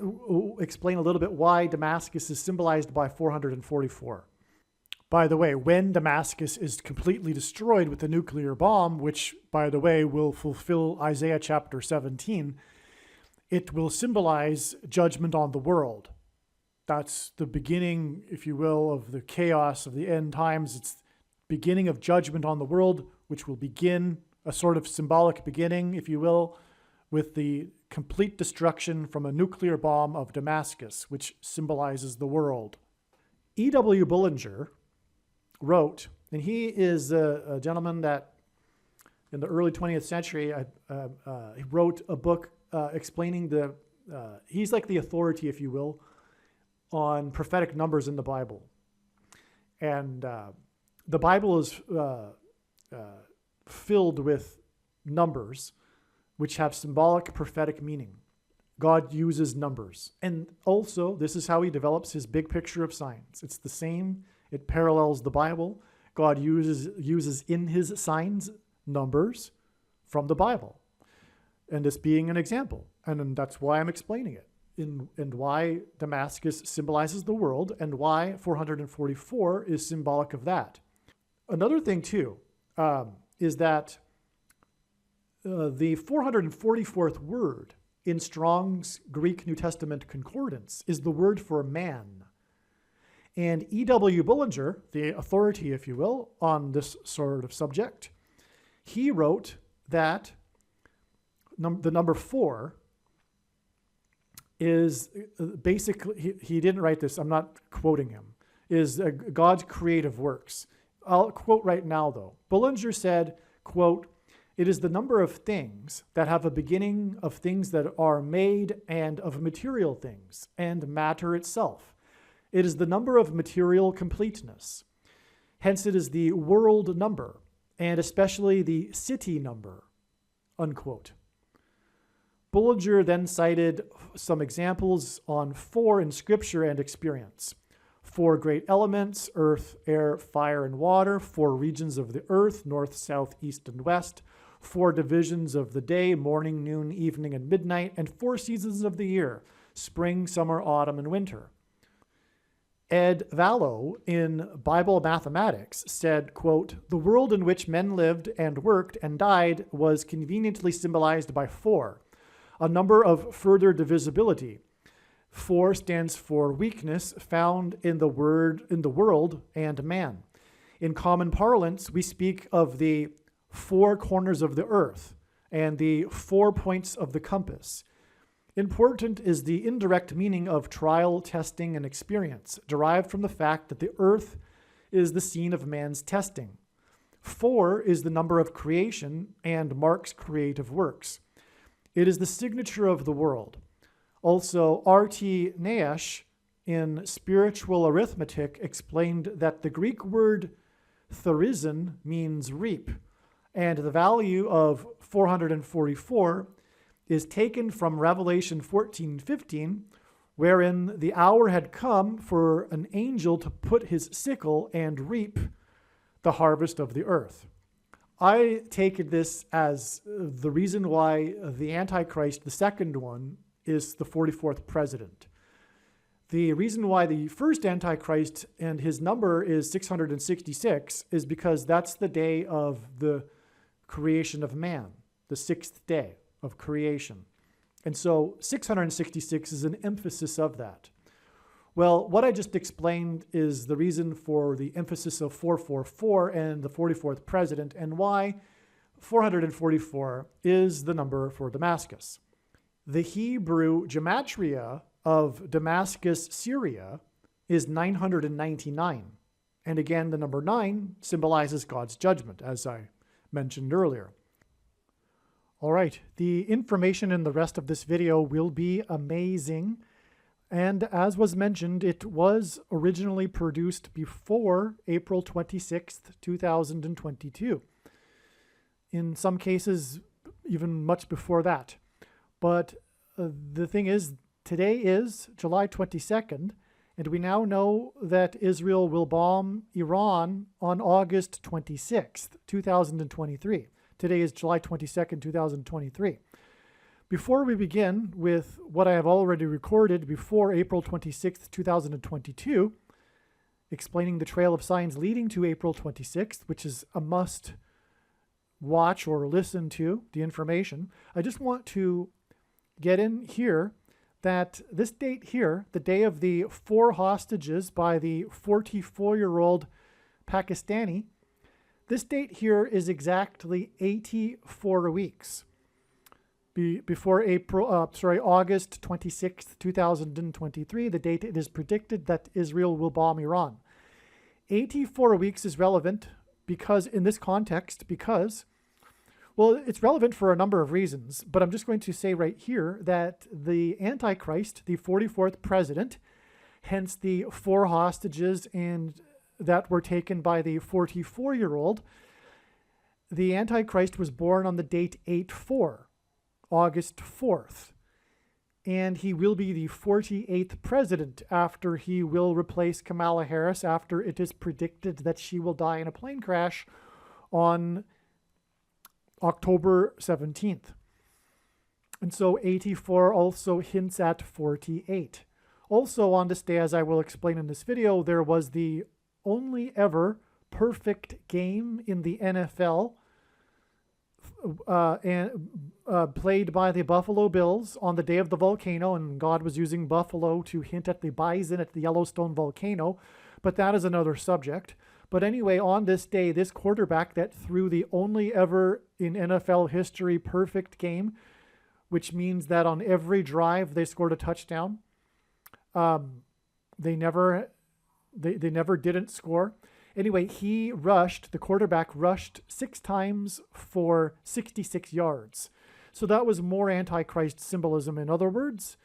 explain a little bit why Damascus is symbolized by 444. By the way, when Damascus is completely destroyed with the nuclear bomb, which, by the way, will fulfill Isaiah chapter 17, it will symbolize judgment on the world. That's the beginning, if you will, of the chaos of the end times. It's beginning of judgment on the world, which will begin a sort of symbolic beginning, if you will, with the complete destruction from a nuclear bomb of Damascus, which symbolizes the world. E.W. Bullinger wrote, and he is a gentleman that in the early 20th century, he wrote a book explaining he's like the authority, if you will, on prophetic numbers in the Bible. And the Bible is filled with numbers which have symbolic prophetic meaning. God uses numbers. And also, this is how he develops his big picture of signs. It's the same. It parallels the Bible. God uses in his signs numbers from the Bible. And this being an example. And that's why I'm explaining it. And why Damascus symbolizes the world and why 444 is symbolic of that. Another thing, too, is that the 444th word in Strong's Greek New Testament Concordance is the word for man. And E.W. Bullinger, the authority, if you will, on this sort of subject, he wrote that the number 4 is basically, he didn't write this, I'm not quoting him, is God's creative works. I'll quote right now, though. Bullinger said, quote, "It is the number of things that have a beginning of things that are made and of material things and matter itself. It is the number of material completeness. Hence it is the world number and especially the city number," unquote. Bullinger then cited some examples on 4 in scripture and experience. 4 great elements, earth, air, fire, and water. 4 regions of the earth, north, south, east, and west. 4 divisions of the day, morning, noon, evening, and midnight. And 4 seasons of the year, spring, summer, autumn, and winter. Ed Vallow in Bible Mathematics said, quote, "The world in which men lived and worked and died was conveniently symbolized by 4, a number of further divisibility. 4 stands for weakness found in the world and man. In common parlance, we speak of the 4 corners of the earth and the 4 points of the compass. Important is the indirect meaning of trial, testing, and experience, derived from the fact that the earth is the scene of man's testing. 4 is the number of creation and marks creative works. It is the signature of the world." Also, R.T. Nash in Spiritual Arithmetic explained that the Greek word therizin means reap, and the value of 444 is taken from Revelation 14:15, wherein the hour had come for an angel to put his sickle and reap the harvest of the earth. I take this as the reason why the Antichrist, the second one, is the 44th president. The reason why the first Antichrist and his number is 666 is because that's the day of the creation of man, the 6th day of creation. And so 666 is an emphasis of that. Well, what I just explained is the reason for the emphasis of 444 and the 44th president, and why 444 is the number for Damascus. The Hebrew gematria of Damascus, Syria, is 999. And again, the number 9 symbolizes God's judgment, as I mentioned earlier. All right, the information in the rest of this video will be amazing. And as was mentioned, it was originally produced before April 26th, 2022. In some cases, even much before that. But the thing is, today is July 22nd, and we now know that Israel will bomb Iran on August 26th, 2023. Today is July 22nd, 2023. Before we begin with what I have already recorded before April 26th, 2022, explaining the trail of signs leading to April 26th, which is a must watch or listen to the information, I just want to get in here that this date here, the day of the 4 hostages by the 44-year-old Pakistani, this date here is exactly 84 weeks before August 26th, 2023, the date it is predicted that Israel will bomb Iran. 84 weeks is relevant because in this context, well, it's relevant for a number of reasons, but I'm just going to say right here that the Antichrist, the 44th president, hence the 4 hostages and that were taken by the 44-year-old, the Antichrist was born on the date 8/4, August 4th, and he will be the 48th president after he will replace Kamala Harris after it is predicted that she will die in a plane crash on October 17th. And so 84 also hints at 48. Also on this day, as I will explain in this video, there was the only ever perfect game in the NFL played by the Buffalo Bills on the day of the volcano, and God was using buffalo to hint at the bison at the Yellowstone volcano, but that is another subject. But anyway, on this day, this quarterback that threw the only ever in NFL history perfect game, which means that on every drive they scored a touchdown. They never didn't score. Anyway, the quarterback rushed 6 times for 66 yards. So that was more Antichrist symbolism, in other words.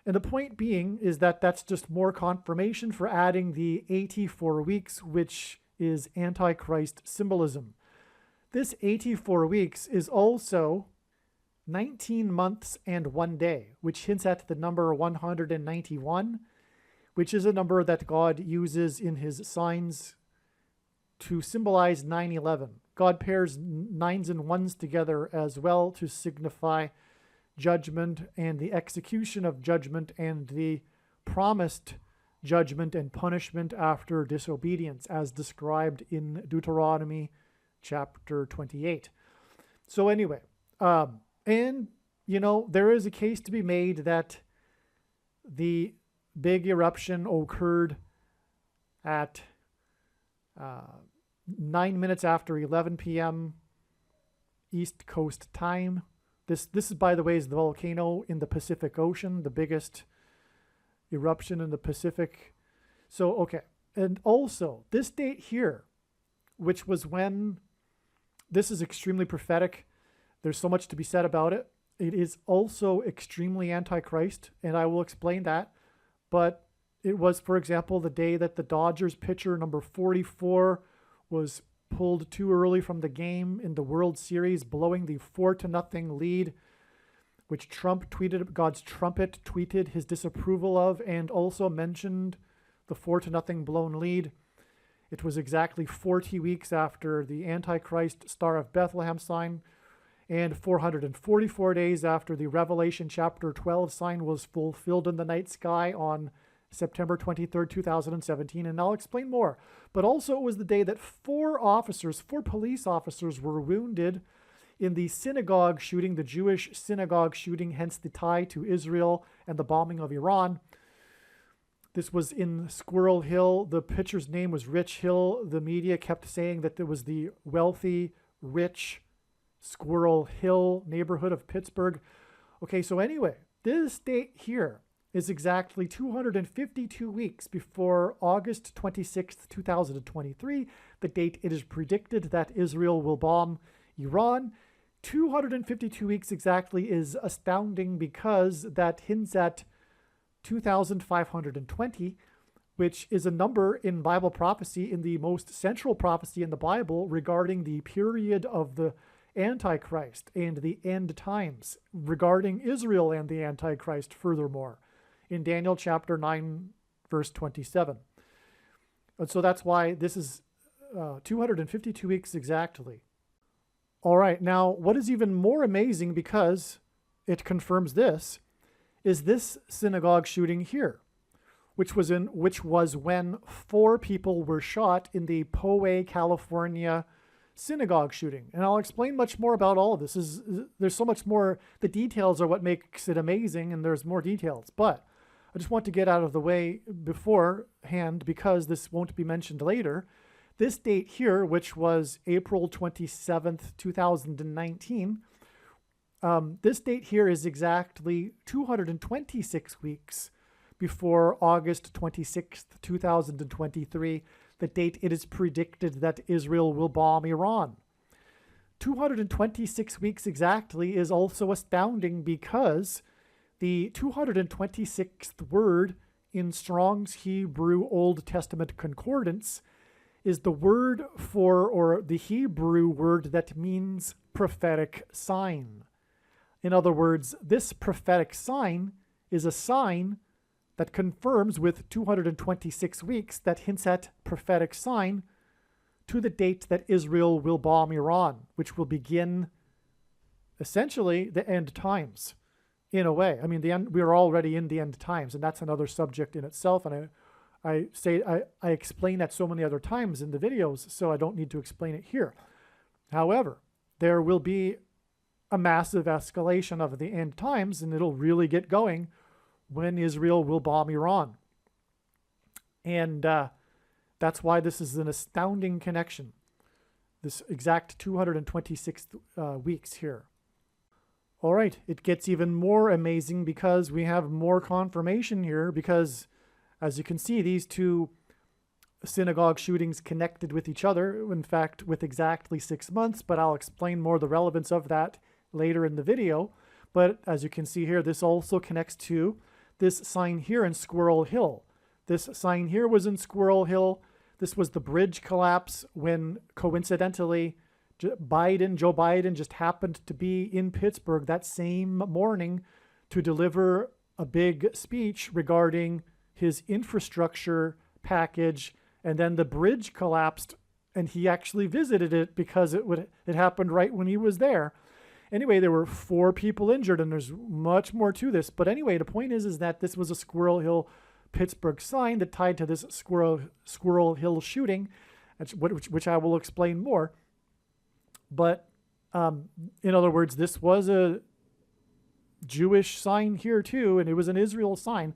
And the point being is that that's just more confirmation for adding the 84 weeks, which is Antichrist symbolism. This 84 weeks is also 19 months and 1 day, which hints at the number 191, which is a number that God uses in his signs to symbolize 9/11. God pairs 9s and 1s together as well to signify judgment and the execution of judgment and the promised judgment and punishment after disobedience, as described in Deuteronomy chapter 28. So anyway, and there is a case to be made that the big eruption occurred at 9 minutes after 11 p.m. East Coast time. This is, by the way, is the volcano in the Pacific Ocean, the biggest eruption in the Pacific. So, okay. And also, this date here, which was when, this is extremely prophetic. There's so much to be said about it. It is also extremely antichrist, and I will explain that. But it was, for example, the day that the Dodgers pitcher number 44 was pulled too early from the game in the World Series, blowing the 4-0 lead, which Trump tweeted, God's trumpet tweeted his disapproval of, and also mentioned the 4-0 blown lead. It was exactly 40 weeks after the Antichrist Star of Bethlehem sign, and 444 days after the Revelation chapter 12 sign was fulfilled in the night sky on September 23rd, 2017, and I'll explain more. But also it was the day that four police officers were wounded in the synagogue shooting, the Jewish synagogue shooting, hence the tie to Israel and the bombing of Iran. This was in Squirrel Hill. The pitcher's name was Rich Hill. The media kept saying that there was the wealthy, rich Squirrel Hill neighborhood of Pittsburgh. Okay, so anyway, this date here is exactly 252 weeks before August 26th, 2023, the date it is predicted that Israel will bomb Iran. 252 weeks exactly is astounding because that hints at 2,520, which is a number in Bible prophecy, in the most central prophecy in the Bible regarding the period of the Antichrist and the end times, regarding Israel and the Antichrist furthermore, in Daniel chapter 9, verse 27. And so that's why this is 252 weeks exactly. All right, now what is even more amazing, because it confirms this, is this synagogue shooting here, which was when 4 people were shot in the Poway, California synagogue shooting. And I'll explain much more about all of this. There's so much more. The details are what makes it amazing, and there's more details. But I just want to get out of the way beforehand, because this won't be mentioned later. This date here, which was April 27th, 2019, this date here is exactly 226 weeks before August 26th, 2023, the date it is predicted that Israel will bomb Iran. 226 weeks exactly is also astounding because the 226th word in Strong's Hebrew Old Testament Concordance is the word for, or the Hebrew word that means prophetic sign. In other words, this prophetic sign is a sign that confirms with 226 weeks that hints at prophetic sign to the date that Israel will bomb Iran, which will begin essentially the end times in a way. I mean, we're already in the end times, and that's another subject in itself. And I explain that so many other times in the videos, so I don't need to explain it here. However, there will be a massive escalation of the end times, and it'll really get going when Israel will bomb Iran. And that's why this is an astounding connection, this exact 226 weeks here. All right, it gets even more amazing because we have more confirmation here, because as you can see, these two synagogue shootings connected with each other, in fact, with exactly 6 months, but I'll explain more the relevance of that later in the video. But as you can see here, this also connects to this sign here in Squirrel Hill. This sign here was in Squirrel Hill. This was the bridge collapse when coincidentally Joe Biden just happened to be in Pittsburgh that same morning to deliver a big speech regarding his infrastructure package, and then the bridge collapsed and he actually visited it because it happened right when he was there. Anyway, there were 4 people injured, and there's much more to this. But anyway, the point is that this was a Squirrel Hill Pittsburgh sign that tied to this Squirrel Hill shooting, which I will explain more. But in other words, this was a Jewish sign here too, and it was an Israel sign.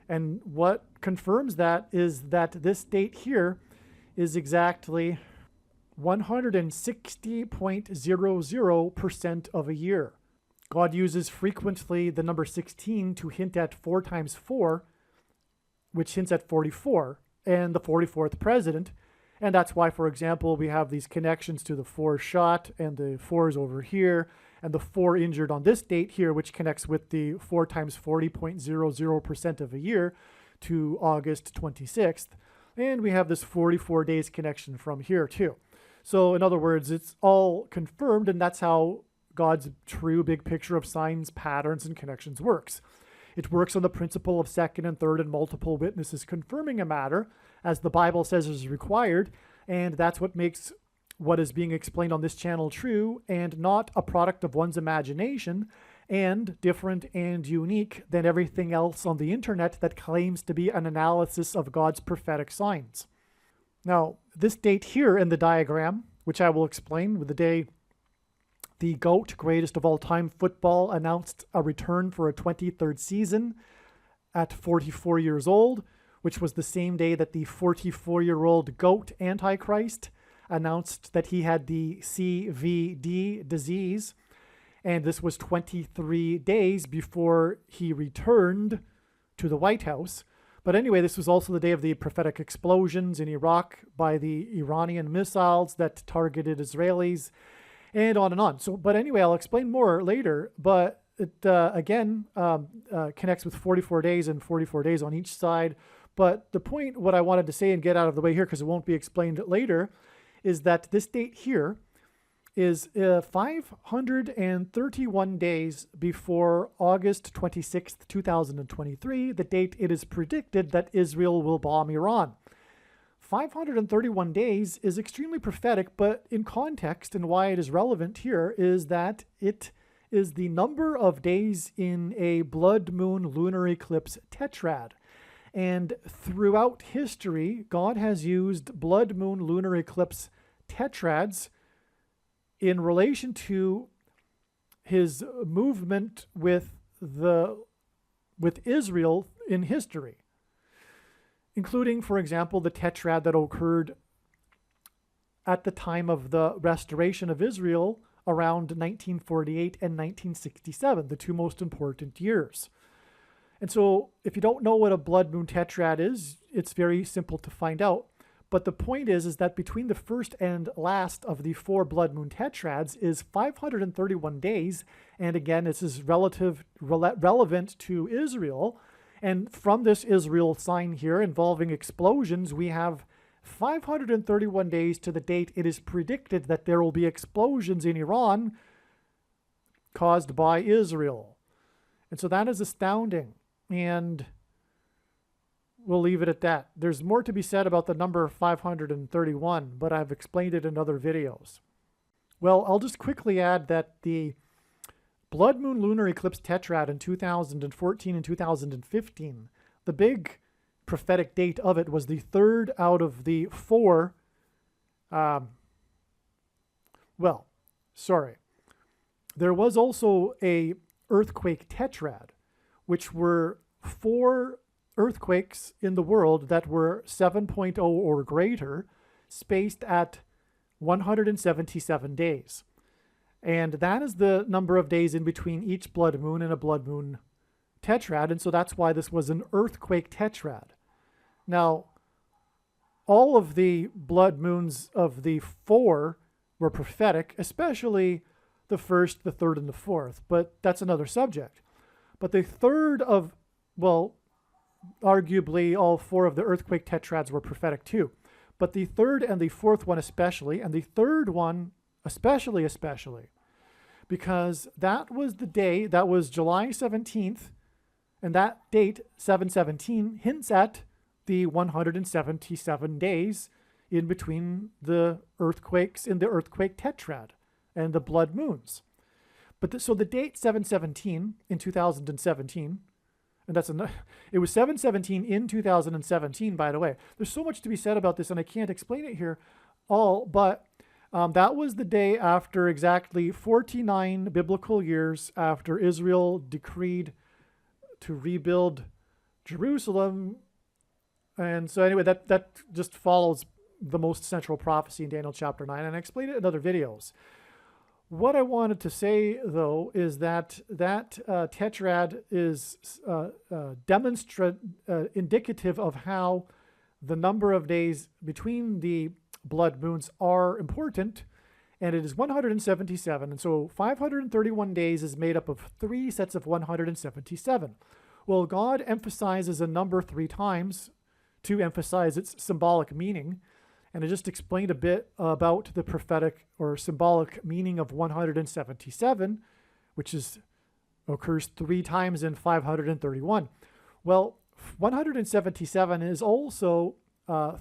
And what confirms that is that this date here is exactly 160.00% of a year. God uses frequently the number 16 to hint at 4 times 4, which hints at 44, and the 44th president. And that's why, for example, we have these connections to the 4 shot and the 4s over here, and the 4 injured on this date here, which connects with the 4 times 40.00% of a year to August 26th. And we have this 44 days connection from here too. So in other words, it's all confirmed, and that's how God's true big picture of signs, patterns, and connections works. It works on the principle of second and third and multiple witnesses confirming a matter, as the Bible says is required, and that's what makes what is being explained on this channel true and not a product of one's imagination, and different and unique than everything else on the internet that claims to be an analysis of God's prophetic signs. Now, this date here in the diagram, which I will explain, with the day the GOAT, greatest of all time football, announced a return for a 23rd season at 44 years old, which was the same day that the 44-year-old GOAT Antichrist announced that he had the CVD disease. And this was 23 days before he returned to the White House. But anyway, this was also the day of the prophetic explosions in Iraq by the Iranian missiles that targeted Israelis, and on and on. So, but anyway, I'll explain more later. But it again connects with 44 days and 44 days on each side. But the point, what I wanted to say and get out of the way here, because it won't be explained later, is that this date here is 531 days before August 26th, 2023, the date it is predicted that Israel will bomb Iran. 531 days is extremely prophetic, but in context and why it is relevant here is that it is the number of days in a blood moon lunar eclipse tetrad. And throughout history, God has used blood moon lunar eclipse tetrads in relation to his movement with Israel in history, including, for example, the tetrad that occurred at the time of the restoration of Israel around 1948 and 1967, the 2 most important years. And so if you don't know what a blood moon tetrad is, it's very simple to find out. But the point is that between the first and last of the 4 blood moon tetrads is 531 days. And again, this is relevant to Israel. And from this Israel sign here involving explosions, we have 531 days to the date it is predicted that there will be explosions in Iran caused by Israel. And so that is astounding. And we'll leave it at that. There's more to be said about the number 531, but I've explained it in other videos. Well, I'll just quickly add that the blood moon lunar eclipse tetrad in 2014 and 2015, the big prophetic date of it was the 3rd out of the 4. There was also a earthquake tetrad, which were 4 earthquakes in the world that were 7.0 or greater, spaced at 177 days. And that is the number of days in between each blood moon and a blood moon tetrad. And so that's why this was an earthquake tetrad. Now, all of the blood moons of the 4 were prophetic, especially the 1st, the 3rd, and the 4th. But that's another subject. But the 3rd of, well, arguably all 4 of the earthquake tetrads were prophetic too. But the 3rd and the 4th one especially, and the 3rd one especially, because that was the day, that was July 17th, and that date, 7/17, hints at the 177 days in between the earthquakes in the earthquake tetrad and the blood moons. But so the date 7/17 in 2017, And it was 717 in 2017, by the way. There's so much to be said about this, and I can't explain it here all, but that was the day after exactly 49 biblical years after Israel decreed to rebuild Jerusalem. And so anyway, that just follows the most central prophecy in Daniel chapter 9, and I explained it in other videos. What I wanted to say, though, is that tetrad is indicative of how the number of days between the blood moons are important, and it is 177. And so 531 days is made up of 3 sets of 177. Well, God emphasizes a number 3 times to emphasize its symbolic meaning. And I just explained a bit about the prophetic or symbolic meaning of 177, which occurs 3 times in 531. Well, 177 is also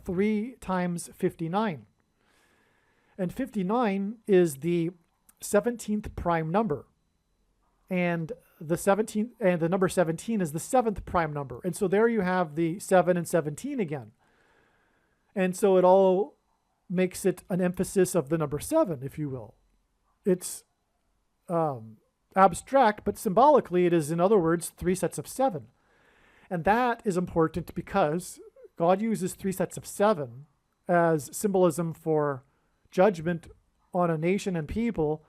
3 times 59. And 59 is the 17th prime number. And the number 17 is the 7th prime number. And so there you have the 7 and 17 again. And so it all makes it an emphasis of the number 7, if you will. It's abstract, but symbolically it is, in other words, 3 sets of 7. And that is important because God uses 3 sets of 7 as symbolism for judgment on a nation and people,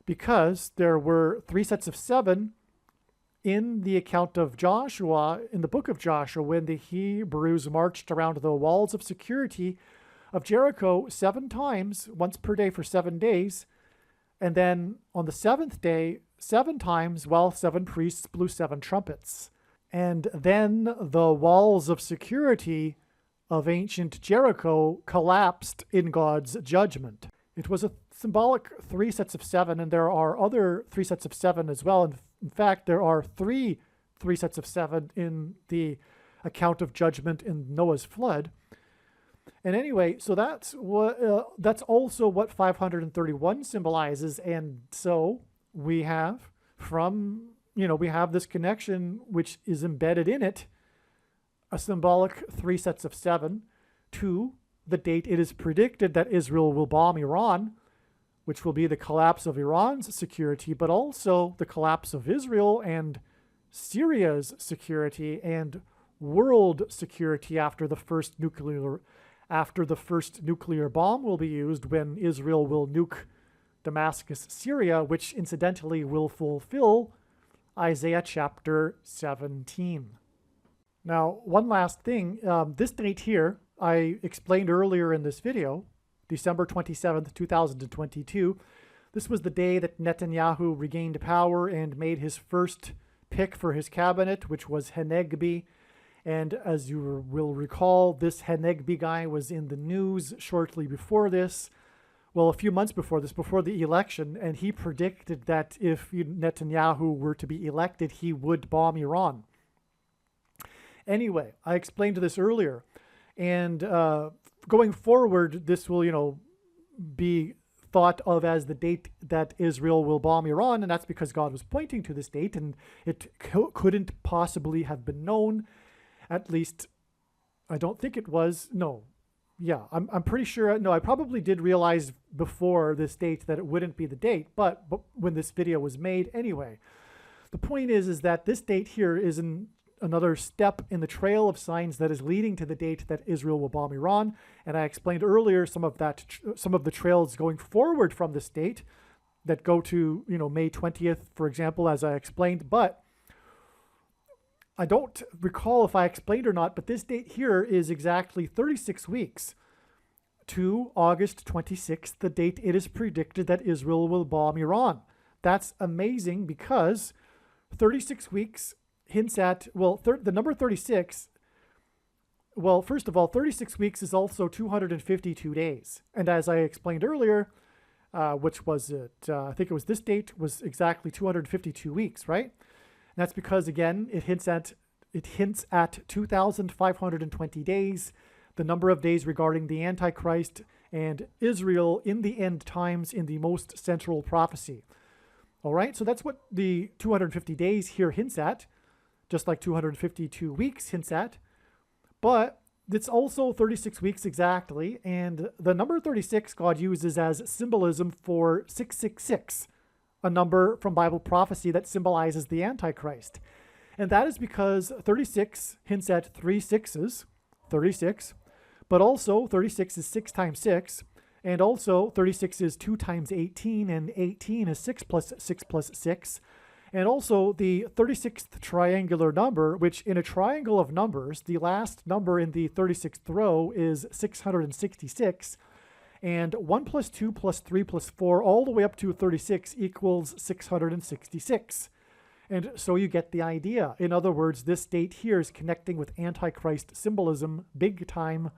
because there were 3 sets of 7 in the account of Joshua, in the book of Joshua, when the Hebrews marched around the walls of security of Jericho 7 times, once per day for 7 days. And then on the 7th day, 7 times, while 7 priests blew 7 trumpets. And then the walls of security of ancient Jericho collapsed in God's judgment. It was a symbolic 3 sets of 7, and there are other 3 sets of 7 as well. In fact, there are 3 sets of 7 in the account of judgment in Noah's flood. And anyway, so that's also what 531 symbolizes. And so we have we have this connection which is embedded in it, a symbolic 3 sets of 7 to the date it is predicted that Israel will bomb Iran, which will be the collapse of Iran's security, but also the collapse of Israel and Syria's security and world security after the first nuclear bomb will be used, when Israel will nuke Damascus, Syria, which incidentally will fulfill Isaiah chapter 17. Now, one last thing, this date here, I explained earlier in this video, December 27th, 2022. This was the day that Netanyahu regained power and made his first pick for his cabinet, which was Hanegbi. And as you will recall, this Hanegbi guy was in the news shortly before this. Well, a few months before this, before the election, and he predicted that if Netanyahu were to be elected, he would bomb Iran. Anyway, I explained this earlier. And going forward, this will, be thought of as the date that Israel will bomb Iran, and that's because God was pointing to this date, and it couldn't possibly have been known. At least, I don't think it was. No, yeah, I'm pretty sure. No, I probably did realize before this date that it wouldn't be the date, but when this video was made, anyway, the point is that this date here is another step in the trail of signs that is leading to the date that Israel will bomb Iran. And I explained earlier some of the trails going forward from this date that go to, May 20th, for example, as I explained. But I don't recall if I explained or not, but this date here is exactly 36 weeks to August 26th, the date it is predicted that Israel will bomb Iran. That's amazing because 36 weeks hints at, the number 36, first of all, 36 weeks is also 252 days. And as I explained earlier, which was it, I think it was this date, was exactly 252 weeks, right? And that's because, again, it hints at 2,520 days, the number of days regarding the Antichrist and Israel in the end times in the most central prophecy. All right, so that's what the 250 days here hints at. just like 252 weeks hints at. But it's also 36 weeks exactly, and the number 36 God uses as symbolism for 666, a number from Bible prophecy that symbolizes the Antichrist. And that is because 36 hints at 3 sixes, 36, but also 36 is 6 times 6, and also 36 is 2 times 18, and 18 is 6 plus 6 plus 6. And also the 36th triangular number, which in a triangle of numbers, the last number in the 36th row is 666. And 1 plus 2 plus 3 plus 4 all the way up to 36 equals 666. And so you get the idea. In other words, this date here is connecting with Antichrist symbolism big time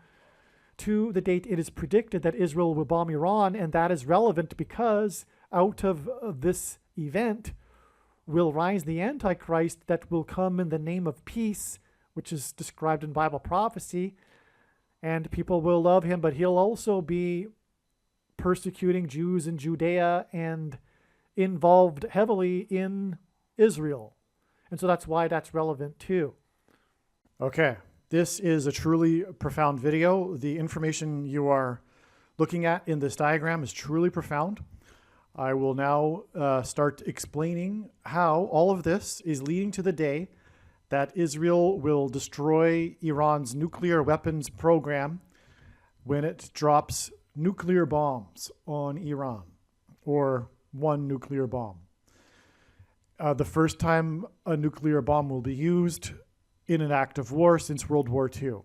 to the date it is predicted that Israel will bomb Iran. And that is relevant because out of this event will rise the Antichrist that will come in the name of peace, which is described in Bible prophecy. And people will love him, but he'll also be persecuting Jews in Judea and involved heavily in Israel. And so that's why that's relevant too. Okay, this is a truly profound video. The information you are looking at in this diagram is truly profound. I will now start explaining how all of this is leading to the day that Israel will destroy Iran's nuclear weapons program when it drops nuclear bombs on Iran, or one nuclear bomb. The first time a nuclear bomb will be used in an act of war since World War II.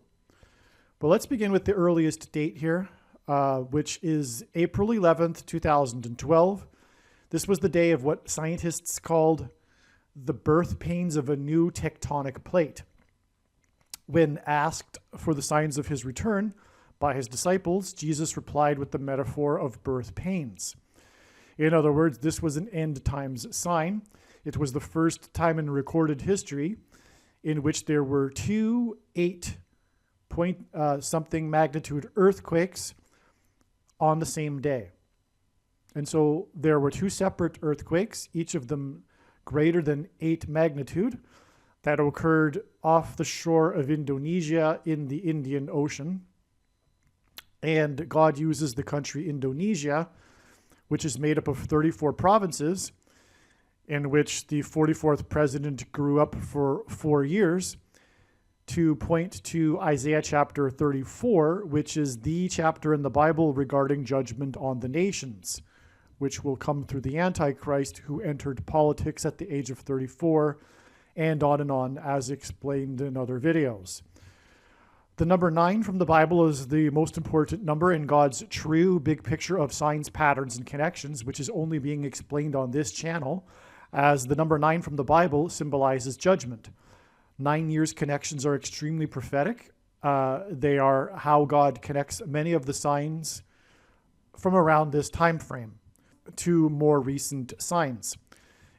But let's begin with the earliest date here, which is April 11th, 2012. This was the day of what scientists called the birth pains of a new tectonic plate. When asked for the signs of his return by his disciples, Jesus replied with the metaphor of birth pains. In other words, this was an end times sign. It was the first time in recorded history in which there were 2 8-point-something magnitude earthquakes on the same day. And so there were 2 separate earthquakes, each of them greater than 8 magnitude, that occurred off the shore of Indonesia in the Indian Ocean. And God uses the country Indonesia, which is made up of 34 provinces, in which the 44th president grew up for 4 years, to point to Isaiah chapter 34, which is the chapter in the Bible regarding judgment on the nations, which will come through the Antichrist who entered politics at the age of 34, and on, as explained in other videos. The number 9 from the Bible is the most important number in God's true big picture of signs, patterns, and connections, which is only being explained on this channel, as the number 9 from the Bible symbolizes judgment. 9 years connections are extremely prophetic. They are how God connects many of the signs from around this time frame to more recent signs,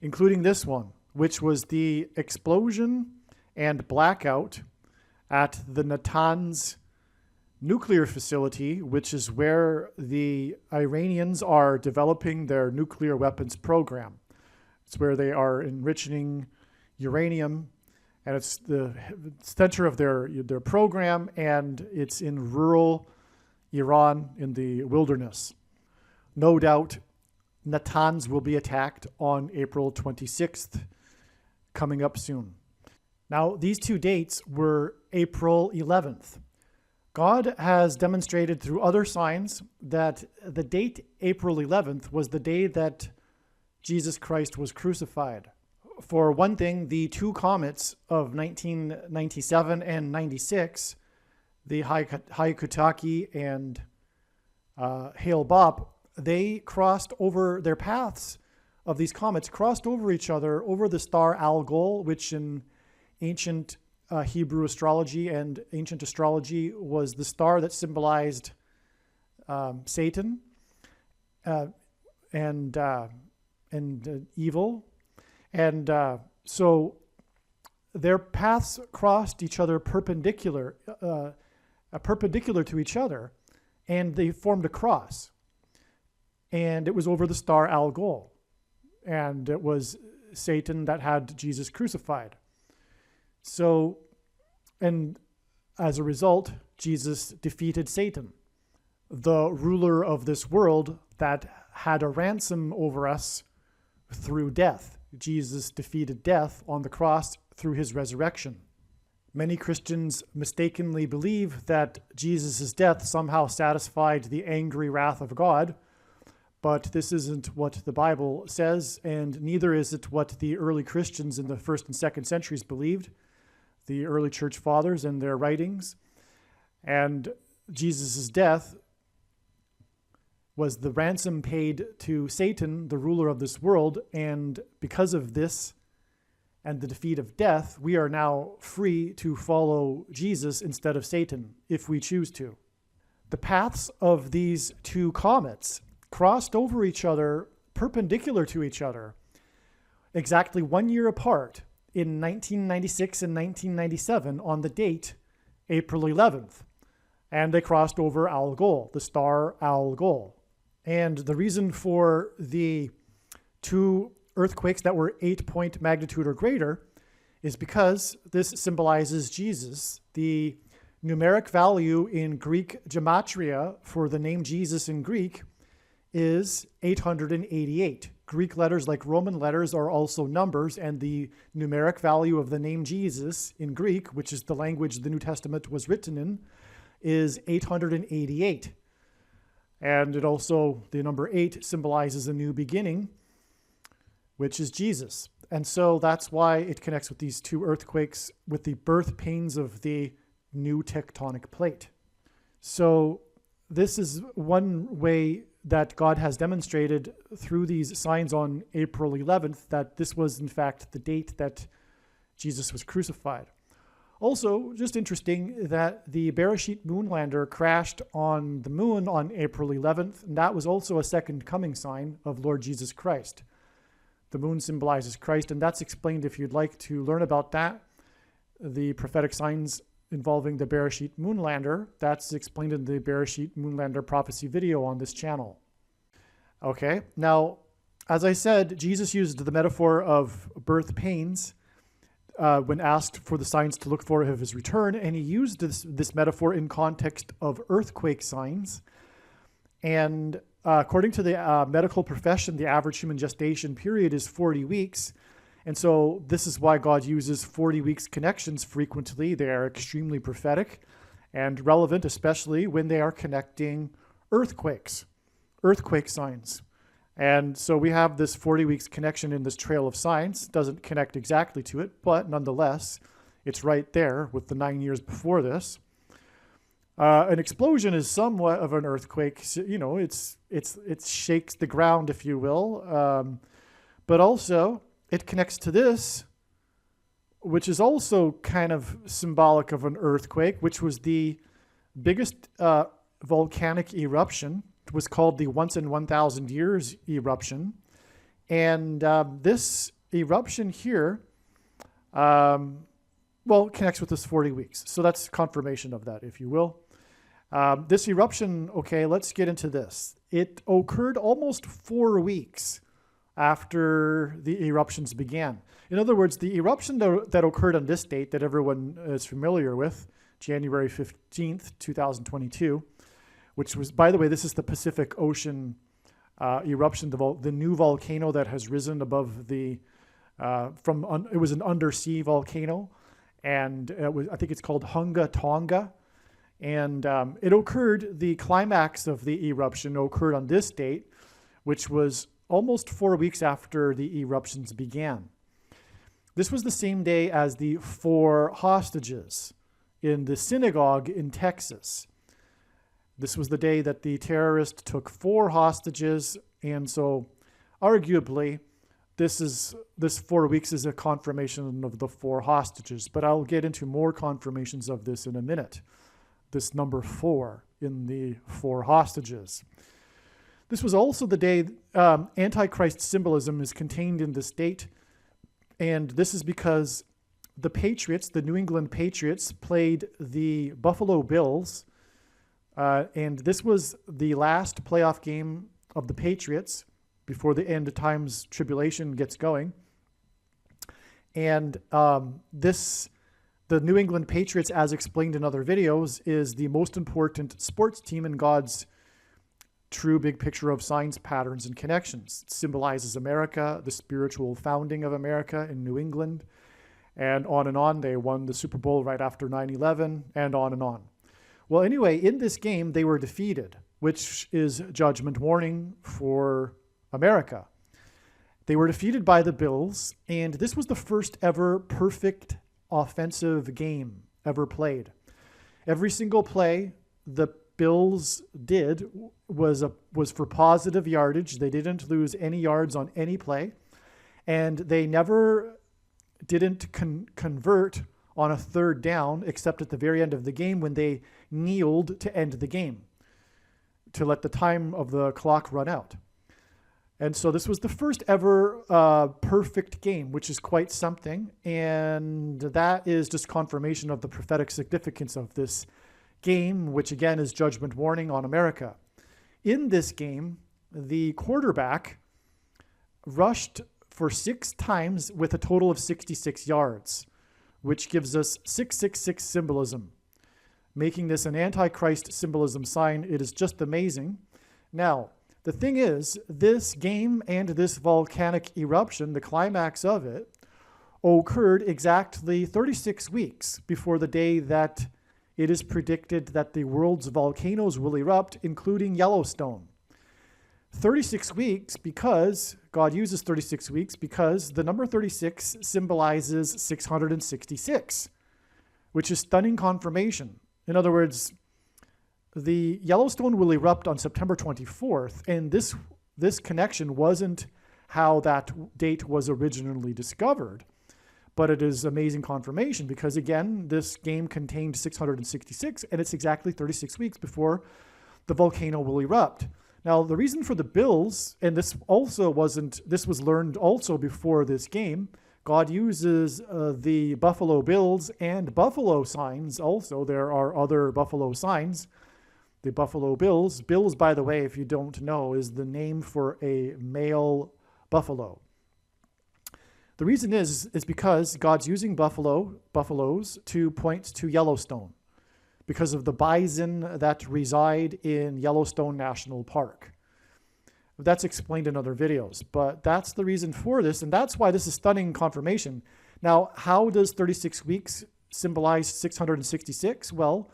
including this one, which was the explosion and blackout at the Natanz nuclear facility, which is where the Iranians are developing their nuclear weapons program. It's where they are enriching uranium, and it's the center of their program, and it's in rural Iran in the wilderness. No doubt Natanz will be attacked on April 26th, coming up soon. Now, these 2 dates were April 11th. God has demonstrated through other signs that the date April 11th was the day that Jesus Christ was crucified. For one thing, the 2 comets of 1997 and 96, the Hyakutake and Hale-Bopp, they crossed over, their paths of these comets crossed over each other over the star Algol, which in ancient Hebrew astrology and ancient astrology was the star that symbolized Satan and evil. And so their paths crossed each other perpendicular to each other, and they formed a cross. And it was over the star Algol. And it was Satan that had Jesus crucified. So, and as a result, Jesus defeated Satan, the ruler of this world that had a ransom over us through death. Jesus defeated death on the cross through his resurrection. Many Christians mistakenly believe that Jesus' death somehow satisfied the angry wrath of God, but this isn't what the Bible says, and neither is it what the early Christians in the 1st and 2nd centuries believed, the early church fathers and their writings. And Jesus' death was the ransom paid to Satan, the ruler of this world, and because of this and the defeat of death, we are now free to follow Jesus instead of Satan, if we choose to. The paths of these two comets crossed over each other, perpendicular to each other, exactly 1 year apart in 1996 and 1997 on the date April 11th. And they crossed over Algol, the star Algol. And the reason for the two earthquakes that were 8-point magnitude or greater is because this symbolizes Jesus. The numeric value in Greek gematria for the name Jesus in Greek is 888. Greek letters, like Roman letters, are also numbers, and the numeric value of the name Jesus in Greek, which is the language the New Testament was written in, is 888. And it also, the number 8 symbolizes a new beginning, which is Jesus. And so that's why it connects with these two earthquakes, with the birth pains of the new tectonic plate. So this is one way that God has demonstrated through these signs on April 11th that this was in fact the date that Jesus was crucified. Also, just interesting that the Bereshit moonlander crashed on the moon on April 11th, and that was also a second coming sign of Lord Jesus Christ. The moon symbolizes Christ, and that's explained if you'd like to learn about that. The prophetic signs involving the Bereshit moonlander, that's explained in the Bereshit moonlander prophecy video on this channel. Okay, now, as I said, Jesus used the metaphor of birth pains when asked for the signs to look for of his return, and he used this metaphor in context of earthquake signs. And according to the medical profession, the average human gestation period is 40 weeks. And so this is why God uses 40 weeks connections frequently. They are extremely prophetic and relevant, especially when they are connecting earthquake signs. And so we have this 40 weeks connection in this trail of signs. Doesn't connect exactly to it, but nonetheless, it's right there with the 9 years before this. An explosion is somewhat of an earthquake. You know, it shakes the ground, if you will. But also, it connects to this, which is also kind of symbolic of an earthquake, which was the biggest volcanic eruption. It was called the once in 1,000 years eruption. And this eruption here, connects with this 40 weeks. So that's confirmation of that, if you will. This eruption, okay, let's get into this. It occurred almost 4 weeks after the eruptions began. In other words, the eruption that occurred on this date that everyone is familiar with, January 15th, 2022, which was, by the way, this is the Pacific Ocean eruption, the new volcano that has risen above the, it was an undersea volcano, and I think it's called Hunga Tonga. And it occurred, the climax of the eruption occurred on this date, which was almost 4 weeks after the eruptions began. This was the same day as the 4 hostages in the synagogue in Texas. This was the day that the terrorist took 4 hostages, and so arguably this 4 weeks is a confirmation of the 4 hostages, but I'll get into more confirmations of this in a minute. This number 4 in the 4 hostages. This was also the day Antichrist symbolism is contained in this date, and this is because the Patriots, the New England Patriots, played the Buffalo Bills, and this was the last playoff game of the Patriots before the end of times tribulation gets going. And this the New England Patriots, as explained in other videos, is the most important sports team in God's true big picture of signs, patterns, and connections. It symbolizes America, the spiritual founding of America in New England, and on and on. They won the Super Bowl right after 9/11, and on and on. Well, anyway, in this game, they were defeated, which is judgment warning for America. They were defeated by the Bills, and this was the first ever perfect offensive game ever played. Every single play the Bills did was for positive yardage. They didn't lose any yards on any play, and they never didn't convert on a third down except at the very end of the game when they kneeled to end the game, to let the time of the clock run out. And so this was the first ever perfect game, which is quite something. And that is just confirmation of the prophetic significance of this game, which again is judgment warning on America. In this game, the quarterback rushed for 6 times with a total of 66 yards, which gives us 666 symbolism. Making this an Antichrist symbolism sign, it is just amazing. Now, the thing is, this game and this volcanic eruption, the climax of it, occurred exactly 36 weeks before the day that it is predicted that the world's volcanoes will erupt, including Yellowstone. 36 weeks because God uses 36 weeks because the number 36 symbolizes 666, which is stunning confirmation. In other words, the Yellowstone will erupt on September 24th, and this connection wasn't how that date was originally discovered, but it is amazing confirmation because, again, this game contained 666, and it's exactly 36 weeks before the volcano will erupt. Now, the reason for the Bills, and this was learned also before this game, God uses the Buffalo Bills and Buffalo signs also. There are other Buffalo signs. The Buffalo Bills. Bills, by the way, if you don't know, is the name for a male buffalo. The reason is because God's using buffaloes to point to Yellowstone because of the bison that reside in Yellowstone National Park. That's explained in other videos, but that's the reason for this, and that's why this is stunning confirmation. Now, how does 36 weeks symbolize 666? Well,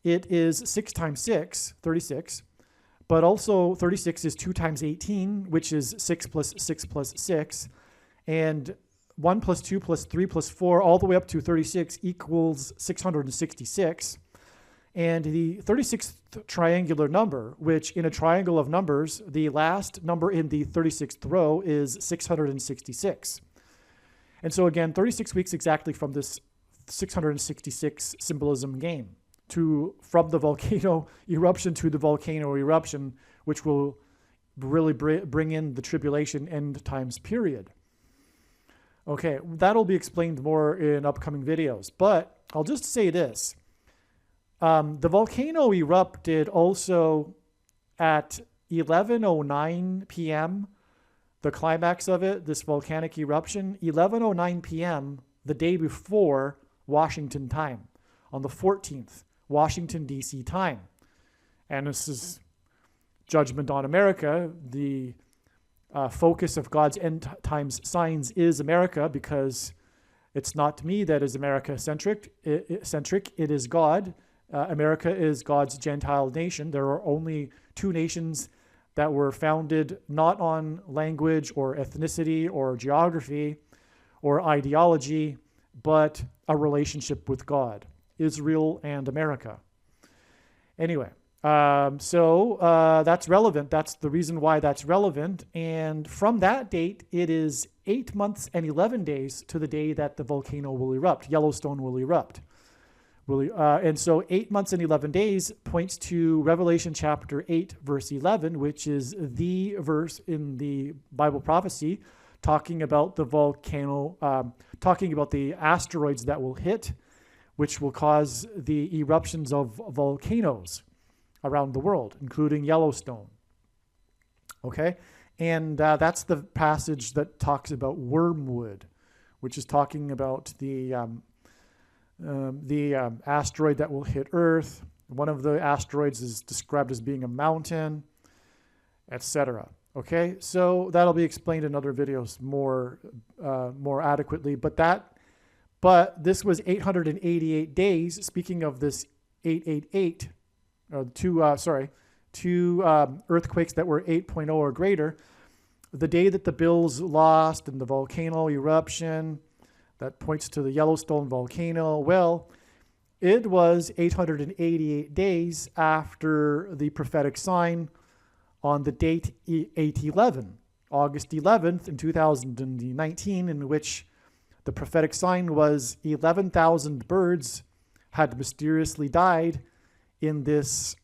it is 6 times 6, 36, but also 36 is 2 times 18, which is 6 plus 6 plus 6, and 1 plus 2 plus 3 plus 4, all the way up to 36 equals 666. And the 36th triangular number, which in a triangle of numbers, the last number in the 36th row is 666. And so again, 36 weeks exactly from this 666 symbolism game from the volcano eruption to the volcano eruption, which will really bring in the tribulation end times period. Okay, that'll be explained more in upcoming videos, but I'll just say this. The volcano erupted also at 11:09 p.m., the climax of it, this volcanic eruption, 11:09 p.m., the day before Washington time, on the 14th, Washington, D.C. time. And this is judgment on America. The focus of God's end times signs is America because it's not me that is America-centric. It is God. America is God's Gentile nation. There are only 2 nations that were founded not on language or ethnicity or geography or ideology, but a relationship with God, Israel and America. Anyway, so that's relevant. That's the reason why that's relevant. And from that date, it is 8 months and 11 days to the day that the volcano will erupt, Yellowstone will erupt. And so 8 months and 11 days points to Revelation chapter 8, verse 11, which is the verse in the Bible prophecy talking about the volcano, talking about the asteroids that will hit, which will cause the eruptions of volcanoes around the world, including Yellowstone. Okay? And that's the passage that talks about wormwood, which is talking about the the asteroid that will hit Earth. One of the asteroids is described as being a mountain, etc. Okay, so that'll be explained in other videos more adequately. But this was 888 days. Speaking of this 888, two earthquakes that were 8.0 or greater. The day that the Bills lost and the volcano eruption that points to the Yellowstone volcano, well, it was 888 days after the prophetic sign on the date 8/11, August 11th in 2019, in which the prophetic sign was 11,000 birds had mysteriously died in this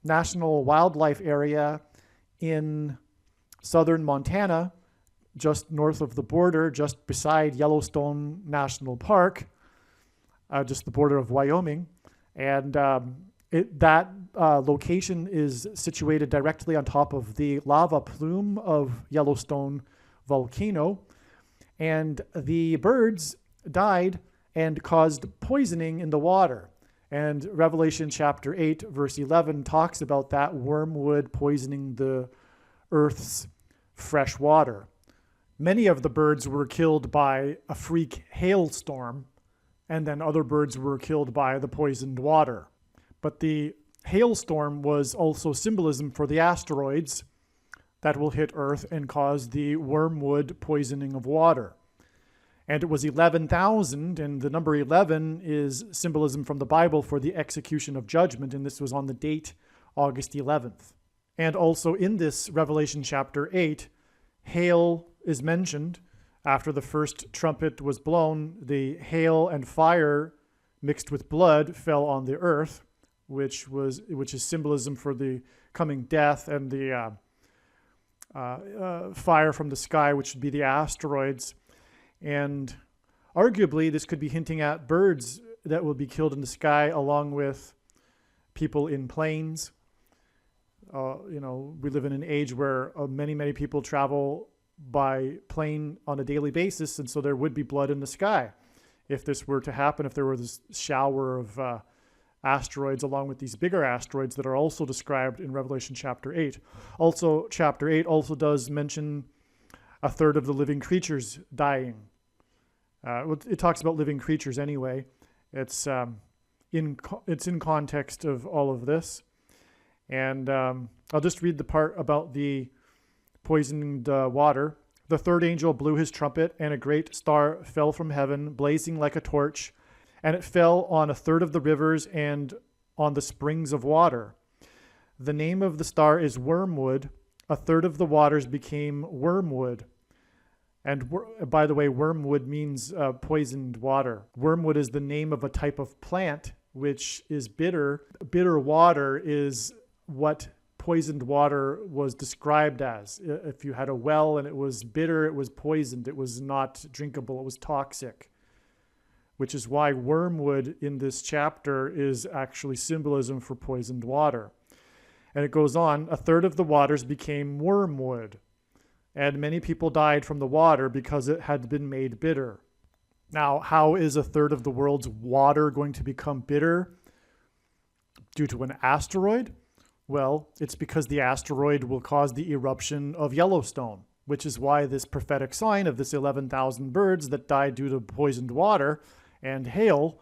national wildlife area in southern Montana, just north of the border, just beside Yellowstone National Park, just the border of Wyoming. And that location is situated directly on top of the lava plume of Yellowstone volcano. And the birds died and caused poisoning in the water. And Revelation chapter 8, verse 11 talks about that wormwood poisoning the earth's fresh water. Many of the birds were killed by a freak hailstorm, and then other birds were killed by the poisoned water. But the hailstorm was also symbolism for the asteroids that will hit Earth and cause the wormwood poisoning of water. And it was 11,000, and the number 11 is symbolism from the Bible for the execution of judgment, and this was on the date August 11th. And also in this Revelation chapter 8, hail is mentioned. After the first trumpet was blown, the hail and fire mixed with blood fell on the earth, which is symbolism for the coming death, and the fire from the sky, which would be the asteroids. And arguably, this could be hinting at birds that will be killed in the sky, along with people in planes. We live in an age where many people travel by plane on a daily basis, and so there would be blood in the sky if this were to happen, if there were this shower of asteroids along with these bigger asteroids that are also described in Revelation chapter 8. Also, chapter 8 also does mention a third of the living creatures dying. It talks about living creatures anyway. It's in context of all of this. And I'll just read the part about the poisoned water. The third angel blew his trumpet, and a great star fell from heaven, blazing like a torch, and it fell on a third of the rivers and on the springs of water. The name of the star is Wormwood. A third of the waters became wormwood. And by the way, wormwood means poisoned water. Wormwood is the name of a type of plant which is bitter. Bitter water is what poisoned water was described as. If you had a well and it was bitter, it was poisoned. It was not drinkable. It was toxic, which is why wormwood in this chapter is actually symbolism for poisoned water. And it goes on, a third of the waters became wormwood, and many people died from the water because it had been made bitter. Now, how is a third of the world's water going to become bitter? Due to an asteroid? Well, it's because the asteroid will cause the eruption of Yellowstone, which is why this prophetic sign of this 11,000 birds that died due to poisoned water and hail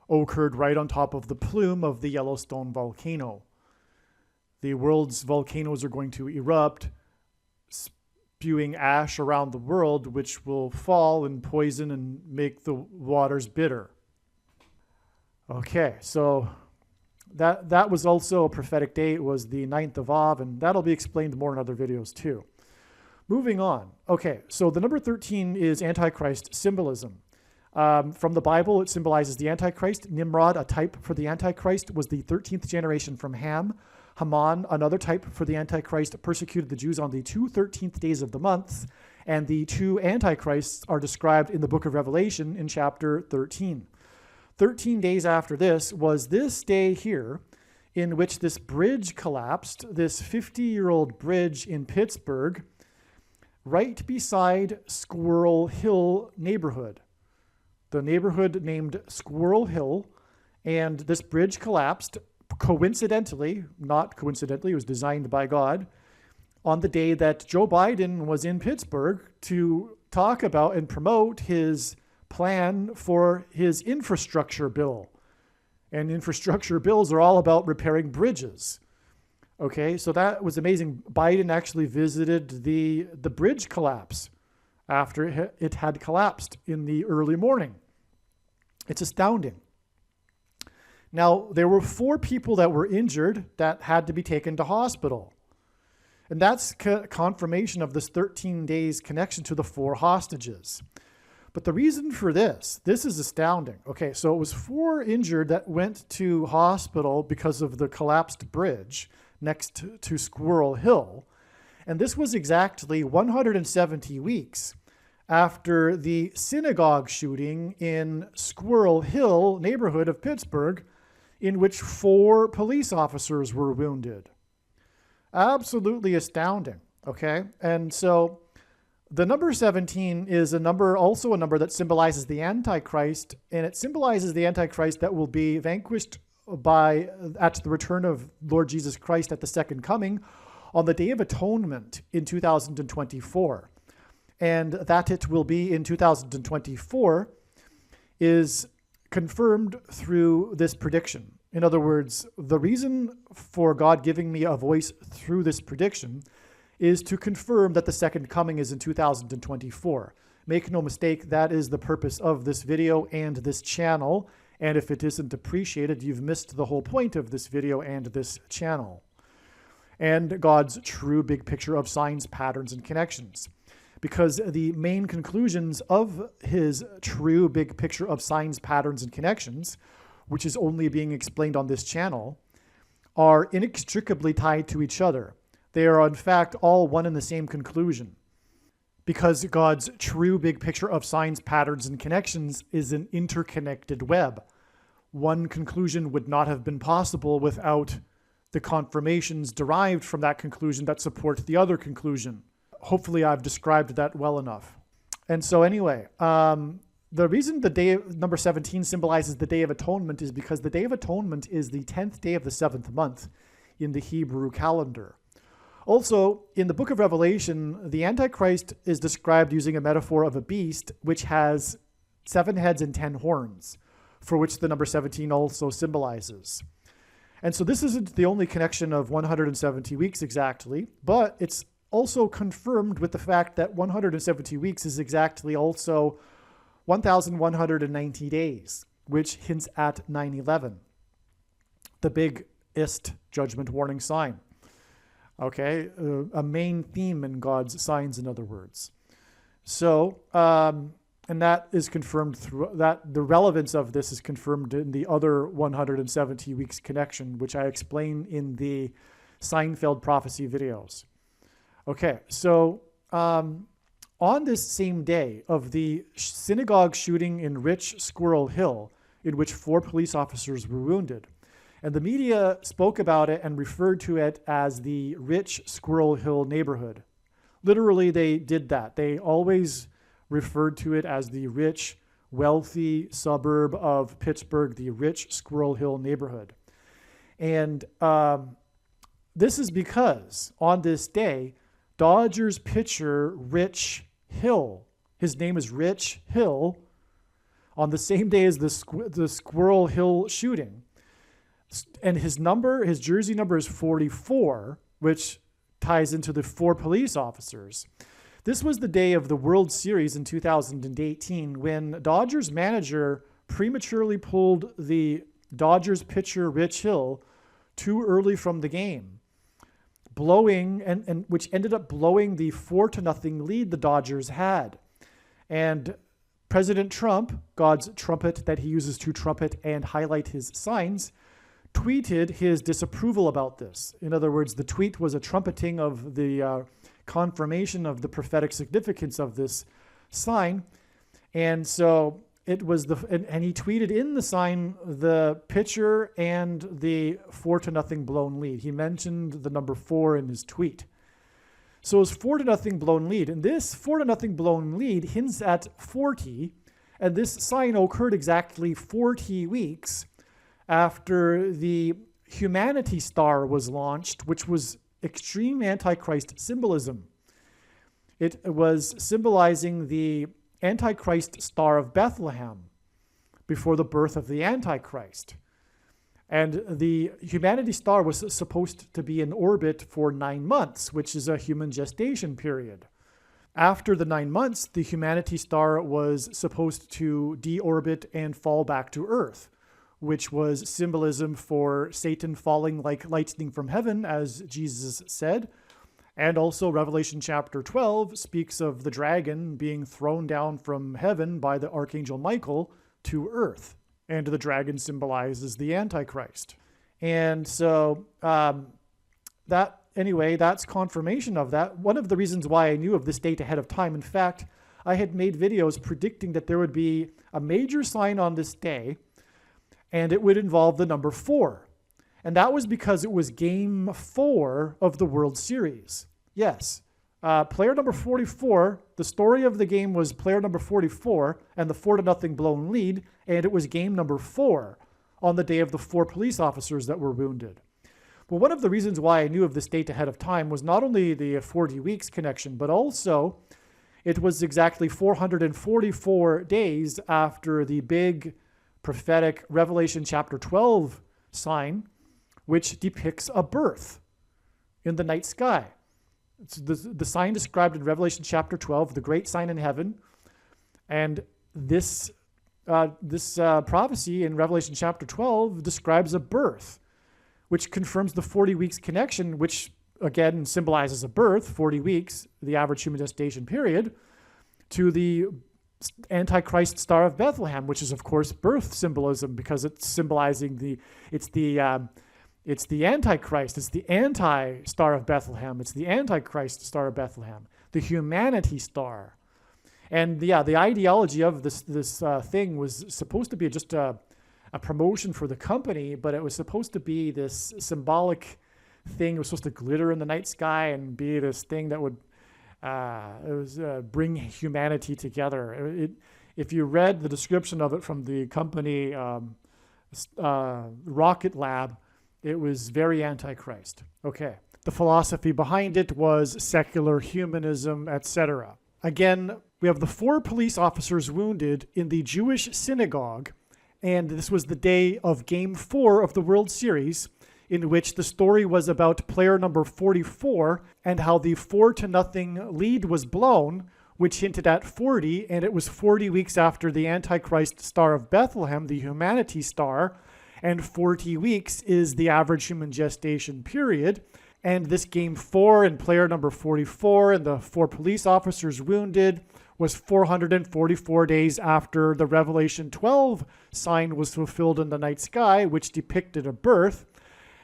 occurred right on top of the plume of the Yellowstone volcano. The world's volcanoes are going to erupt, spewing ash around the world, which will fall and poison and make the waters bitter. Okay, so that was also a prophetic day. It was the 9th of Av, and that'll be explained more in other videos too. Moving on. Okay, so the number 13 is Antichrist symbolism. From the Bible, it symbolizes the Antichrist. Nimrod, a type for the Antichrist, was the 13th generation from Ham. Haman, another type for the Antichrist, persecuted the Jews on the 2 13th days of the month. And the two Antichrists are described in the book of Revelation in chapter 13. 13 days after this was this day here in which this bridge collapsed, this 50-year-old bridge in Pittsburgh, right beside Squirrel Hill neighborhood. the neighborhood named Squirrel Hill, and this bridge collapsed coincidentally, not coincidentally, it was designed by God, on the day that Joe Biden was in Pittsburgh to talk about and promote his plan for his infrastructure bill. And infrastructure bills are all about repairing bridges. Okay, so that was amazing. Biden actually visited the bridge collapse after it had collapsed in the early morning. It's astounding. Now, there were 4 people that were injured that had to be taken to hospital. And that's confirmation of this 13 days connection to the 4 hostages. But the reason for this is astounding. Okay, so it was 4 injured that went to hospital because of the collapsed bridge next to Squirrel Hill. And this was exactly 170 weeks after the synagogue shooting in Squirrel Hill neighborhood of Pittsburgh, in which 4 police officers were wounded. Absolutely astounding, okay? And so the number 17 is also a number that symbolizes the Antichrist, and it symbolizes the Antichrist that will be vanquished at the return of Lord Jesus Christ at the second coming on the Day of Atonement in 2024. And that it will be in 2024 is confirmed through this prediction. In other words, the reason for God giving me a voice through this prediction is to confirm that the second coming is in 2024. Make no mistake, that is the purpose of this video and this channel. And if it isn't appreciated, you've missed the whole point of this video and this channel. And God's true big picture of signs, patterns, and connections. Because the main conclusions of his true big picture of signs, patterns, and connections, which is only being explained on this channel, are inextricably tied to each other. They are, in fact, all one and the same conclusion. Because God's true big picture of signs, patterns, and connections is an interconnected web. One conclusion would not have been possible without the confirmations derived from that conclusion that support the other conclusion. Hopefully I've described that well enough. And so anyway, the reason the day number 17 symbolizes the Day of Atonement is because the Day of Atonement is the 10th day of the 7th month in the Hebrew calendar. Also, in the book of Revelation, the Antichrist is described using a metaphor of a beast which has 7 heads and 10 horns, for which the number 17 also symbolizes. And so this isn't the only connection of 170 weeks exactly, but it's also confirmed with the fact that 170 weeks is exactly also 1,190 days, which hints at 9/11, the biggest judgment warning sign. Okay, a main theme in God's signs, in other words. So, and that is confirmed through that. The relevance of this is confirmed in the other 170 weeks connection, which I explain in the Seinfeld prophecy videos. Okay, so on this same day of the synagogue shooting in Rich Squirrel Hill, in which 4 police officers were wounded, and the media spoke about it and referred to it as the Rich Squirrel Hill neighborhood. Literally, they did that. They always referred to it as the rich, wealthy suburb of Pittsburgh, the Rich Squirrel Hill neighborhood. And this is because on this day, Dodgers pitcher Rich Hill, his name is Rich Hill, on the same day as the Squirrel Hill shooting. And his jersey number is 44, which ties into the 4 police officers. This was the day of the World Series in 2018 when Dodgers manager prematurely pulled the Dodgers pitcher Rich Hill too early from the game, blowing and which ended up blowing the 4-0 lead the Dodgers had. And President Trump, God's trumpet that he uses to trumpet and highlight his signs, tweeted his disapproval about this. In other words, the tweet was a trumpeting of the confirmation of the prophetic significance of this sign. And so it was and he tweeted in the sign the pitcher and the 4-0 blown lead. He mentioned the number 4 in his tweet. So it was 4-0 blown lead. And this 4-0 blown lead hints at 40 And this sign occurred exactly 40 weeks after the Humanity Star was launched, which was extreme Antichrist symbolism. It was symbolizing the Antichrist Star of Bethlehem before the birth of the Antichrist. And the Humanity Star was supposed to be in orbit for 9 months, which is a human gestation period. After the 9 months, the Humanity Star was supposed to deorbit and fall back to Earth, which was symbolism for Satan falling like lightning from heaven, as Jesus said. And also Revelation chapter 12 speaks of the dragon being thrown down from heaven by the Archangel Michael to earth. And the dragon symbolizes the Antichrist. And so that's confirmation of that. One of the reasons why I knew of this date ahead of time, in fact, I had made videos predicting that there would be a major sign on this day, and it would involve the number 4. And that was because it was game 4 of the World Series. Yes, player number 44, the story of the game was player number 44 and the 4-0 blown lead, and it was game number 4 on the day of the 4 police officers that were wounded. Well, one of the reasons why I knew of this date ahead of time was not only the 40 weeks connection, but also it was exactly 444 days after the big prophetic Revelation chapter 12 sign, which depicts a birth in the night sky. It's the sign described in Revelation chapter 12, the great sign in heaven. And this prophecy in Revelation chapter 12 describes a birth, which confirms the 40 weeks connection, which again symbolizes a birth, 40 weeks, the average human gestation period, to the Antichrist Star of Bethlehem, which is of course birth symbolism because it's symbolizing it's the Antichrist, it's the anti-Star of Bethlehem, it's the Antichrist Star of Bethlehem, the Humanity Star. And the ideology of this thing was supposed to be just a promotion for the company, but it was supposed to be this symbolic thing. It was supposed to glitter in the night sky and be this thing that would bring humanity together. If you read the description of it from the company Rocket Lab, it was very Antichrist. Okay. The philosophy behind it was secular humanism, etc. Again, we have the 4 police officers wounded in the Jewish synagogue, and this was the day of Game 4 of the World Series, in which the story was about player number 44 and how the 4-0 lead was blown, which hinted at 40, and it was 40 weeks after the Antichrist Star of Bethlehem, the Humanity Star, and 40 weeks is the average human gestation period. And this game 4 and player number 44 and the 4 police officers wounded was 444 days after the Revelation 12 sign was fulfilled in the night sky, which depicted a birth.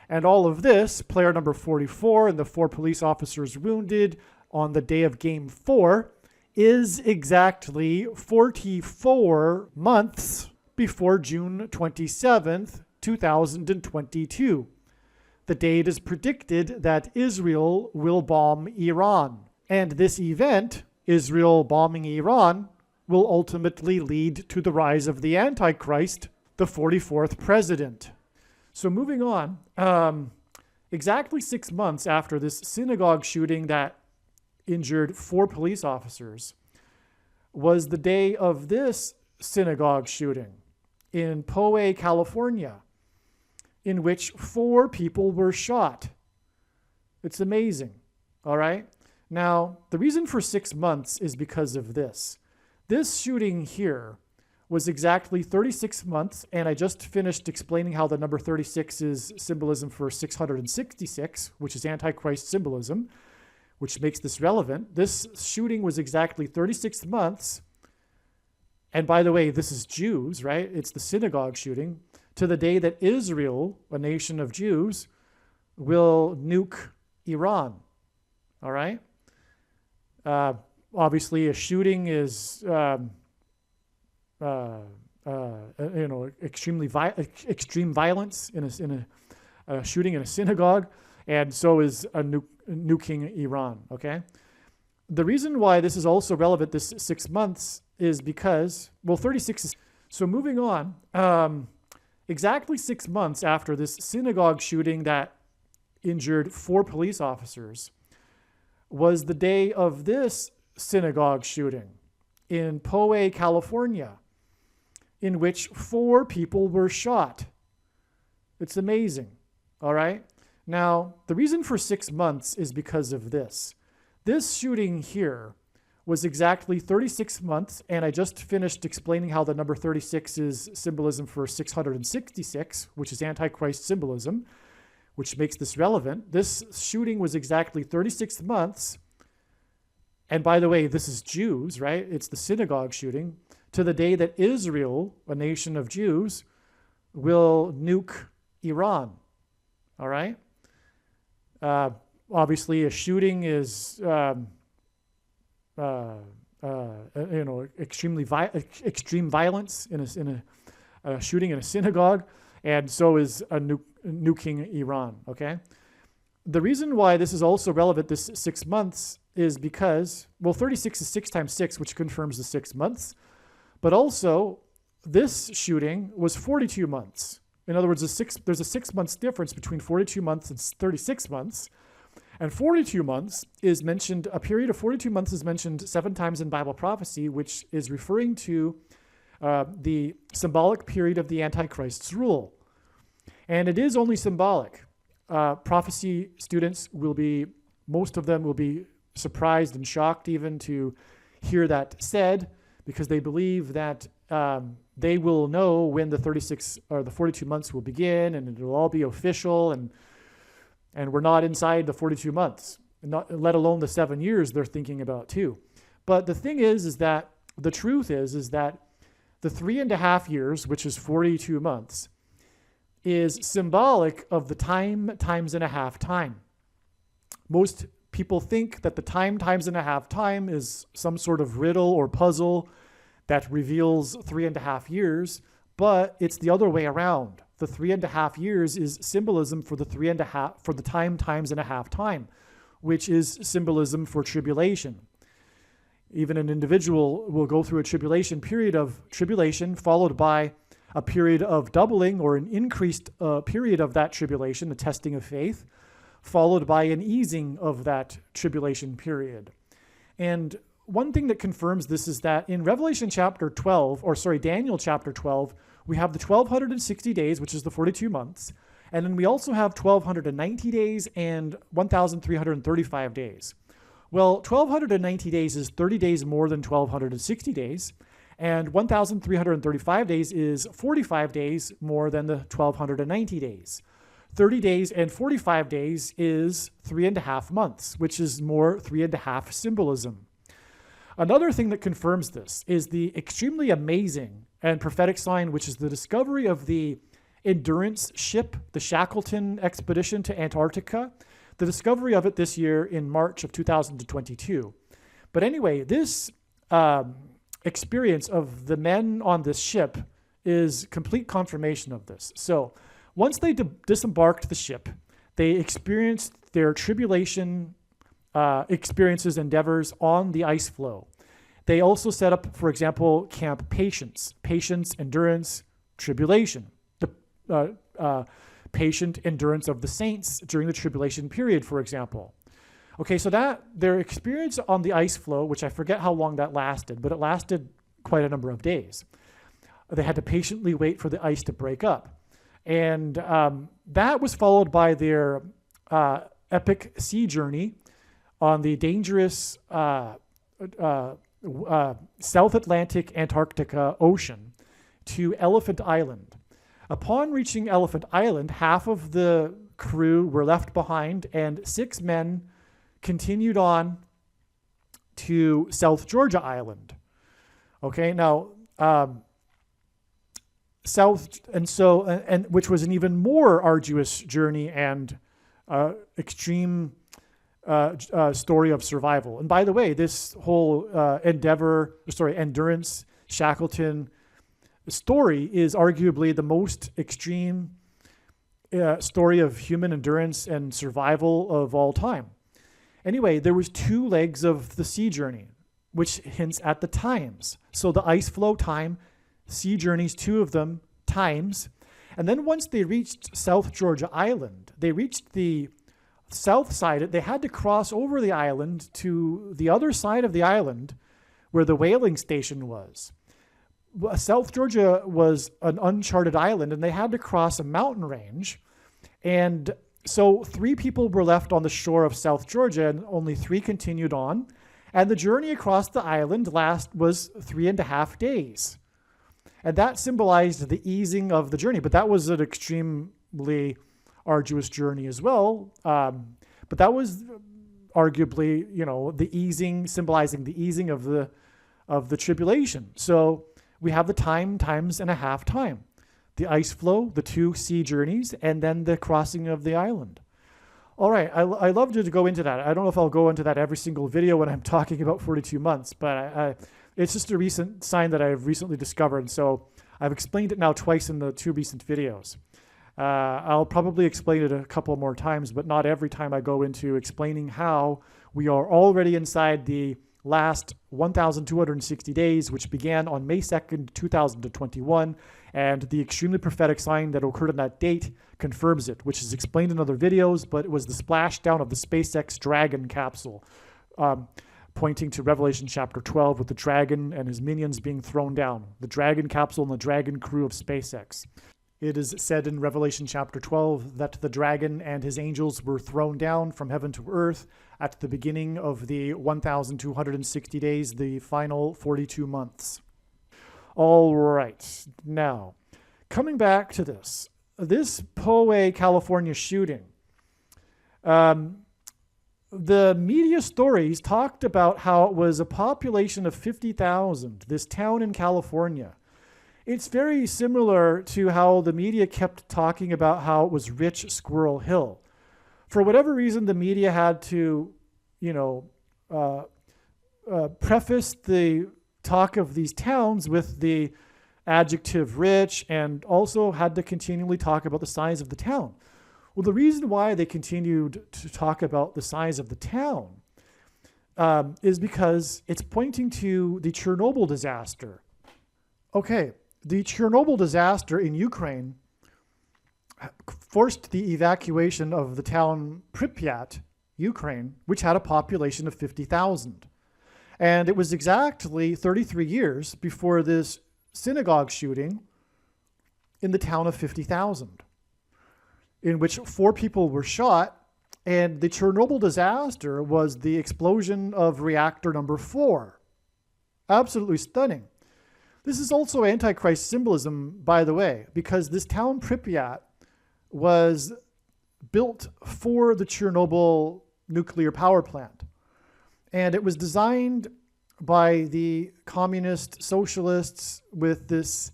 And all of this, player number 44 and the 4 police officers wounded on the day of game 4, is exactly 44 months before June 27th, 2022. The date is predicted that Israel will bomb Iran. And this event, Israel bombing Iran, will ultimately lead to the rise of the Antichrist, the 44th president. So moving on, exactly 6 months after this synagogue shooting that injured 4 police officers was the day of this synagogue shooting in Poway, California, in which 4 people were shot. It's amazing, all right? Now, the reason for 6 months is because of this. This shooting here was exactly 36 months, and I just finished explaining how the number 36 is symbolism for 666, which is Antichrist symbolism, which makes this relevant. This shooting was exactly 36 months, and by the way, this is Jews, right? It's the synagogue shooting, to the day that Israel, a nation of Jews, will nuke Iran, all right? Obviously, a shooting is extreme violence in a shooting in a synagogue, and so is a nuking Iran. Okay, the reason why this is also relevant, this 6 months, is because, well, 36 is, so moving on, exactly 6 months after this synagogue shooting that injured 4 police officers was the day of this synagogue shooting in Poway, California, in which 4 people were shot. It's amazing, all right? Now, the reason for 6 months is because of this. This shooting here was exactly 36 months, and I just finished explaining how the number 36 is symbolism for 666, which is Antichrist symbolism, which makes this relevant. This shooting was exactly 36 months, and by the way, this is Jews, right? It's the synagogue shooting, to the day that Israel, a nation of Jews, will nuke Iran, all right? Obviously, a shooting is, extreme violence in a shooting in a synagogue, and so is a nuking Iran. Okay, the reason why this is also relevant, this 6 months, is because, well, 36 is 6 times 6, which confirms the 6 months, but also this shooting was 42 months. In other words, there's a 6 months difference between 42 months and 36 months. And 42 months is mentioned, a period of 42 months is mentioned 7 times in Bible prophecy, which is referring to the symbolic period of the Antichrist's rule. And it is only symbolic. Prophecy students most of them will be surprised and shocked even to hear that said, because they believe that they will know when the 36 or the 42 months will begin, and it will all be official, and we're not inside the 42 months, let alone the 7 years they're thinking about too. But the thing is that the truth is that the 3.5 years, which is 42 months, is symbolic of the time times and a half time. Most people think that the time times and a half time is some sort of riddle or puzzle that reveals 3.5 years, but it's the other way around. The 3.5 years is symbolism for the time times and a half time, which is symbolism for tribulation. Even an individual will go through a tribulation period of tribulation, followed by a period of doubling or an increased period of that tribulation, the testing of faith, followed by an easing of that tribulation period. And one thing that confirms this is that in Daniel chapter 12, we have the 1260 days, which is the 42 months. And then we also have 1290 days and 1335 days. Well, 1290 days is 30 days more than 1260 days. And 1335 days is 45 days more than the 1290 days. 30 days and 45 days is 3.5 months, which is more 3.5 symbolism. Another thing that confirms this is the extremely amazing and prophetic sign, which is the discovery of the endurance ship, the Shackleton expedition to Antarctica, the discovery of it this year in March of 2022. But anyway, this experience of the men on this ship is complete confirmation of this. So once they disembarked the ship, they experienced their tribulation experiences, endeavors on the ice floe. They also set up, for example, Camp Patience, endurance, tribulation, the patient endurance of the saints during the tribulation period, for example. Okay, so that their experience on the ice floe, which I forget how long that lasted, but it lasted quite a number of days. They had to patiently wait for the ice to break up. And that was followed by their epic sea journey on the dangerous South Atlantic Antarctica Ocean to Elephant Island. Upon reaching Elephant Island, half of the crew were left behind, and 6 men continued on to South Georgia Island. Okay, now which was an even more arduous journey and extreme story of survival. And by the way, this whole endurance Shackleton story is arguably the most extreme story of human endurance and survival of all time. Anyway, there was 2 legs of the sea journey, which hints at the times. So the ice flow time, sea journeys, 2 of them, times. And then once they reached South Georgia Island, they reached the south side. They had to cross over the island to the other side of the island where the whaling station was. South Georgia was an uncharted island, and they had to cross a mountain range. And so 3 people were left on the shore of South Georgia, and only 3 continued on. And the journey across the island was 3.5 days. And that symbolized the easing of the journey. But that was an extremely arduous journey as well. But that was arguably, the easing, symbolizing the easing of the tribulation. So we have the times and a half time. The ice flow, the 2 sea journeys, and then the crossing of the island. All right, I love to go into that. I don't know if I'll go into that every single video when I'm talking about 42 months, but it's just a recent sign that I've recently discovered. So I've explained it now twice in the 2 recent videos. I'll probably explain it a couple more times, but not every time I go into explaining how we are already inside the last 1,260 days, which began on May 2nd, 2021, and the extremely prophetic sign that occurred on that date confirms it, which is explained in other videos, but it was the splashdown of the SpaceX Dragon capsule, pointing to Revelation chapter 12 with the dragon and his minions being thrown down, the Dragon capsule and the Dragon crew of SpaceX. It is said in Revelation chapter 12 that the dragon and his angels were thrown down from heaven to earth at the beginning of the 1,260 days, the final 42 months. All right, now, coming back to this Poway, California shooting, the media stories talked about how it was a population of 50,000, this town in California. It's very similar to how the media kept talking about how it was rich Squirrel Hill. For whatever reason, the media had to, preface the talk of these towns with the adjective rich, and also had to continually talk about the size of the town. Well, the reason why they continued to talk about the size of the town is because it's pointing to the Chernobyl disaster. Okay. The Chernobyl disaster in Ukraine forced the evacuation of the town Pripyat, Ukraine, which had a population of 50,000. And it was exactly 33 years before this synagogue shooting in the town of 50,000, in which 4 people were shot. And the Chernobyl disaster was the explosion of reactor number 4. Absolutely stunning. This is also Antichrist symbolism, by the way, because this town Pripyat was built for the Chernobyl nuclear power plant. And it was designed by the communist socialists with this,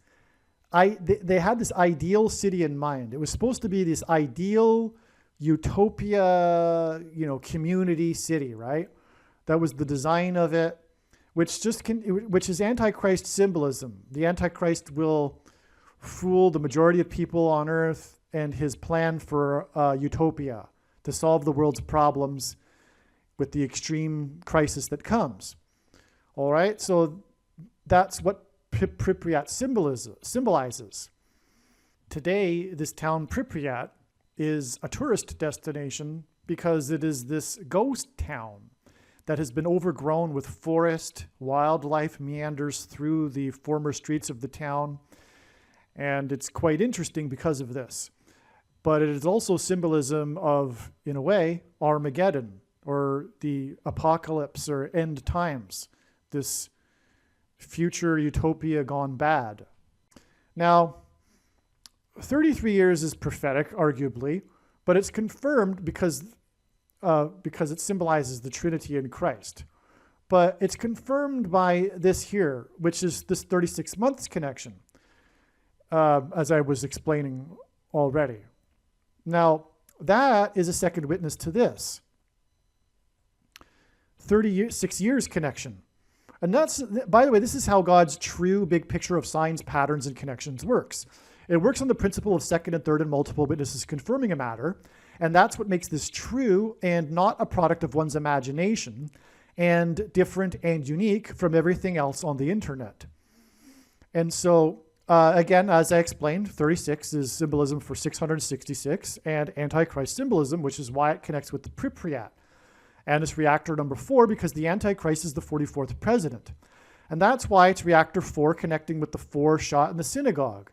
they had this ideal city in mind. It was supposed to be this ideal utopia, community city, right? That was the design of it. Which is Antichrist symbolism. The Antichrist will fool the majority of people on earth and his plan for utopia to solve the world's problems with the extreme crisis that comes. All right, so that's what Pripyat symbolizes. Today, this town Pripyat is a tourist destination because it is this ghost town that has been overgrown with forest. Wildlife meanders through the former streets of the town, and it's quite interesting because of this. But it is also symbolism of, in a way, Armageddon, or the apocalypse or end times, this future utopia gone bad. Now, 33 years is prophetic, arguably, but it's confirmed because it symbolizes the Trinity in Christ. But it's confirmed by this here, which is this 36 months connection, as I was explaining already. Now, that is a second witness to this 36 years connection. And that's, by the way, this is how God's true big picture of signs, patterns, and connections works. It works on the principle of second and third and multiple witnesses confirming a matter. And that's what makes this true and not a product of one's imagination and different and unique from everything else on the internet. And so, again, as I explained, 36 is symbolism for 666 and Antichrist symbolism, which is why it connects with the Pripyat. And it's reactor number 4 because the Antichrist is the 44th president. And that's why it's reactor 4 connecting with the 4 shot in the synagogue.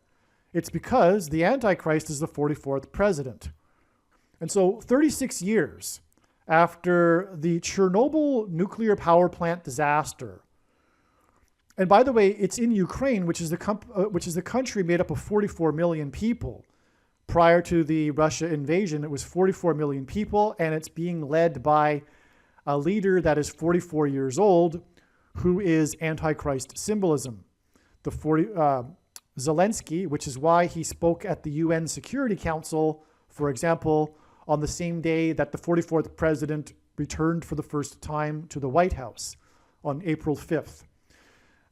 It's because the Antichrist is the 44th president. And so 36 years after the Chernobyl nuclear power plant disaster, and by the way, it's in Ukraine, which is the country made up of 44 million people. Prior to the Russia invasion, it was 44 million people, and it's being led by a leader that is 44 years old, who is Antichrist symbolism. Zelensky, which is why he spoke at the UN Security Council, for example, on the same day that the 44th president returned for the first time to the White House on April 5th.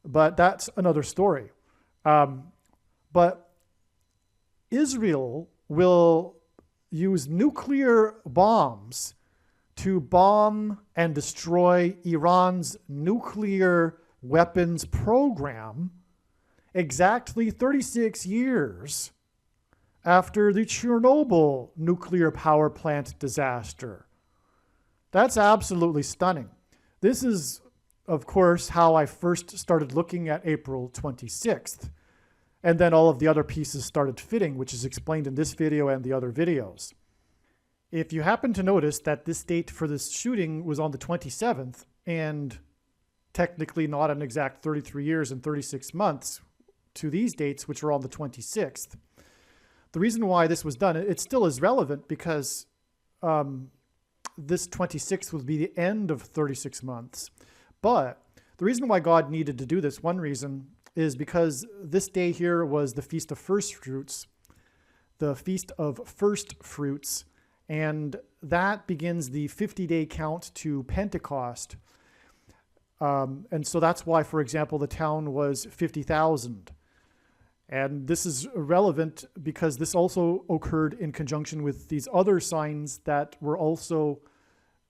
But that's another story. But Israel will use nuclear bombs to bomb and destroy Iran's nuclear weapons program exactly 36 years after the Chernobyl nuclear power plant disaster. That's absolutely stunning. This is, of course, how I first started looking at April 26th. And then all of the other pieces started fitting, which is explained in this video and the other videos. If you happen to notice that this date for this shooting was on the 27th, and technically not an exact 33 years and 36 months to these dates, which are on the 26th, the reason why this was done, it still is relevant because this 26th would be the end of 36 months. But the reason why God needed to do this, one reason, is because this day here was the Feast of First Fruits, the Feast of First Fruits, and that begins the 50-day count to Pentecost. And so that's why, for example, the town was 50,000. And this is relevant because this also occurred in conjunction with these other signs that were also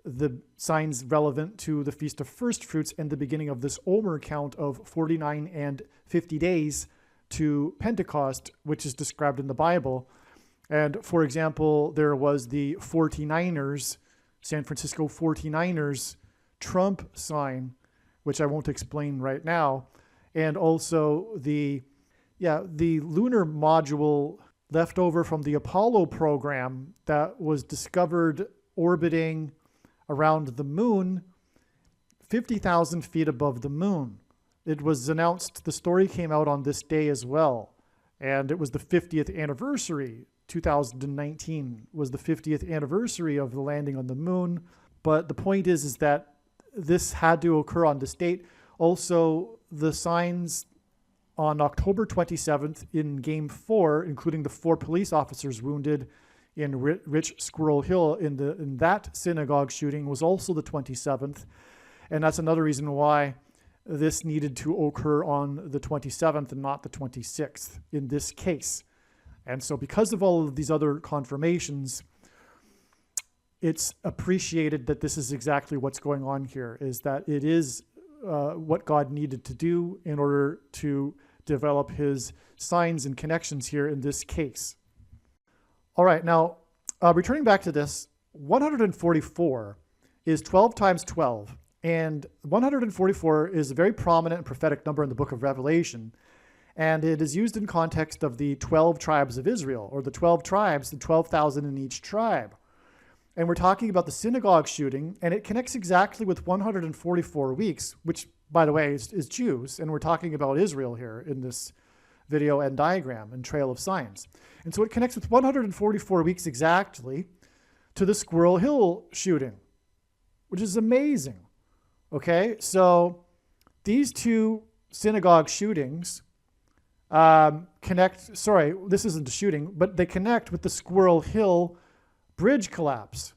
the signs relevant to the Feast of First Fruits and the beginning of this Omer count of 49 and 50 days to Pentecost, which is described in the Bible. And for example, there was the 49ers, San Francisco 49ers Trump sign, which I won't explain right now. And also the lunar module left over from the Apollo program that was discovered orbiting around the moon, 50,000 feet above the moon. It was announced, the story came out on this day as well. And it was the 50th anniversary. 2019 was the 50th anniversary of the landing on the moon. But the point is that this had to occur on this date. Also, the signs on October 27th in Game 4, including the 4 police officers wounded in Rich Squirrel Hill in that synagogue shooting, was also the 27th. And that's another reason why this needed to occur on the 27th and not the 26th in this case. And so because of all of these other confirmations, it's appreciated that this is exactly what's going on here, is that it is what God needed to do in order to develop his signs and connections here in this case. All right, now returning back to this, 144 is 12 times 12, and 144 is a very prominent and prophetic number in the book of Revelation, and it is used in context of the 12 tribes of Israel, or the 12 tribes, the 12,000 in each tribe. And we're talking about the synagogue shooting, and it connects exactly with 144 weeks, which, by the way, is Jews, and we're talking about Israel here in this video and diagram and trail of signs. And so it connects with 144 weeks exactly to the Squirrel Hill shooting, which is amazing. Okay, so these two synagogue shootings connect, sorry, this isn't a shooting, but they connect with the Squirrel Hill bridge collapse.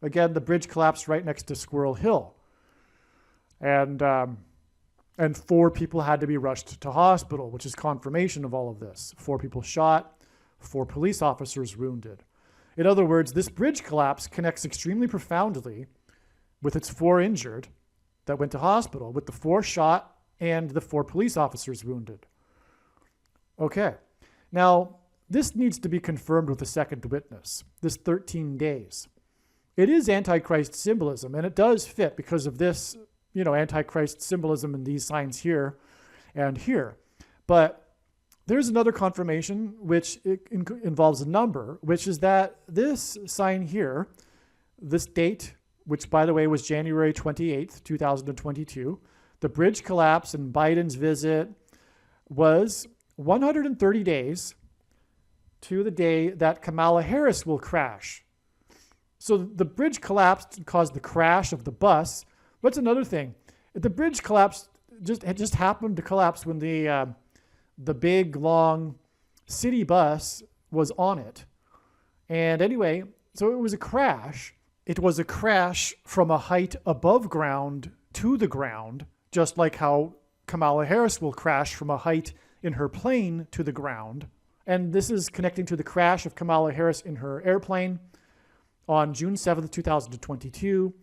Again, the bridge collapsed right next to Squirrel Hill. And 4 people had to be rushed to hospital, which is confirmation of all of this. 4 people shot, 4 police officers wounded. In other words, this bridge collapse connects extremely profoundly with its 4 injured that went to hospital, with the 4 shot and the 4 police officers wounded. Okay. Now, this needs to be confirmed with a second witness, this 13 days. It is Antichrist symbolism, and it does fit because of this, Antichrist symbolism in these signs here and here. But there's another confirmation which involves a number, which is that this sign here, this date, which by the way was January 28th, 2022, the bridge collapse and Biden's visit was 130 days to the day that Kamala Harris will crash. So the bridge collapsed and caused the crash of the bus. What's another thing? The bridge collapsed, it just happened to collapse when the big, long city bus was on it. And anyway, so it was a crash. It was a crash from a height above ground to the ground, just like how Kamala Harris will crash from a height in her plane to the ground. And this is connecting to the crash of Kamala Harris in her airplane on June 7th, 2022.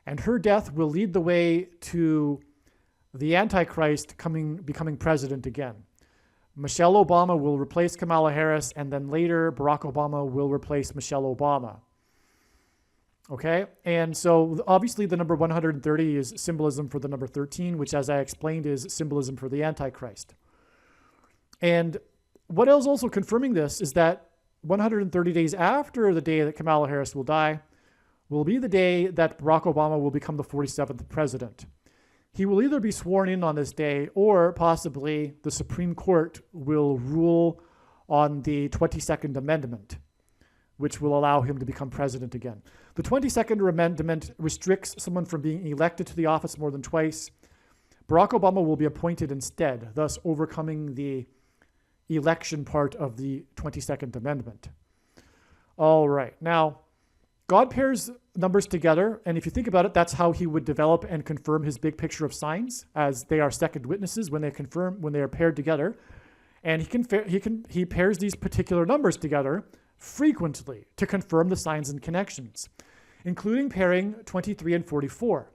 And her death will lead the way to the Antichrist becoming president again. Michelle Obama will replace Kamala Harris, and then later Barack Obama will replace Michelle Obama. Okay? And so obviously the number 130 is symbolism for the number 13, which, as I explained, is symbolism for the Antichrist. And what else also confirming this is that 130 days after the day that Kamala Harris will die will be the day that Barack Obama will become the 47th president. He will either be sworn in on this day or possibly the Supreme Court will rule on the 22nd Amendment, which will allow him to become president again. The 22nd Amendment restricts someone from being elected to the office more than twice. Barack Obama will be appointed instead, thus overcoming the election part of the 22nd Amendment. All right. Now, God pairs numbers together, and if you think about it, that's how he would develop and confirm his big picture of signs, as they are second witnesses when they are paired together. And he pairs these particular numbers together frequently to confirm the signs and connections, including pairing 23 and 44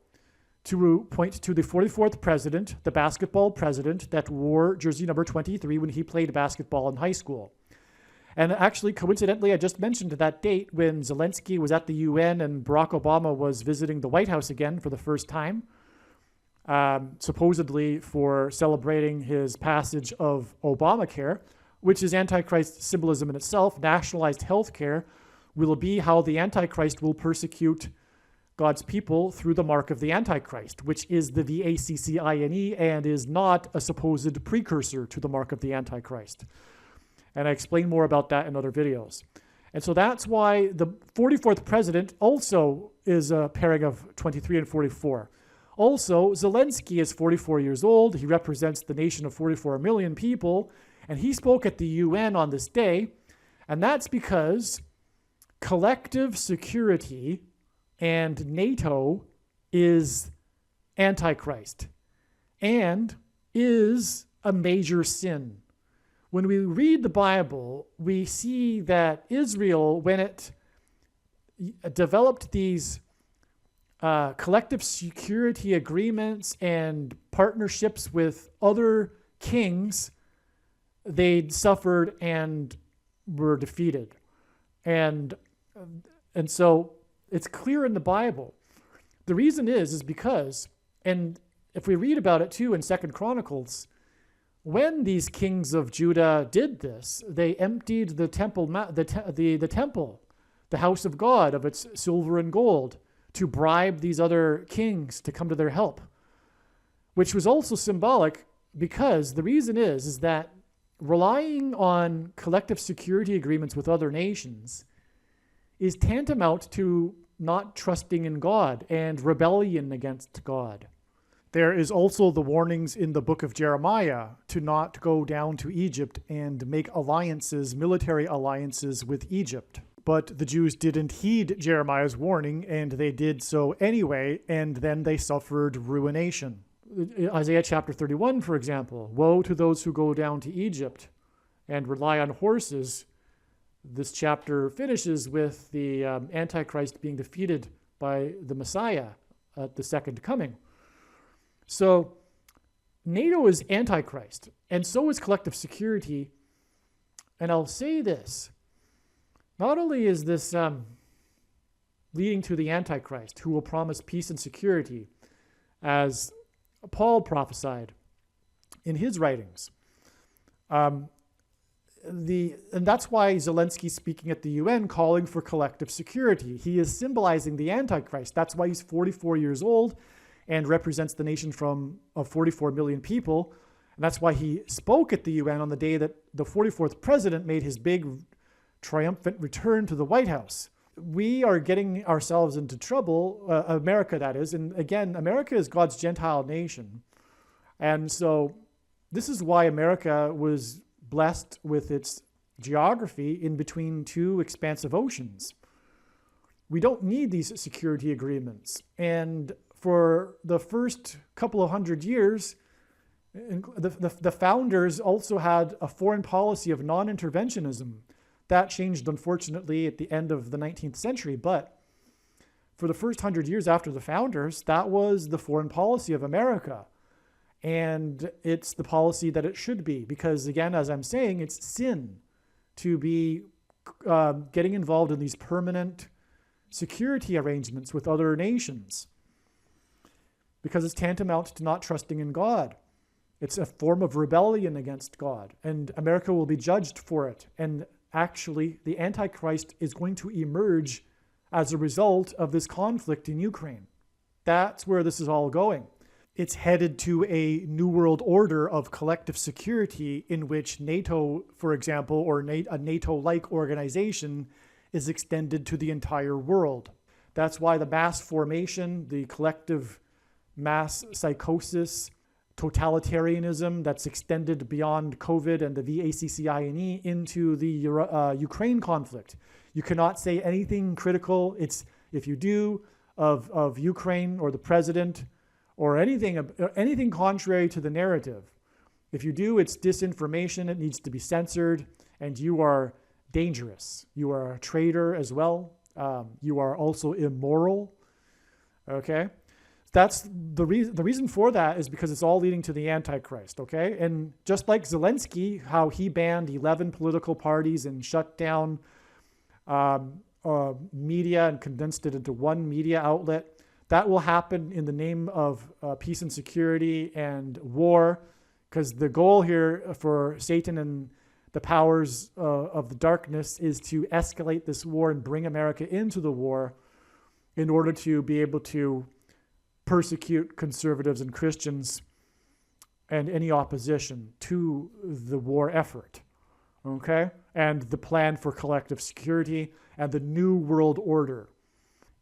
to point to the 44th president, the basketball president that wore jersey number 23 when he played basketball in high school. And actually, coincidentally, I just mentioned that date when Zelensky was at the UN and Barack Obama was visiting the White House again for the first time, supposedly for celebrating his passage of Obamacare, which is Antichrist symbolism in itself. Nationalized health care will be how the Antichrist will persecute God's people through the mark of the Antichrist, which is the VACCINE and is not a supposed precursor to the mark of the Antichrist. And I explain more about that in other videos. And so that's why the 44th president also is a pairing of 23 and 44. Also, Zelensky is 44 years old. He represents the nation of 44 million people. And he spoke at the UN on this day. And that's because collective security and NATO is Antichrist and is a major sin. When we read the Bible, we see that Israel, when it developed these collective security agreements and partnerships with other kings, they suffered and were defeated. And so it's clear in the Bible. The reason is because, and if we read about it too in 2 Chronicles, when these kings of Judah did this, they emptied the temple, the temple, the house of God, of its silver and gold to bribe these other kings to come to their help, which was also symbolic because the reason is that relying on collective security agreements with other nations is tantamount to not trusting in God and rebellion against God. There is also the warnings in the book of Jeremiah to not go down to Egypt and make alliances, military alliances with Egypt. But the Jews didn't heed Jeremiah's warning, and they did so anyway, and then they suffered ruination. Isaiah chapter 31, for example, woe to those who go down to Egypt and rely on horses This chapter finishes with the Antichrist being defeated by the Messiah at the second coming. So NATO is Antichrist, and so is collective security. And I'll say this, not only is this leading to the Antichrist, who will promise peace and security, as Paul prophesied in his writings. And that's why Zelensky's speaking at the UN calling for collective security. He is symbolizing the Antichrist. That's why he's 44 years old and represents the nation of 44 million people. And that's why he spoke at the UN on the day that the 44th president made his big triumphant return to the White House. We are getting ourselves into trouble, America that is. And again, America is God's Gentile nation. And so this is why America was blessed with its geography in between two expansive oceans. We don't need these security agreements. And for the first couple of hundred years, the founders also had a foreign policy of non-interventionism. That changed, unfortunately, at the end of the 19th century. But for the first 100 years after the founders, that was the foreign policy of America. And it's the policy that it should be. Because, again, as I'm saying, it's sin to be getting involved in these permanent security arrangements with other nations. Because it's tantamount to not trusting in God. It's a form of rebellion against God. And America will be judged for it. And actually, the Antichrist is going to emerge as a result of this conflict in Ukraine. That's where this is all going. It's headed to a new world order of collective security in which NATO, for example, or a NATO-like organization is extended to the entire world. That's why the mass formation, the collective mass psychosis, totalitarianism that's extended beyond COVID and the VACCINE into the Ukraine conflict. You cannot say anything critical. It's if you do of Ukraine or the president or anything contrary to the narrative. If you do, it's disinformation. It needs to be censored, and you are dangerous. You are a traitor as well. You are also immoral. Okay. That's the reason. The reason for that is because it's all leading to the Antichrist, okay? And just like Zelensky, how he banned 11 political parties and shut down media and condensed it into one media outlet, that will happen in the name of peace and security and war, because the goal here for Satan and the powers of the darkness is to escalate this war and bring America into the war in order to be able to persecute conservatives and Christians and any opposition to the war effort, okay? And the plan for collective security and the new world order.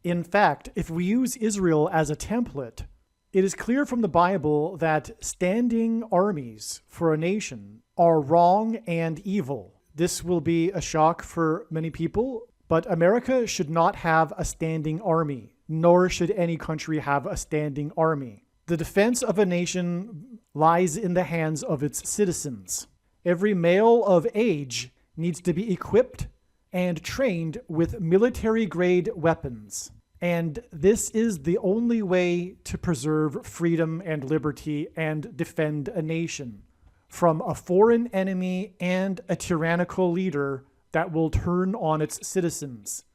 In fact, if we use Israel as a template, it is clear from the Bible that standing armies for a nation are wrong and evil. This will be a shock for many people, but America should not have a standing army. Nor should any country have a standing army. The defense of a nation lies in the hands of its citizens. Every male of age needs to be equipped and trained with military-grade weapons. And this is the only way to preserve freedom and liberty and defend a nation from a foreign enemy and a tyrannical leader that will turn on its citizens,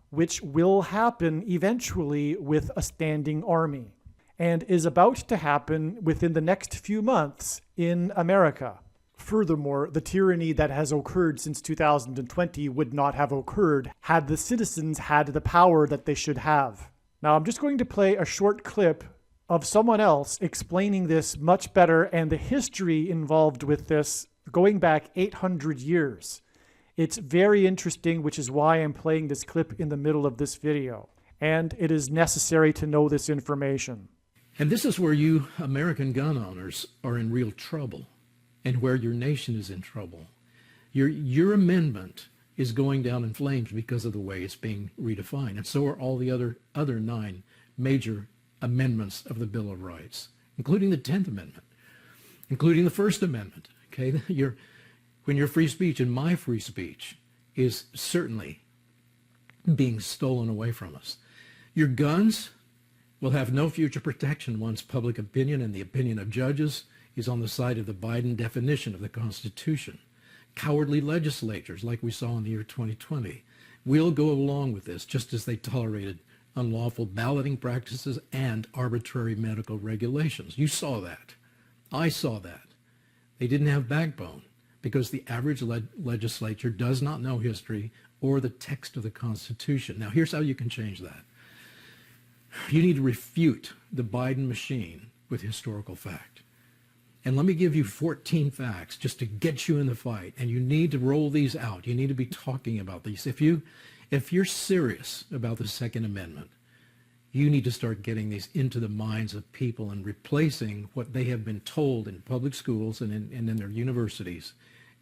which will happen eventually with a standing army, and is about to happen within the next few months in America. Furthermore, the tyranny that has occurred since 2020 would not have occurred had the citizens had the power that they should have. Now, I'm just going to play a short clip of someone else explaining this much better and the history involved with this going back 800 years. It's very interesting, which is why I'm playing this clip in the middle of this video. And it is necessary to know this information. And this is where you American gun owners are in real trouble, and where your nation is in trouble. Your amendment is going down in flames because of the way it's being redefined. And so are all the other 9 major amendments of the Bill of Rights, including the 10th Amendment, including the First Amendment. Okay, when your free speech and my free speech is certainly being stolen away from us. Your guns will have no future protection once public opinion and the opinion of judges is on the side of the Biden definition of the Constitution. Cowardly legislatures, like we saw in the year 2020, will go along with this, just as they tolerated unlawful balloting practices and arbitrary medical regulations. You saw that. I saw that. They didn't have backbone because the average legislature does not know history or the text of the Constitution. Now, here's how you can change that. You need to refute the Biden machine with historical fact. And let me give you 14 facts just to get you in the fight. And you need to roll these out. You need to be talking about these. If you're serious about the Second Amendment, you need to start getting these into the minds of people and replacing what they have been told in public schools and in their universities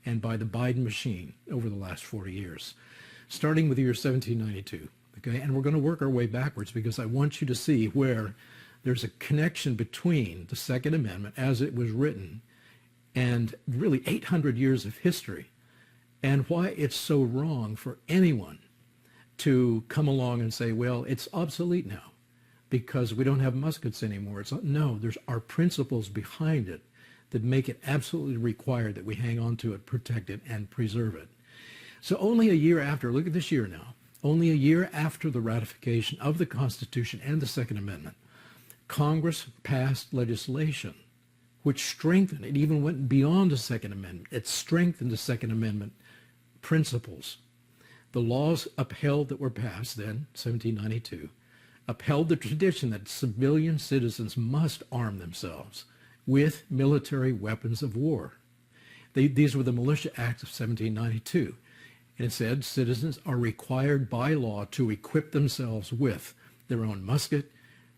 and by the Biden machine over the last 40 years, starting with the year 1792. Okay? And we're going to work our way backwards because I want you to see where there's a connection between the Second Amendment as it was written and really 800 years of history and why it's so wrong for anyone to come along and say, well, it's obsolete now because we don't have muskets anymore. No, there's our principles behind it that make it absolutely required that we hang on to it, protect it, and preserve it. So only a year after, look at this year now, only a year after the ratification of the Constitution and the Second Amendment, Congress passed legislation which strengthened, it even went beyond the Second Amendment. It strengthened the Second Amendment principles. The laws upheld that were passed then, 1792, upheld the tradition that civilian citizens must arm themselves with military weapons of war. These were the Militia Acts of 1792. And it said citizens are required by law to equip themselves with their own musket,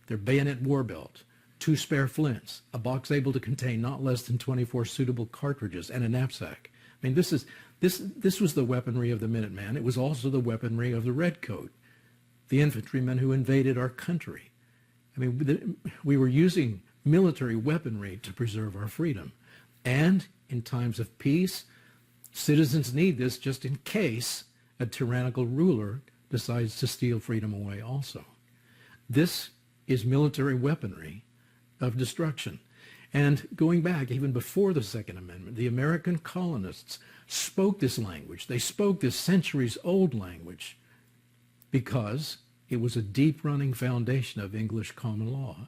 their bayonet war belt, 2 spare flints, a box able to contain not less than 24 suitable cartridges, and a knapsack. I mean, this was the weaponry of the Minuteman. It was also the weaponry of the Redcoat, the infantrymen who invaded our country. I mean, we were using military weaponry to preserve our freedom. And in times of peace, citizens need this just in case a tyrannical ruler decides to steal freedom away also. This is military weaponry of destruction. And going back even before the Second Amendment, the American colonists spoke this language. They spoke this centuries-old language because it was a deep-running foundation of English common law.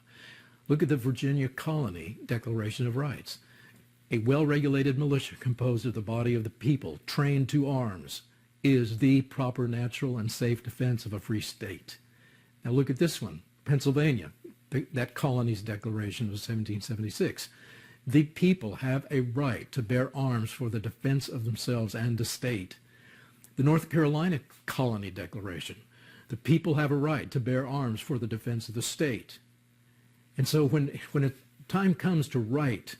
Look at the Virginia Colony Declaration of Rights. A well-regulated militia composed of the body of the people, trained to arms, is the proper, natural, and safe defense of a free state. Now look at this one, Pennsylvania, that colony's declaration of 1776. The people have a right to bear arms for the defense of themselves and the state. The North Carolina Colony Declaration. The people have a right to bear arms for the defense of the state. And so when a time comes to write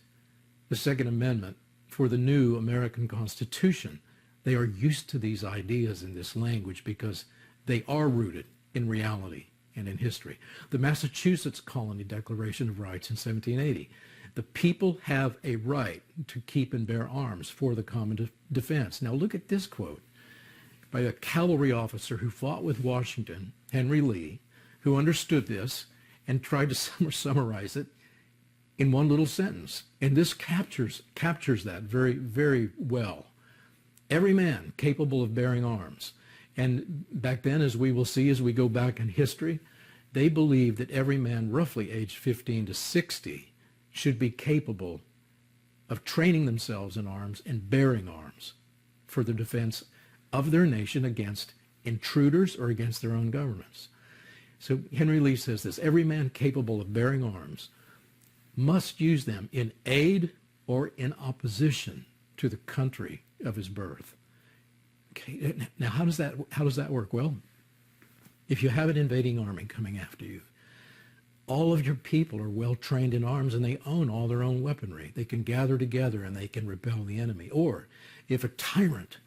the Second Amendment for the new American Constitution, they are used to these ideas in this language because they are rooted in reality and in history. The Massachusetts Colony Declaration of Rights in 1780. The people have a right to keep and bear arms for the common defense. Now look at this quote by a cavalry officer who fought with Washington, Henry Lee, who understood this and tried to summarize it in one little sentence. And this captures that very, very well. Every man capable of bearing arms. And back then, as we will see as we go back in history, they believed that every man roughly aged 15 to 60 should be capable of training themselves in arms and bearing arms for the defense of their nation against intruders or against their own governments. So Henry Lee says this: every man capable of bearing arms must use them in aid or in opposition to the country of his birth. Okay, now how does that work? Well, if you have an invading army coming after you, all of your people are well trained in arms and they own all their own weaponry. They can gather together and they can repel the enemy. Or if a tyrant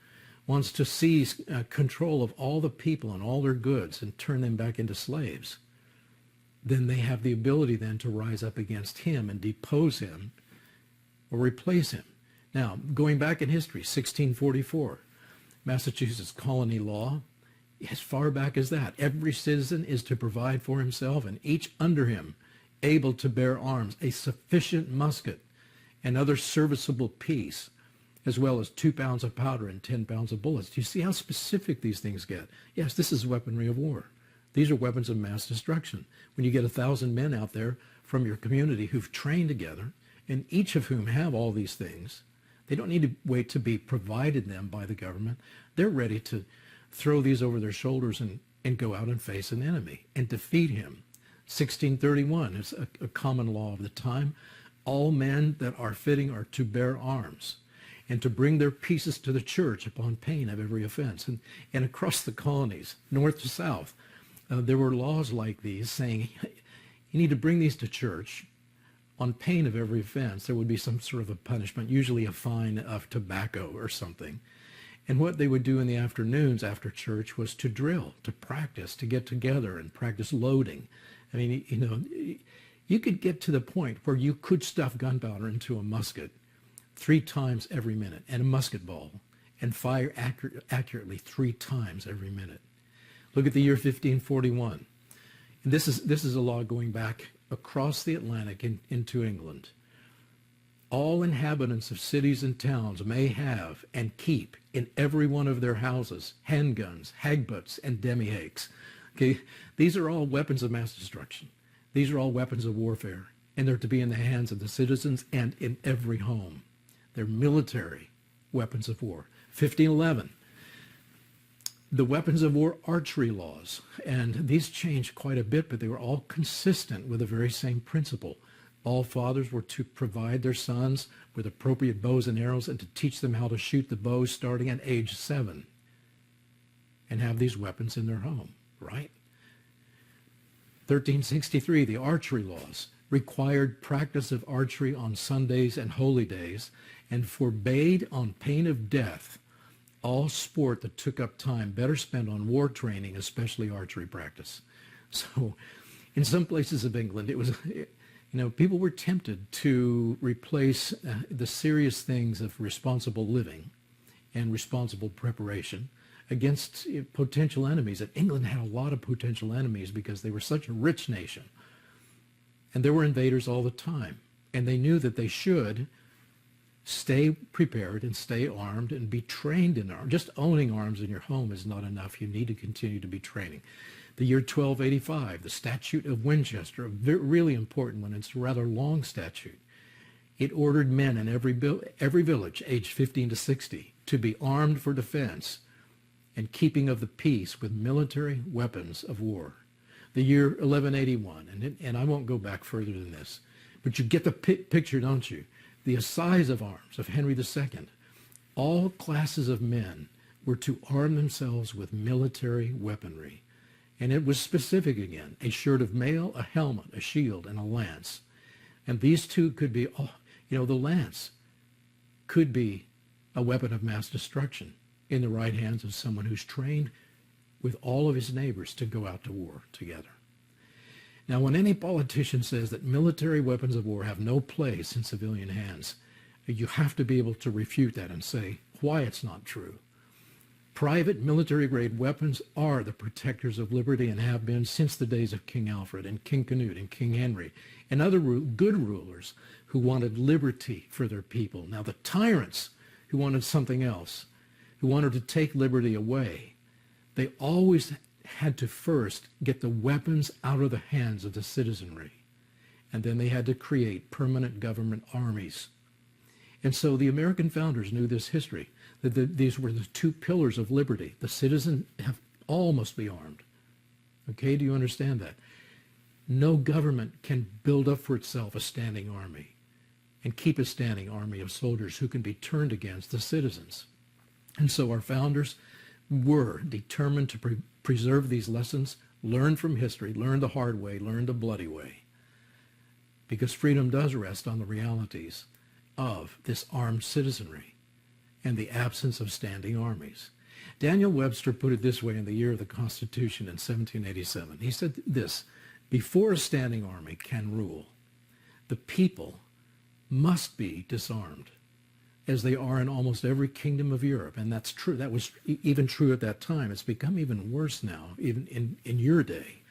wants to seize control of all the people and all their goods and turn them back into slaves, then they have the ability then to rise up against him and depose him or replace him. Now, going back in history, 1644, Massachusetts colony law, as far back as that, every citizen is to provide for himself and each under him able to bear arms, a sufficient musket and other serviceable piece, as well as 2 pounds of powder and 10 pounds of bullets. Do you see how specific these things get? Yes, this is weaponry of war. These are weapons of mass destruction. When you get 1,000 men out there from your community who've trained together, and each of whom have all these things, they don't need to wait to be provided them by the government. They're ready to throw these over their shoulders and go out and face an enemy and defeat him. 1631 is a common law of the time. All men that are fitting are to bear arms and to bring their pieces to the church upon pain of every offense. And across the colonies, north to south, there were laws like these saying, you need to bring these to church on pain of every offense. There would be some sort of a punishment, usually a fine of tobacco or something. And what they would do in the afternoons after church was to drill, to practice, to get together and practice loading. I mean, you know, you could get to the point where you could stuff gunpowder into a musket 3 times every minute and a musket ball and fire accurately 3 times every minute. Look at the year 1541. And this is a law going back across the Atlantic into England. All inhabitants of cities and towns may have and keep in every one of their houses handguns, hagbutts, and demi-hakes. Okay, these are all weapons of mass destruction. These are all weapons of warfare, and they're to be in the hands of the citizens and in every home. They're military weapons of war. 1511, the weapons of war archery laws, and these changed quite a bit, but they were all consistent with the very same principle. All fathers were to provide their sons with appropriate bows and arrows and to teach them how to shoot the bows starting at age 7 and have these weapons in their home, right? 1363, the archery laws required practice of archery on Sundays and holy days and forbade on pain of death all sport that took up time better spent on war training, especially archery practice. So in some places of England, it was, you know, people were tempted to replace the serious things of responsible living and responsible preparation against potential enemies. And England had a lot of potential enemies because they were such a rich nation. And there were invaders all the time. And they knew that they should stay prepared and stay armed and be trained in arms. Just owning arms in your home is not enough. You need to continue to be training. The year 1285, the Statute of Winchester, a really important one. It's a rather long statute. It ordered men in every village, aged 15 to 60, to be armed for defense and keeping of the peace with military weapons of war. The year 1181, and I won't go back further than this, but you get the picture, don't you? The assize of arms of Henry II. All classes of men were to arm themselves with military weaponry. And it was specific again, a shirt of mail, a helmet, a shield, and a lance. And these two could be, the lance could be a weapon of mass destruction in the right hands of someone who's trained with all of his neighbors to go out to war together. Now, when any politician says that military weapons of war have no place in civilian hands, you have to be able to refute that and say why it's not true. Private military-grade weapons are the protectors of liberty and have been since the days of King Alfred and King Canute and King Henry and other good rulers who wanted liberty for their people. Now, the tyrants who wanted something else, who wanted to take liberty away, they always had to first get the weapons out of the hands of the citizenry. And then they had to create permanent government armies. And so the American founders knew this history, that these were the 2 pillars of liberty. The citizen all must be armed. Okay, do you understand that? No government can build up for itself a standing army and keep a standing army of soldiers who can be turned against the citizens. And so our founders were determined to preserve these lessons, learn from history, learn the hard way, learn the bloody way. Because freedom does rest on the realities of this armed citizenry and the absence of standing armies. Daniel Webster put it this way in the year of the Constitution in 1787. He said this: before a standing army can rule, the people must be disarmed as they are in almost every kingdom of Europe. And that's true. That was even true at that time. It's become even worse now, even in your day.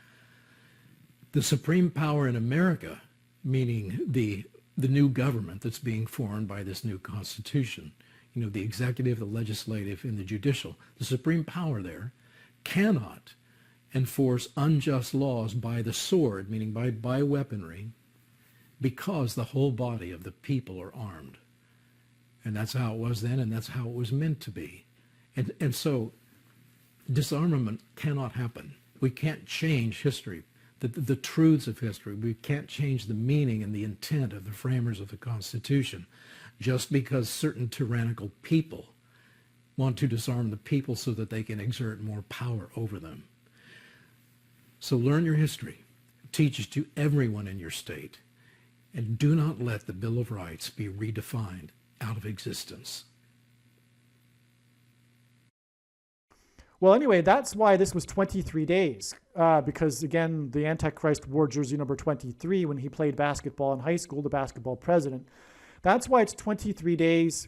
The supreme power in America, meaning the new government that's being formed by this new constitution, the executive, the legislative, and the judicial, the supreme power there cannot enforce unjust laws by the sword, meaning by weaponry, because the whole body of the people are armed. And that's how it was then, and that's how it was meant to be. And so disarmament cannot happen. We can't change history, the truths of history. We can't change the meaning and the intent of the framers of the Constitution just because certain tyrannical people want to disarm the people so that they can exert more power over them. So learn your history. Teach it to everyone in your state. And do not let the Bill of Rights be redefined out of existence. Well, anyway, that's why this was 23 days. Because, again, the Antichrist wore jersey number 23 when he played basketball in high school, the basketball president. That's why it's 23 days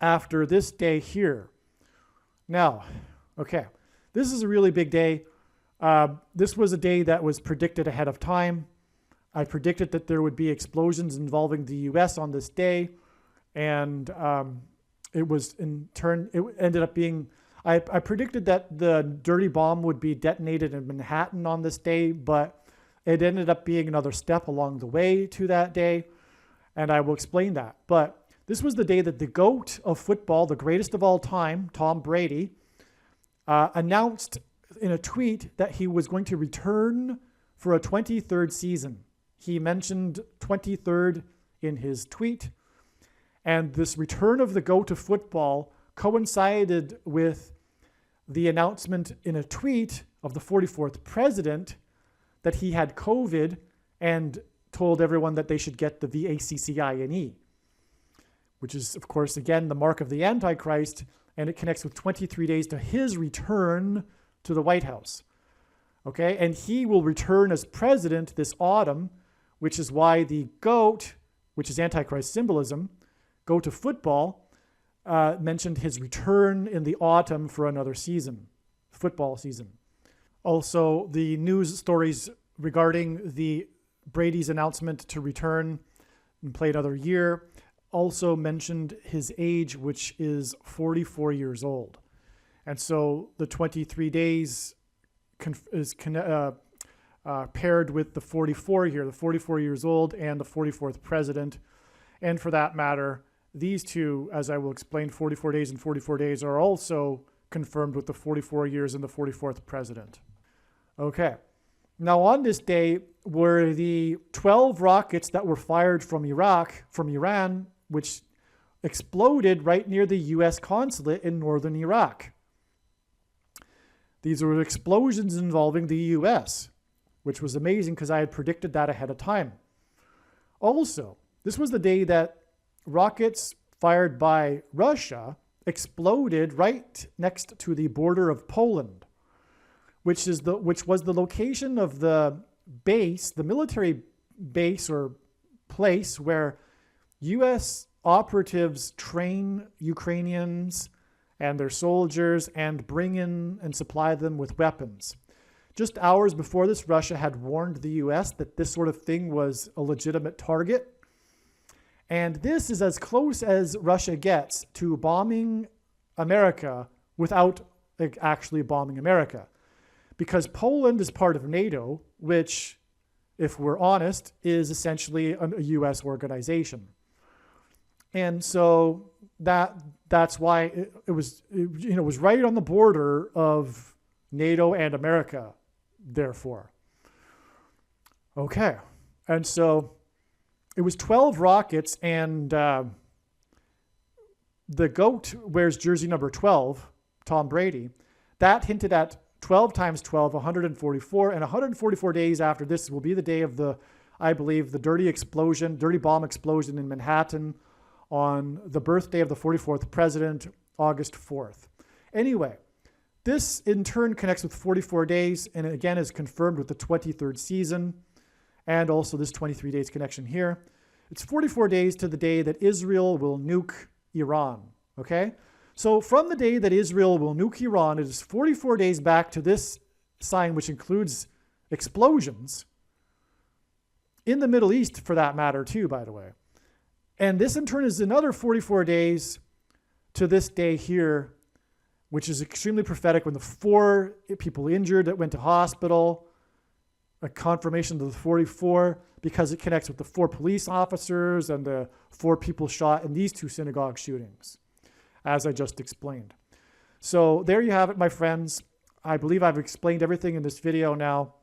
after this day here. Now, okay, this is a really big day. This was a day that was predicted ahead of time. I predicted that there would be explosions involving the U.S. on this day. And it was, in turn, it ended up being... I predicted that the dirty bomb would be detonated in Manhattan on this day, but it ended up being another step along the way to that day, and I will explain that. But this was the day that the GOAT of football, the greatest of all time, Tom Brady, announced in a tweet that he was going to return for a 23rd season. He mentioned 23rd in his tweet, and this return of the GOAT of football coincided with the announcement in a tweet of the 44th president that he had COVID and told everyone that they should get the VACCINE, which is, of course, again, the mark of the Antichrist, and it connects with 23 days to his return to the White House. Okay, and he will return as president this autumn, which is why the GOAT, which is Antichrist symbolism, GOAT of football, mentioned his return in the autumn for another season, football season. Also, the news stories regarding the Brady's announcement to return and play another year also mentioned his age, which is 44 years old. And so the 23 days is paired with the 44 here, the 44 years old and the 44th president. And for that matter, these two, as I will explain, 44 days and 44 days, are also confirmed with the 44 years and the 44th president. Okay. Now, on this day were the 12 rockets that were fired from Iran, which exploded right near the U.S. consulate in northern Iraq. These were explosions involving the U.S., which was amazing because I had predicted that ahead of time. Also, this was the day that rockets fired by Russia exploded right next to the border of Poland, which was the location of the base, the military base or place where U.S. operatives train Ukrainians and their soldiers and bring in and supply them with weapons. Just hours before this, Russia had warned the U.S. that this sort of thing was a legitimate target. And this is as close as Russia gets to bombing America without actually bombing America. Because Poland is part of NATO, which, if we're honest, is essentially a U.S. organization. And so that's why it was right on the border of NATO and America, therefore. Okay. And so it was 12 rockets, and the GOAT wears jersey number 12, Tom Brady. That hinted at 12 times 12, 144, and 144 days after this will be the day of I believe, the dirty bomb explosion in Manhattan on the birthday of the 44th president, August 4th. Anyway, this in turn connects with 44 days, and again is confirmed with the 23rd season, and also this 23 days connection here. It's 44 days to the day that Israel will nuke Iran, okay? So from the day that Israel will nuke Iran, it is 44 days back to this sign, which includes explosions in the Middle East, for that matter, too, by the way. And this in turn is another 44 days to this day here, which is extremely prophetic, when the 4 people injured that went to hospital, a confirmation of the 44, because it connects with the 4 police officers and the 4 people shot in these 2 synagogue shootings, as I just explained. So there you have it, my friends. I believe I've explained everything in this video now.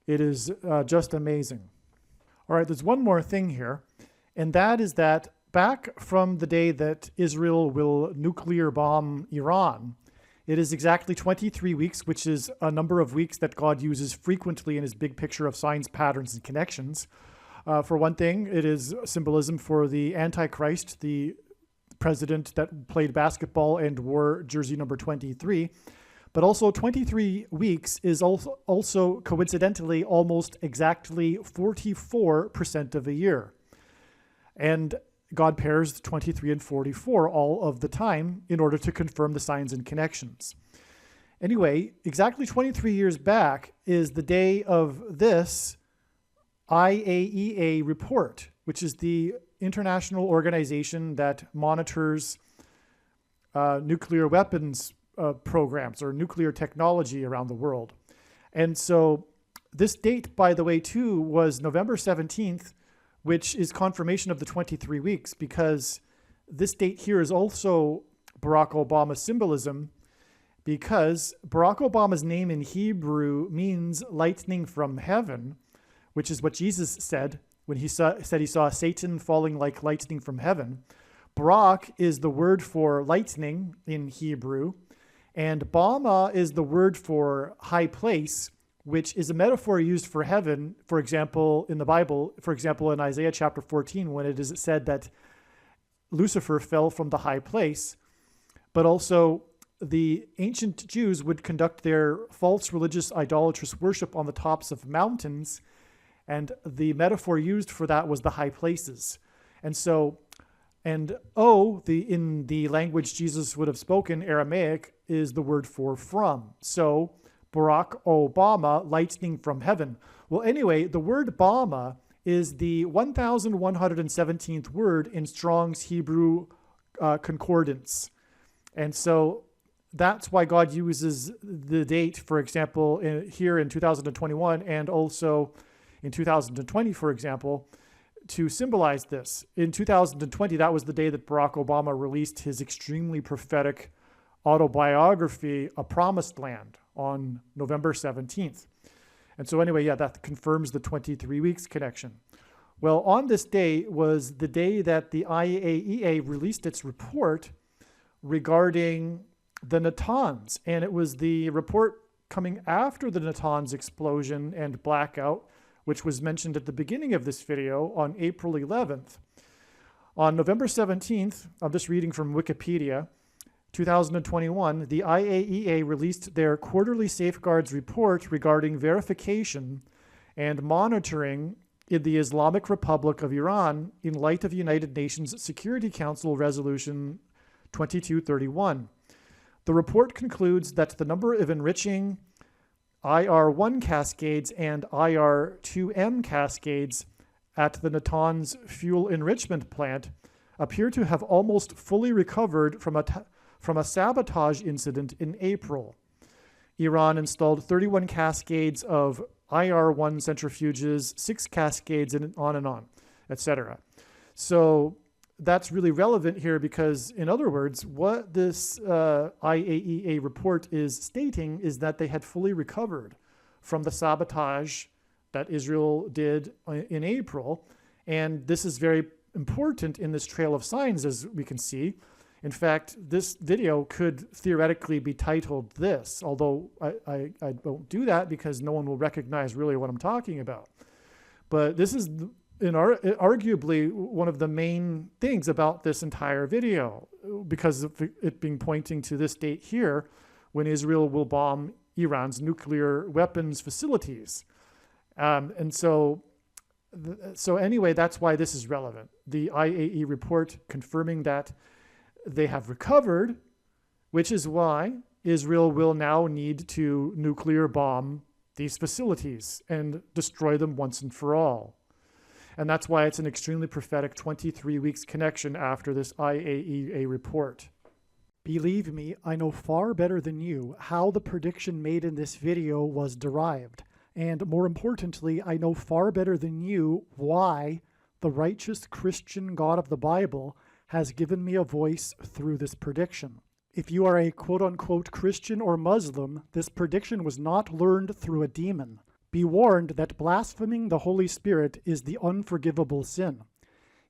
It is just amazing. All right, there's one more thing here, and that is that back from the day that Israel will nuclear bomb Iran, it is exactly 23 weeks, which is a number of weeks that God uses frequently in his big picture of signs, patterns, and connections. For one thing, it is symbolism for the Antichrist, the president that played basketball and wore jersey number 23. But also 23 weeks is also coincidentally almost exactly 44% of a year. And God pairs 23 and 44 all of the time in order to confirm the signs and connections. Anyway, exactly 23 years back is the day of this IAEA report, which is the international organization that monitors nuclear weapons programs or nuclear technology around the world. And so this date, by the way, too, was November 17th, which is confirmation of the 23 weeks, because this date here is also Barack Obama's symbolism, because Barack Obama's name in Hebrew means lightning from heaven, which is what Jesus said when he said he saw Satan falling like lightning from heaven. Barak is the word for lightning in Hebrew, and Bama is the word for high place, which is a metaphor used for heaven, for example, in the Bible, for example, in Isaiah chapter 14, when it is said that Lucifer fell from the high place. But also the ancient Jews would conduct their false religious idolatrous worship on the tops of mountains, and the metaphor used for that was the high places. And so, in the language Jesus would have spoken, Aramaic, is the word for from. So Barack Obama, lightning from heaven. Well, anyway, the word Bama is the 1,117th word in Strong's Hebrew concordance. And so that's why God uses the date, for example, here in 2021 and also in 2020, for example, to symbolize this. In 2020, that was the day that Barack Obama released his extremely prophetic autobiography, A Promised Land, on November 17th. And so anyway, yeah, that confirms the 23 weeks connection. Well, on this day was the day that the IAEA released its report regarding the Natanz. And it was the report coming after the Natanz explosion and blackout, which was mentioned at the beginning of this video on April 11th. On November 17th, I'm just reading from Wikipedia, 2021, the IAEA released their quarterly safeguards report regarding verification and monitoring in the Islamic Republic of Iran in light of United Nations Security Council Resolution 2231. The report concludes that the number of enriching IR-1 cascades and IR-2M cascades at the Natanz fuel enrichment plant appear to have almost fully recovered from a sabotage incident in April. Iran installed 31 cascades of IR-1 centrifuges, 6 cascades, and on, etc. So that's really relevant here because, in other words, what this IAEA report is stating is that they had fully recovered from the sabotage that Israel did in April. And this is very important in this trail of signs, as we can see. In fact, this video could theoretically be titled this, although I won't do that because no one will recognize really what I'm talking about. But this is arguably one of the main things about this entire video, because of it being pointing to this date here when Israel will bomb Iran's nuclear weapons facilities. And so So anyway, that's why this is relevant. The IAEA report confirming that they have recovered, which is why Israel will now need to nuclear bomb these facilities and destroy them once and for all. And that's why it's an extremely prophetic 23 weeks connection after this IAEA report. Believe me, I know far better than you how the prediction made in this video was derived. And more importantly, I know far better than you why the righteous Christian God of the Bible has given me a voice through this prediction. If you are a quote-unquote Christian or Muslim, this prediction was not learned through a demon. Be warned that blaspheming the Holy Spirit is the unforgivable sin.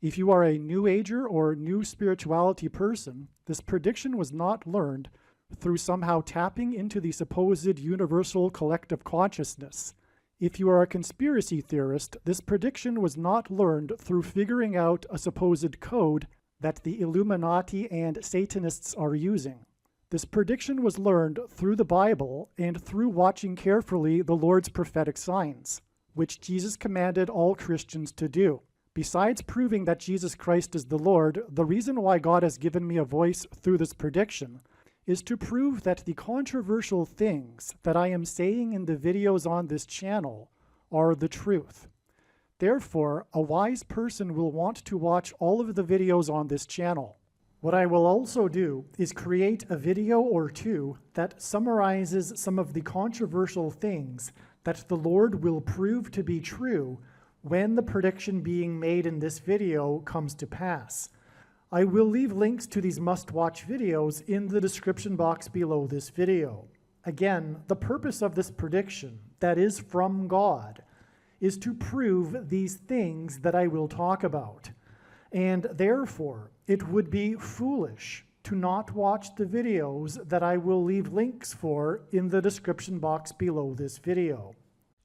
If you are a New Ager or New Spirituality person, this prediction was not learned through somehow tapping into the supposed universal collective consciousness. If you are a conspiracy theorist, this prediction was not learned through figuring out a supposed code that the Illuminati and Satanists are using. This prediction was learned through the Bible and through watching carefully the Lord's prophetic signs, which Jesus commanded all Christians to do. Besides proving that Jesus Christ is the Lord, the reason why God has given me a voice through this prediction is to prove that the controversial things that I am saying in the videos on this channel are the truth. Therefore, a wise person will want to watch all of the videos on this channel. What I will also do is create a video or two that summarizes some of the controversial things that the Lord will prove to be true when the prediction being made in this video comes to pass. I will leave links to these must-watch videos in the description box below this video. Again, the purpose of this prediction, that is from God, is to prove these things that I will talk about. And therefore, it would be foolish to not watch the videos that I will leave links for in the description box below this video.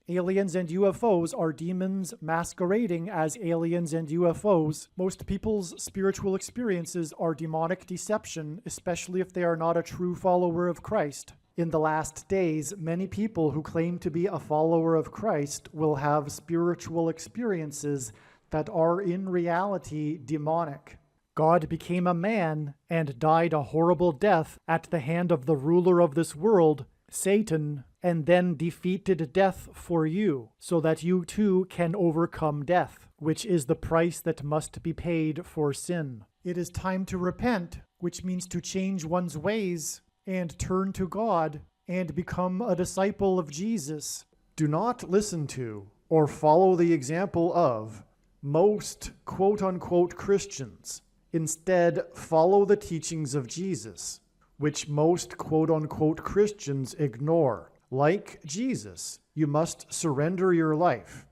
Aliens and UFOs are demons masquerading as aliens and UFOs. Most people's spiritual experiences are demonic deception, especially if they are not a true follower of Christ. In the last days, many people who claim to be a follower of Christ will have spiritual experiences that are in reality demonic. God became a man and died a horrible death at the hand of the ruler of this world, Satan, and then defeated death for you, so that you too can overcome death, which is the price that must be paid for sin. It is time to repent, which means to change one's ways and turn to God and become a disciple of Jesus. Do not listen to or follow the example of most quote-unquote Christians. Instead, follow the teachings of Jesus, which most quote-unquote Christians ignore. Like Jesus, you must surrender your life.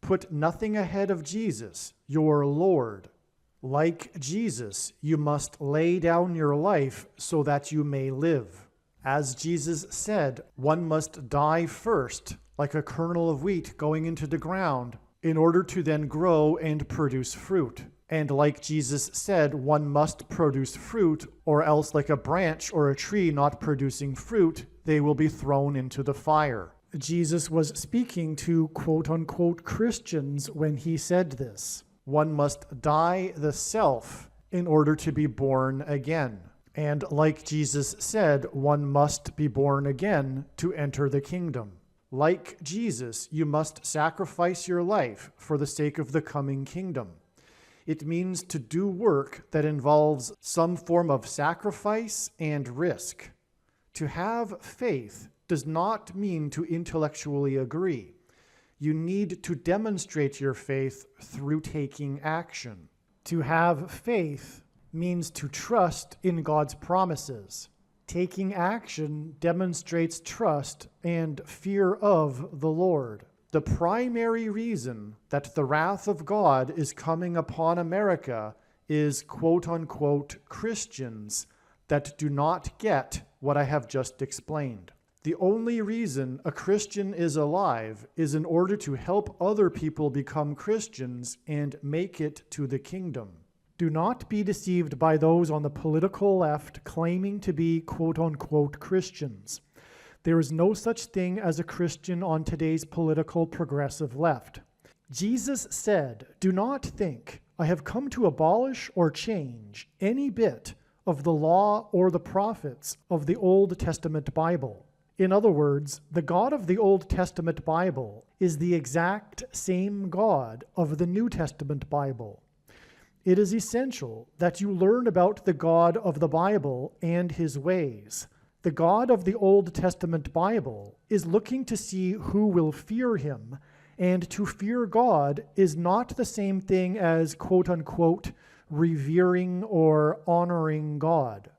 Put nothing ahead of Jesus, your Lord. Like Jesus, you must lay down your life so that you may live. As Jesus said, one must die first, like a kernel of wheat going into the ground, in order to then grow and produce fruit. And like Jesus said, one must produce fruit, or else like a branch or a tree not producing fruit, they will be thrown into the fire. Jesus was speaking to quote-unquote Christians when he said this. One must die the self in order to be born again. And like Jesus said, one must be born again to enter the kingdom. Like Jesus, you must sacrifice your life for the sake of the coming kingdom. It means to do work that involves some form of sacrifice and risk. To have faith does not mean to intellectually agree. You need to demonstrate your faith through taking action. To have faith means to trust in God's promises. Taking action demonstrates trust and fear of the Lord. The primary reason that the wrath of God is coming upon America is quote-unquote Christians that do not get what I have just explained. The only reason a Christian is alive is in order to help other people become Christians and make it to the kingdom. Do not be deceived by those on the political left claiming to be quote-unquote Christians. There is no such thing as a Christian on today's political progressive left. Jesus said, "Do not think I have come to abolish or change any bit of the law or the prophets of the Old Testament Bible." In other words, the God of the Old Testament Bible is the exact same God of the New Testament Bible. It is essential that you learn about the God of the Bible and his ways. The God of the Old Testament Bible is looking to see who will fear him, and to fear God is not the same thing as quote-unquote revering or honoring God.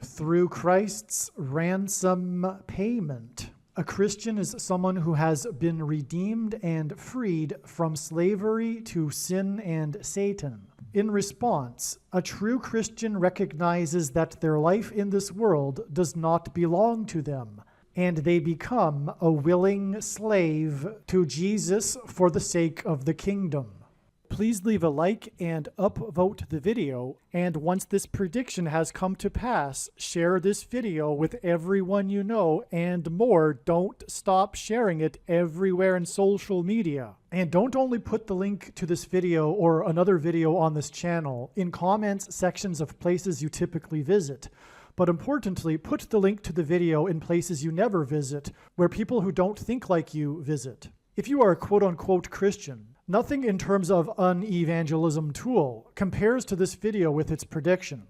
Through Christ's ransom payment, a Christian is someone who has been redeemed and freed from slavery to sin and Satan. In response, a true Christian recognizes that their life in this world does not belong to them, and they become a willing slave to Jesus for the sake of the kingdom. Please leave a like and upvote the video, and once this prediction has come to pass, share this video with everyone you know, and more, don't stop sharing it everywhere in social media. And don't only put the link to this video or another video on this channel in comments sections of places you typically visit, but importantly, put the link to the video in places you never visit, where people who don't think like you visit. If you are a quote-unquote Christian, nothing in terms of an evangelism tool compares to this video with its prediction.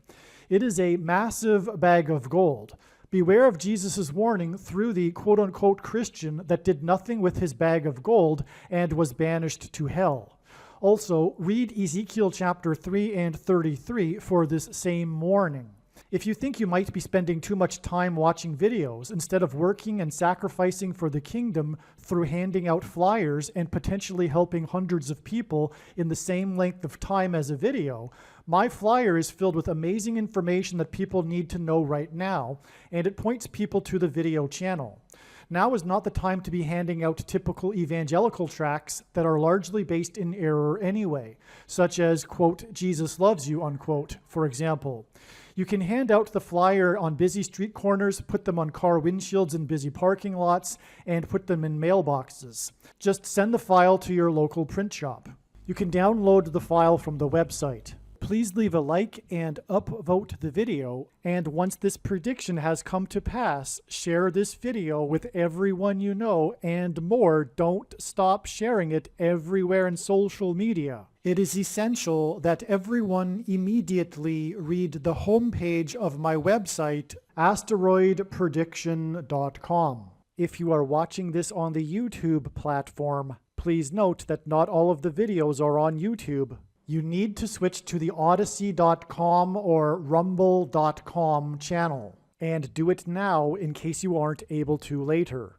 It is a massive bag of gold. Beware of Jesus' warning through the quote-unquote Christian that did nothing with his bag of gold and was banished to hell. Also, read Ezekiel chapter 3 and 33 for this same warning. If you think you might be spending too much time watching videos instead of working and sacrificing for the kingdom through handing out flyers and potentially helping hundreds of people in the same length of time as a video, my flyer is filled with amazing information that people need to know right now, and it points people to the video channel. Now is not the time to be handing out typical evangelical tracts that are largely based in error anyway, such as, quote, "Jesus loves you," unquote, for example. You can hand out the flyer on busy street corners, put them on car windshields in busy parking lots, and put them in mailboxes. Just send the file to your local print shop. You can download the file from the website. Please leave a like and upvote the video, and once this prediction has come to pass, share this video with everyone you know, and more, don't stop sharing it everywhere in social media. It is essential that everyone immediately read the homepage of my website, asteroidprediction.com. If you are watching this on the YouTube platform, please note that not all of the videos are on YouTube. You need to switch to the Odyssey.com or Rumble.com channel, and do it now in case you aren't able to later.